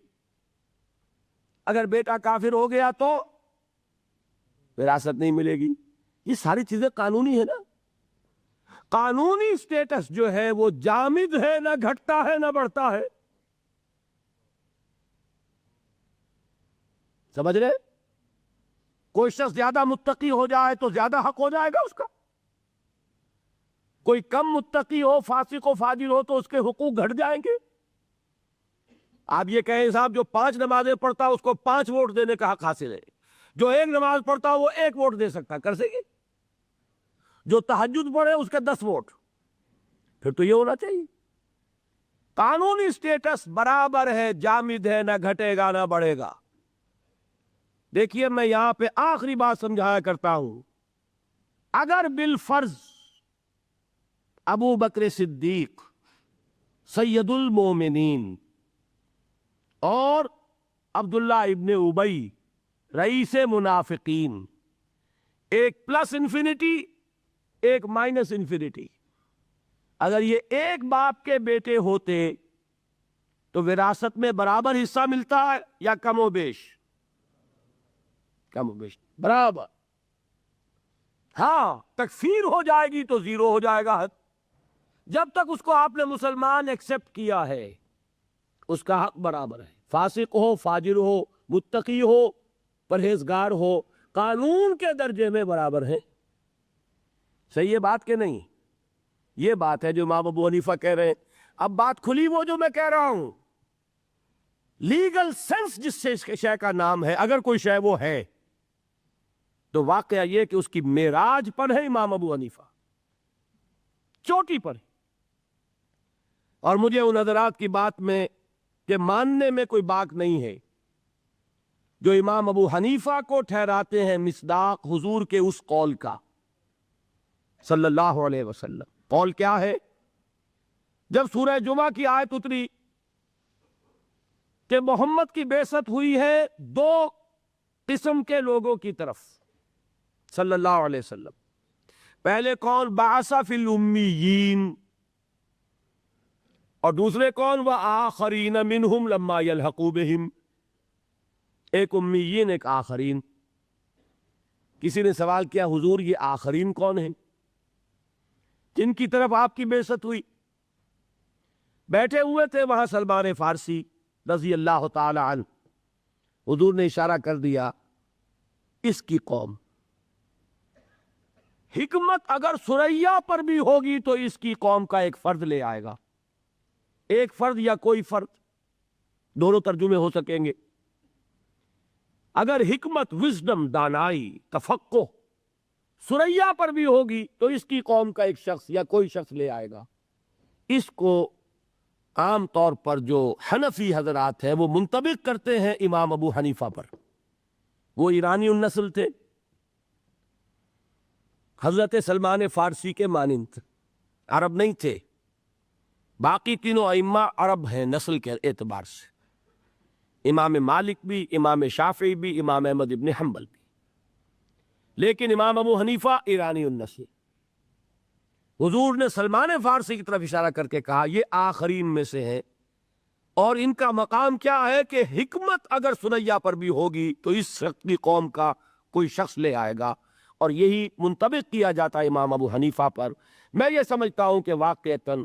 اگر بیٹا کافر ہو گیا تو وراثت نہیں ملے گی۔ یہ ساری چیزیں قانونی ہے نا۔ قانونی سٹیٹس جو ہے وہ جامد ہے، نہ گھٹتا ہے نہ بڑھتا ہے۔ سمجھ رہے؟ کوئی شخص زیادہ متقی ہو جائے تو زیادہ حق ہو جائے گا اس کا، کوئی کم متقی ہو، فاسق و فاجر ہو تو اس کے حقوق گھٹ جائیں گے۔ آپ یہ کہیں صاحب جو 5 نمازیں پڑھتا اس کو 5 ووٹ دینے کا حق حاصل ہے، جو 1 نماز پڑھتا وہ 1 ووٹ دے سکتا، کر سکے؟ جو تہجد پڑھے اس کے 10 ووٹ، پھر تو یہ ہونا چاہیے۔ قانونی سٹیٹس برابر ہے، جامد ہے، نہ گھٹے گا نہ بڑھے گا۔ دیکھیے میں یہاں پہ آخری بات سمجھایا کرتا ہوں، اگر بالفرض ابو بکر صدیق سید المومنین اور عبداللہ ابن ابی رئیس منافقین، ایک پلس انفینٹی ایک مائنس انفینٹی، اگر یہ ایک باپ کے بیٹے ہوتے تو وراثت میں برابر حصہ ملتا ہے یا کم و بیش؟ کم و بیش برابر۔ ہاں تکفیر ہو جائے گی تو زیرو ہو جائے گا حق۔ جب تک اس کو آپ نے مسلمان ایکسپٹ کیا ہے اس کا حق برابر ہے، فاسق ہو، فاجر ہو، متقی ہو، پرہیزگار ہو، قانون کے درجے میں برابر ہیں۔ صحیح ہے بات کہ نہیں؟ یہ بات ہے جو امام ابو حنیفہ کہہ رہے ہیں۔ اب بات کھلی وہ جو میں کہہ رہا ہوں، لیگل سینس جس سے اس شے کا نام ہے، اگر کوئی شے وہ ہے تو واقعہ یہ کہ اس کی معراج پر ہے امام ابو حنیفہ، چوٹی پر ہے۔ اور مجھے ان حضرات کی بات میں کہ ماننے میں کوئی باک نہیں ہے جو امام ابو حنیفہ کو ٹھہراتے ہیں مصداق حضور کے اس قول کا صلی اللہ علیہ وسلم۔ قول کیا ہے؟ جب سورہ جمعہ کی آیت اتری کہ محمد کی بعثت ہوئی ہے دو قسم کے لوگوں کی طرف صلی اللہ علیہ وسلم، پہلے کون؟ بعث فی الامیین، اور دوسرے کون؟ وآخرین منہم لما یلحقوا بہم، ایک امیین ایک آخرین۔ کسی نے سوال کیا حضور یہ آخرین کون ہیں جن کی طرف آپ کی بعثت ہوئی؟ بیٹھے ہوئے تھے وہاں سلمان فارسی رضی اللہ تعالی عنہ، حضور نے اشارہ کر دیا اس کی قوم۔ حکمت اگر ثریا پر بھی ہوگی تو اس کی قوم کا ایک فرد لے آئے گا، ایک فرد یا کوئی فرد، دونوں ترجمے ہو سکیں گے۔ اگر حکمت، وزڈم، دانائی، تفقہ ثریا پر بھی ہوگی تو اس کی قوم کا ایک شخص یا کوئی شخص لے آئے گا۔ اس کو عام طور پر جو حنفی حضرات ہیں وہ منطبق کرتے ہیں امام ابو حنیفہ پر۔ وہ ایرانی النسل تھے، حضرت سلمان فارسی کے مانند، عرب نہیں تھے۔ باقی تینوں ائمہ عرب ہیں نسل کے اعتبار سے، امام مالک بھی، امام شافعی بھی، امام احمد ابن حنبل بھی، لیکن امام ابو حنیفہ ایرانی النسل۔ حضور نے سلمان فارسی کی طرف اشارہ کر کے کہا یہ آخرین میں سے ہیں، اور ان کا مقام کیا ہے کہ حکمت اگر ثریا پر بھی ہوگی تو اس شخص کی قوم کا کوئی شخص لے آئے گا، اور یہی منطبق کیا جاتا ہے امام ابو حنیفہ پر۔ میں یہ سمجھتا ہوں کہ واقعتاً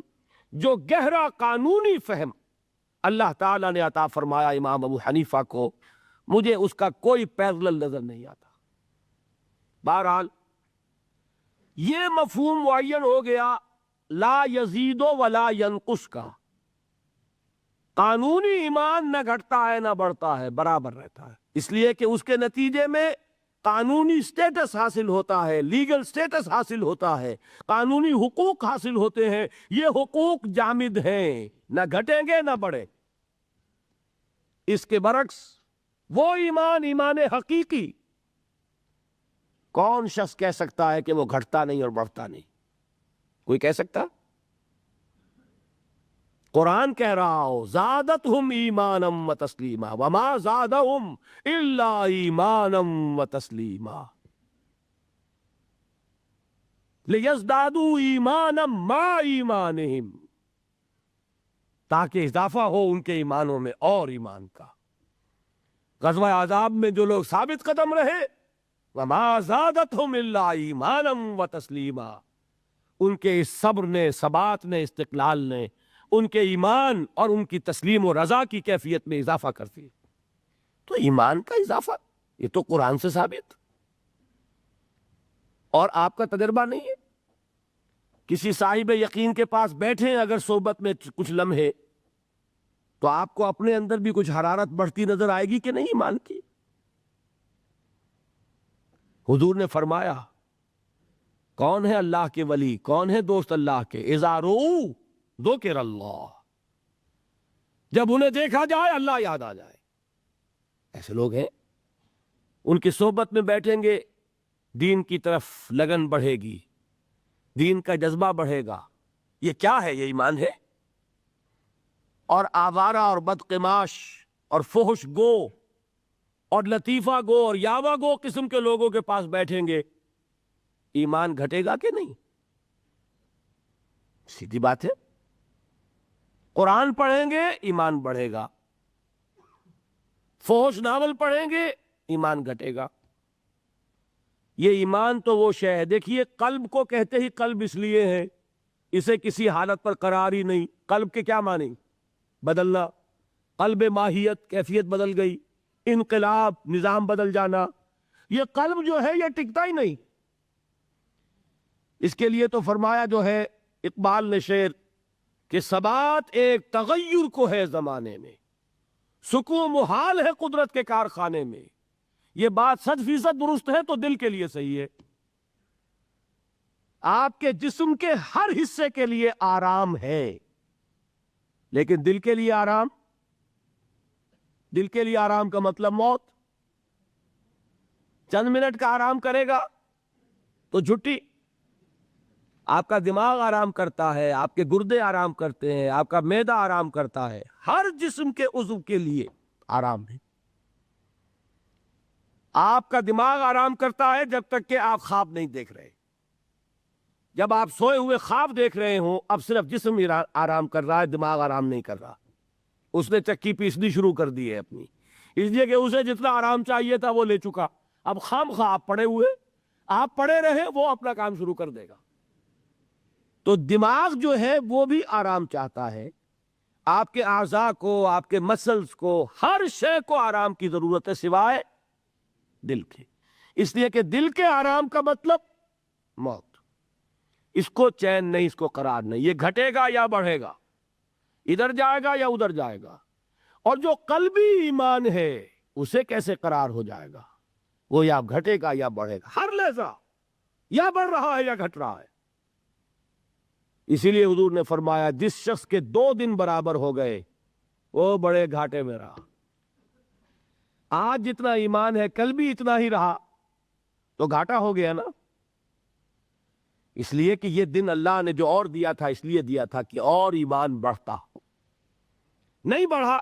جو گہرا قانونی فہم اللہ تعالیٰ نے عطا فرمایا امام ابو حنیفہ کو، مجھے اس کا کوئی پیرلل نظر نہیں آتا۔ بہرحال یہ مفہوم معین ہو گیا لا یزید ولا ینقص کا، قانونی ایمان نہ گھٹتا ہے نہ بڑھتا ہے، برابر رہتا ہے، اس لیے کہ اس کے نتیجے میں قانونی سٹیٹس حاصل ہوتا ہے، لیگل سٹیٹس حاصل ہوتا ہے، قانونی حقوق حاصل ہوتے ہیں۔ یہ حقوق جامد ہیں، نہ گھٹیں گے نہ بڑھیں۔ اس کے برعکس وہ ایمان، ایمان حقیقی، کون شخص کہہ سکتا ہے کہ وہ گھٹتا نہیں اور بڑھتا نہیں؟ کوئی کہہ سکتا؟ قرآن کہہ رہا ہو زادتہم ایمانا و تسلیما وما زادہم الا ایمانا و تسلیما لیزدادوا ایمانا مع ایمانہم، تاکہ اضافہ ہو ان کے ایمانوں میں اور ایمان کا۔ غزوہ احزاب میں جو لوگ ثابت قدم رہے، وما زادتہم الا ایمانا و تسلیما، ان کے اس صبر نے، ثبات نے، استقلال نے ان کے ایمان اور ان کی تسلیم و رضا کی کیفیت میں اضافہ کرتی ہے۔ تو ایمان کا اضافہ یہ تو قرآن سے ثابت، اور آپ کا تجربہ نہیں ہے؟ کسی صاحب یقین کے پاس بیٹھیں اگر صحبت میں کچھ لمحے تو آپ کو اپنے اندر بھی کچھ حرارت بڑھتی نظر آئے گی کہ نہیں ایمان کی؟ حضور نے فرمایا کون ہے اللہ کے ولی، کون ہے دوست اللہ کے؟ اذا رؤوا ذکر اللہ، جب انہیں دیکھا جائے اللہ یاد آ جائے۔ ایسے لوگ ہیں، ان کی صحبت میں بیٹھیں گے دین کی طرف لگن بڑھے گی، دین کا جذبہ بڑھے گا۔ یہ کیا ہے؟ یہ ایمان ہے۔ اور آوارہ اور بدقماش اور فحش گو اور لطیفہ گو اور یاوہ گو قسم کے لوگوں کے پاس بیٹھیں گے، ایمان گھٹے گا کہ نہیں؟ سیدھی بات ہے۔ قرآن پڑھیں گے ایمان بڑھے گا، فحش ناول پڑھیں گے ایمان گھٹے گا۔ یہ ایمان تو وہ شے ہے، دیکھیے قلب کو کہتے ہی قلب اس لیے ہے، اسے کسی حالت پر قرار ہی نہیں۔ قلب کے کیا معنی؟ بدلنا، قلب ماہیت، کیفیت بدل گئی، انقلاب، نظام بدل جانا۔ یہ قلب جو ہے یہ ٹکتا ہی نہیں۔ اس کے لیے تو فرمایا جو ہے اقبال نے شعر کہ ثبات ایک تغیر کو ہے زمانے میں، سکون محال ہے قدرت کے کارخانے میں۔ یہ بات 100% درست ہے تو دل کے لیے صحیح ہے۔ آپ کے جسم کے ہر حصے کے لیے آرام ہے، لیکن دل کے لیے آرام؟ دل کے لیے آرام کا مطلب موت۔ چند منٹ کا آرام کرے گا تو جھٹی۔ آپ کا دماغ آرام کرتا ہے، آپ کے گردے آرام کرتے ہیں، آپ کا معدہ آرام کرتا ہے، ہر جسم کے عضو کے لیے آرام ہے۔ آپ کا دماغ آرام کرتا ہے جب تک کہ آپ خواب نہیں دیکھ رہے۔ جب آپ سوئے ہوئے خواب دیکھ رہے ہوں، اب صرف جسم آرام کر رہا ہے، دماغ آرام نہیں کر رہا۔ اس نے چکی پیسنی شروع کر دی ہے اپنی، اس لیے کہ اسے جتنا آرام چاہیے تھا وہ لے چکا۔ اب خام خواہ آپ پڑے ہوئے، آپ پڑے رہے، وہ اپنا کام شروع کر دے گا۔ تو دماغ جو ہے وہ بھی آرام چاہتا ہے۔ آپ کے اعضاء کو، آپ کے مسلز کو، ہر شے کو آرام کی ضرورت ہے سوائے دل کے۔ اس لیے کہ دل کے آرام کا مطلب موت۔ اس کو چین نہیں، اس کو قرار نہیں۔ یہ گھٹے گا یا بڑھے گا، ادھر جائے گا یا ادھر جائے گا۔ اور جو قلبی ایمان ہے اسے کیسے قرار ہو جائے گا؟ وہ یا گھٹے گا یا بڑھے گا، ہر لحظہ یا بڑھ رہا ہے یا گھٹ رہا ہے۔ اسی لیے حضور نے فرمایا جس شخص کے 2 دن برابر ہو گئے وہ بڑے گھاٹے میں رہا۔ آج جتنا ایمان ہے کل بھی اتنا ہی رہا تو گھاٹا ہو گیا نا۔ اس لیے کہ یہ دن اللہ نے جو اور دیا تھا اس لیے دیا تھا کہ اور ایمان بڑھتا ہو۔ نہیں بڑھا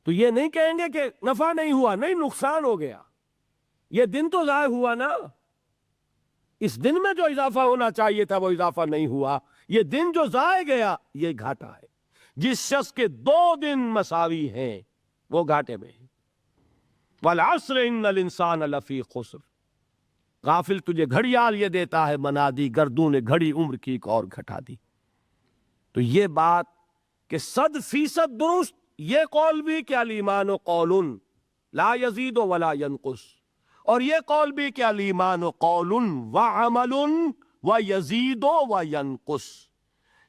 تو یہ نہیں کہیں گے کہ نفع نہیں ہوا، نہیں نقصان ہو گیا۔ یہ دن تو ضائع ہوا نا، اس دن میں جو اضافہ ہونا چاہیے تھا وہ اضافہ نہیں ہوا۔ یہ دن جو ضائع گیا یہ گھاٹا ہے۔ جس شخص کے 2 دن مساوی ہیں وہ گھاٹے میں ہے۔ والعصر ان الانسان لفی خسر۔ غافل تجھے گھڑیال یہ دیتا ہے بنا دی، گردوں نے گھڑی عمر کی ایک اور گھٹا دی۔ تو یہ بات کہ 100% درست، یہ قول بھی کہ الایمان قول لا یزید ولا ینقص، اور یہ قول بھی کہ الایمان قول وعمل ویزید وینقص۔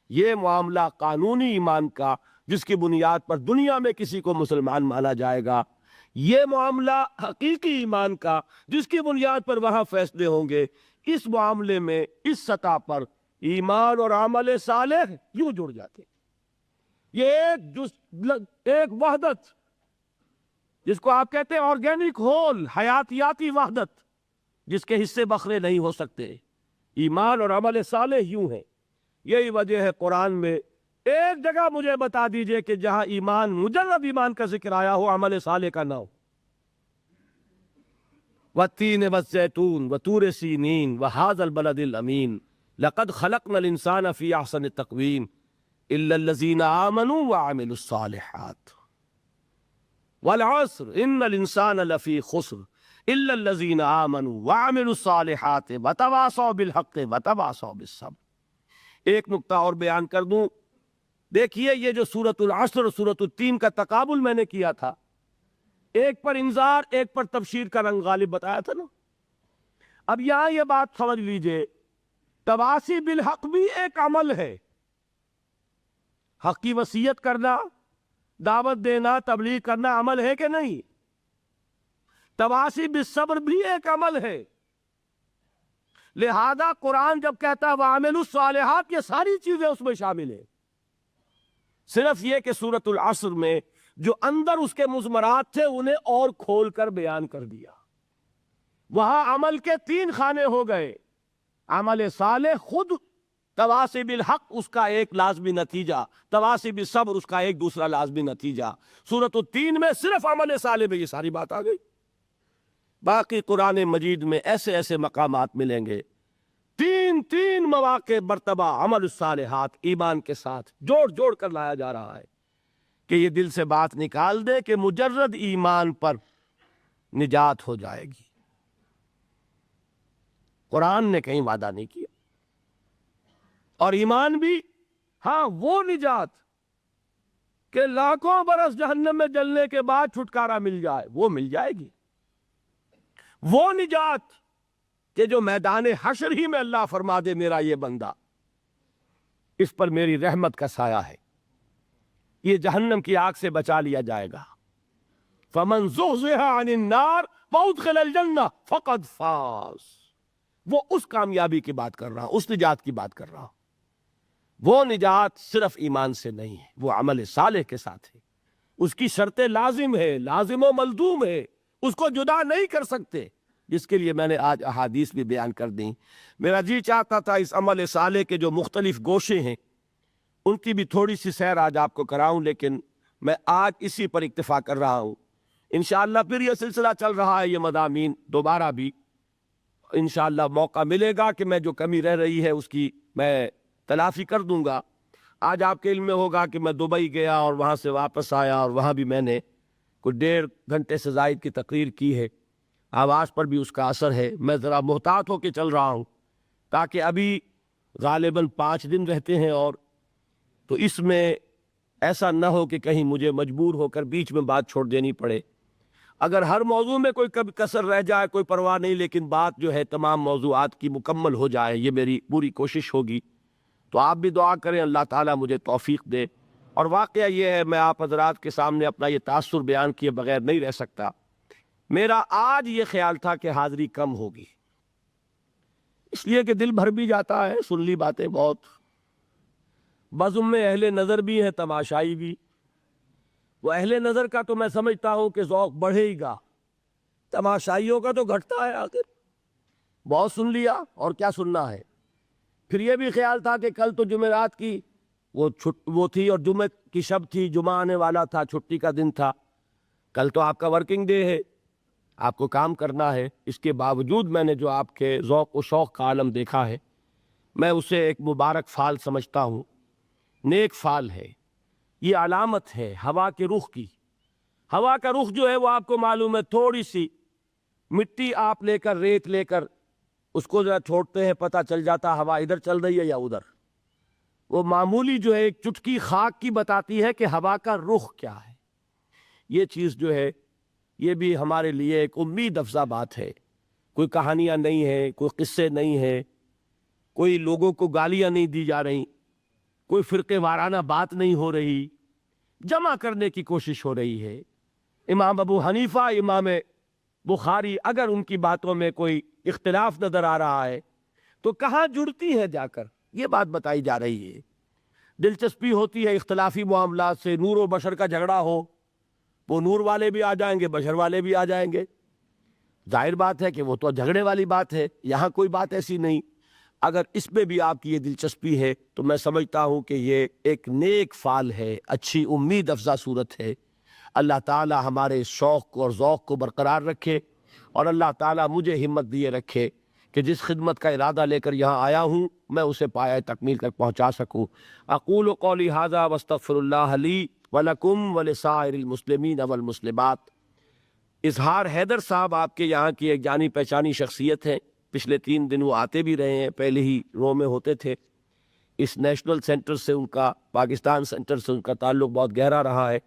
یہ معاملہ قانونی ایمان کا جس کی بنیاد پر دنیا میں کسی کو مسلمان مانا جائے گا، یہ معاملہ حقیقی ایمان کا جس کی بنیاد پر وہاں فیصلے ہوں گے۔ اس معاملے میں اس سطح پر ایمان اور عمل صالح یوں جڑ جاتے ہیں۔ یہ ایک وحدت جس کو آپ کہتے ہیں آرگینک ہول، حیاتیاتی وحدت، جس کے حصے بکھرے نہیں ہو سکتے۔ ایمان اور عمل صالح یوں ہے۔ یہی وجہ ہے قرآن میں ایک جگہ مجھے بتا دیجئے کہ جہاں ایمان، مجرد ایمان کا ذکر آیا ہو، عمل صالح کا نہ ہو۔ والتین والزیتون وطور سینین وہذا البلد الامین لقد خلقنا الانسان فی احسن تقویم الا الذین آمنوا وعملوا الصالحات والعصر ان الانسان لفی خسر الا الذین آمنوا وعملوا الصالحات وتواصوا بالحق وتواصوا بالصبر۔ ایک نقطہ اور بیان کر دوں، دیکھیے یہ جو سورۃ العصر اور سورۃ التین کا تقابل میں نے کیا تھا، ایک پر انذار ایک پر تبشیر کا رنگ غالب بتایا تھا نا۔ اب یہاں یہ بات سمجھ لیجئے، تواصی بالحق بھی ایک عمل ہے۔ حق کی وصیت کرنا، دعوت دینا، تبلیغ کرنا عمل ہے کہ نہیں؟ تواصی بالصبر بھی ایک عمل ہے۔ لہذا قرآن جب کہتا ہے وَعَمِلُوا الصَّالِحَاتِ، یہ ساری چیزیں اس میں شامل ہیں۔ صرف یہ کہ سورۃ العصر میں جو اندر اس کے مضمرات تھے انہیں اور کھول کر بیان کر دیا۔ وہاں عمل کے 3 خانے ہو گئے. عمل صالح خود تواصی بالحق اس کا ایک لازمی نتیجہ، تواصی بالصبر اس کا ایک دوسرا لازمی نتیجہ. سورۃ التین میں صرف عمل صالح میں یہ ساری بات آ گئی. باقی قرآن مجید میں ایسے ایسے مقامات ملیں گے، 3 مواقع مرتبہ عمل الصالحات ایمان کے ساتھ جوڑ کر لایا جا رہا ہے کہ یہ دل سے بات نکال دے کہ مجرد ایمان پر نجات ہو جائے گی. قرآن نے کہیں وعدہ نہیں کیا. اور ایمان بھی ہاں وہ نجات کہ لاکھوں برس جہنم میں جلنے کے بعد چھٹکارا مل جائے، وہ مل جائے گی. وہ نجات کہ جو میدان حشر ہی میں اللہ فرما دے میرا یہ بندہ اس پر میری رحمت کا سایہ ہے، یہ جہنم کی آگ سے بچا لیا جائے گا. فمن زحزح عن النار وادخل الجنہ فقد فاز. وہ اس کامیابی کی بات کر رہا ہوں، اس نجات کی بات کر رہا ہوں. وہ نجات صرف ایمان سے نہیں ہے، وہ عمل صالح کے ساتھ ہے. اس کی شرط لازم ہے، لازم و ملزوم ہے، اس کو جدا نہیں کر سکتے، جس کے لیے میں نے آج احادیث بھی بیان کر دیں. میرا جی چاہتا تھا اس عمل صالح کے جو مختلف گوشے ہیں ان کی بھی تھوڑی سی سیر آج آپ کو کراؤں، لیکن میں آج اسی پر اکتفا کر رہا ہوں. انشاءاللہ پھر یہ سلسلہ چل رہا ہے، یہ مضامین دوبارہ بھی انشاءاللہ موقع ملے گا کہ میں جو کمی رہ رہی ہے اس کی میں تلافی کر دوں گا. آج آپ کے علم میں ہوگا کہ میں دبئی گیا اور وہاں سے واپس آیا اور وہاں بھی میں نے کوئی 1.5 گھنٹے سے زائد کی تقریر کی ہے. آواز پر بھی اس کا اثر ہے. میں ذرا محتاط ہو کے چل رہا ہوں تاکہ ابھی غالباً 5 دن رہتے ہیں، اور تو اس میں ایسا نہ ہو کہ کہیں مجھے مجبور ہو کر بیچ میں بات چھوڑ دینی پڑے. اگر ہر موضوع میں کوئی کبھی کسر رہ جائے کوئی پرواہ نہیں، لیکن بات جو ہے تمام موضوعات کی مکمل ہو جائے، یہ میری پوری کوشش ہوگی. تو آپ بھی دعا کریں اللہ تعالیٰ مجھے توفیق دے. اور واقعہ یہ ہے میں آپ حضرات کے سامنے اپنا یہ تاثر بیان کیے بغیر نہیں رہ سکتا. میرا آج یہ خیال تھا کہ حاضری کم ہوگی، اس لیے کہ دل بھر بھی جاتا ہے، سن لی باتیں بہت. بزم میں اہل نظر بھی ہیں، تماشائی بھی. وہ اہل نظر کا تو میں سمجھتا ہوں کہ ذوق بڑھے ہی گا، تماشائیوں کا تو گھٹتا ہے. آخر بہت سن لیا اور کیا سننا ہے. پھر یہ بھی خیال تھا کہ کل تو جمعرات کی وہ تھی اور جمعہ کی شب تھی، جمعہ آنے والا تھا، چھٹی کا دن تھا. کل تو آپ کا ورکنگ ڈے ہے، آپ کو کام کرنا ہے. اس کے باوجود میں نے جو آپ کے ذوق و شوق کا عالم دیکھا ہے میں اسے ایک مبارک فعل سمجھتا ہوں، نیک فعل ہے. یہ علامت ہے ہوا کے رخ کی. ہوا کا رخ جو ہے وہ آپ کو معلوم ہے، تھوڑی سی مٹی آپ لے کر، ریت لے کر اس کو ذرا چھوڑتے ہیں، پتہ چل جاتا ہوا ادھر چل رہی ہے یا ادھر. وہ معمولی جو ہے ایک چٹکی خاک کی بتاتی ہے کہ ہوا کا رخ کیا ہے. یہ چیز جو ہے یہ بھی ہمارے لیے ایک امید افزا بات ہے. کوئی کہانیاں نہیں ہیں، کوئی قصے نہیں ہیں، کوئی لوگوں کو گالیاں نہیں دی جا رہی، کوئی فرقے وارانہ بات نہیں ہو رہی، جمع کرنے کی کوشش ہو رہی ہے. امام ابو حنیفہ، امام بخاری، اگر ان کی باتوں میں کوئی اختلاف نظر آ رہا ہے تو کہاں جڑتی ہے جا کر، یہ بات بتائی جا رہی ہے. دلچسپی ہوتی ہے اختلافی معاملات سے. نور و بشر کا جھگڑا ہو، وہ نور والے بھی آ جائیں گے، بشر والے بھی آ جائیں گے. ظاہر بات ہے کہ وہ تو جھگڑے والی بات ہے. یہاں کوئی بات ایسی نہیں. اگر اس میں بھی آپ کی یہ دلچسپی ہے تو میں سمجھتا ہوں کہ یہ ایک نیک فعل ہے، اچھی امید افزا صورت ہے. اللہ تعالی ہمارے شوق اور ذوق کو برقرار رکھے، اور اللہ تعالی مجھے ہمت دیے رکھے کہ جس خدمت کا ارادہ لے کر یہاں آیا ہوں میں اسے پایہ تکمیل تک پہنچا سکوں. اقول قولی ھذا واستغفر اللہ لی ولکم ولسائر المسلمین والمسلمات. اظہار حیدر صاحب آپ کے یہاں کی ایک جانی پہچانی شخصیت ہیں. پچھلے 3 دن وہ آتے بھی رہے ہیں، پہلے ہی رو میں ہوتے تھے. اس نیشنل سینٹر سے ان کا، پاکستان سینٹر سے ان کا تعلق بہت گہرا رہا ہے.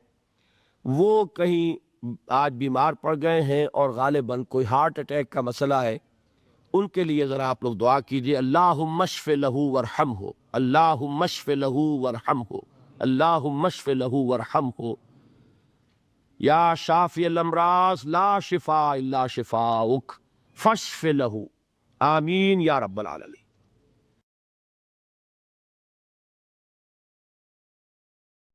وہ کہیں آج بیمار پڑ گئے ہیں اور غالباً کوئی ہارٹ اٹیک کا مسئلہ ہے. ان کے لیے ذرا آپ لوگ دعا کیجئے. اللہم اشف لہ ورحمہ، اللہم اشف لہ ورحمہ، اللہم اشف لہ ورحمہ. یا شافی الامراض لا شفاء الا شفاؤک فاشف لہ. آمین یا رب العالمین.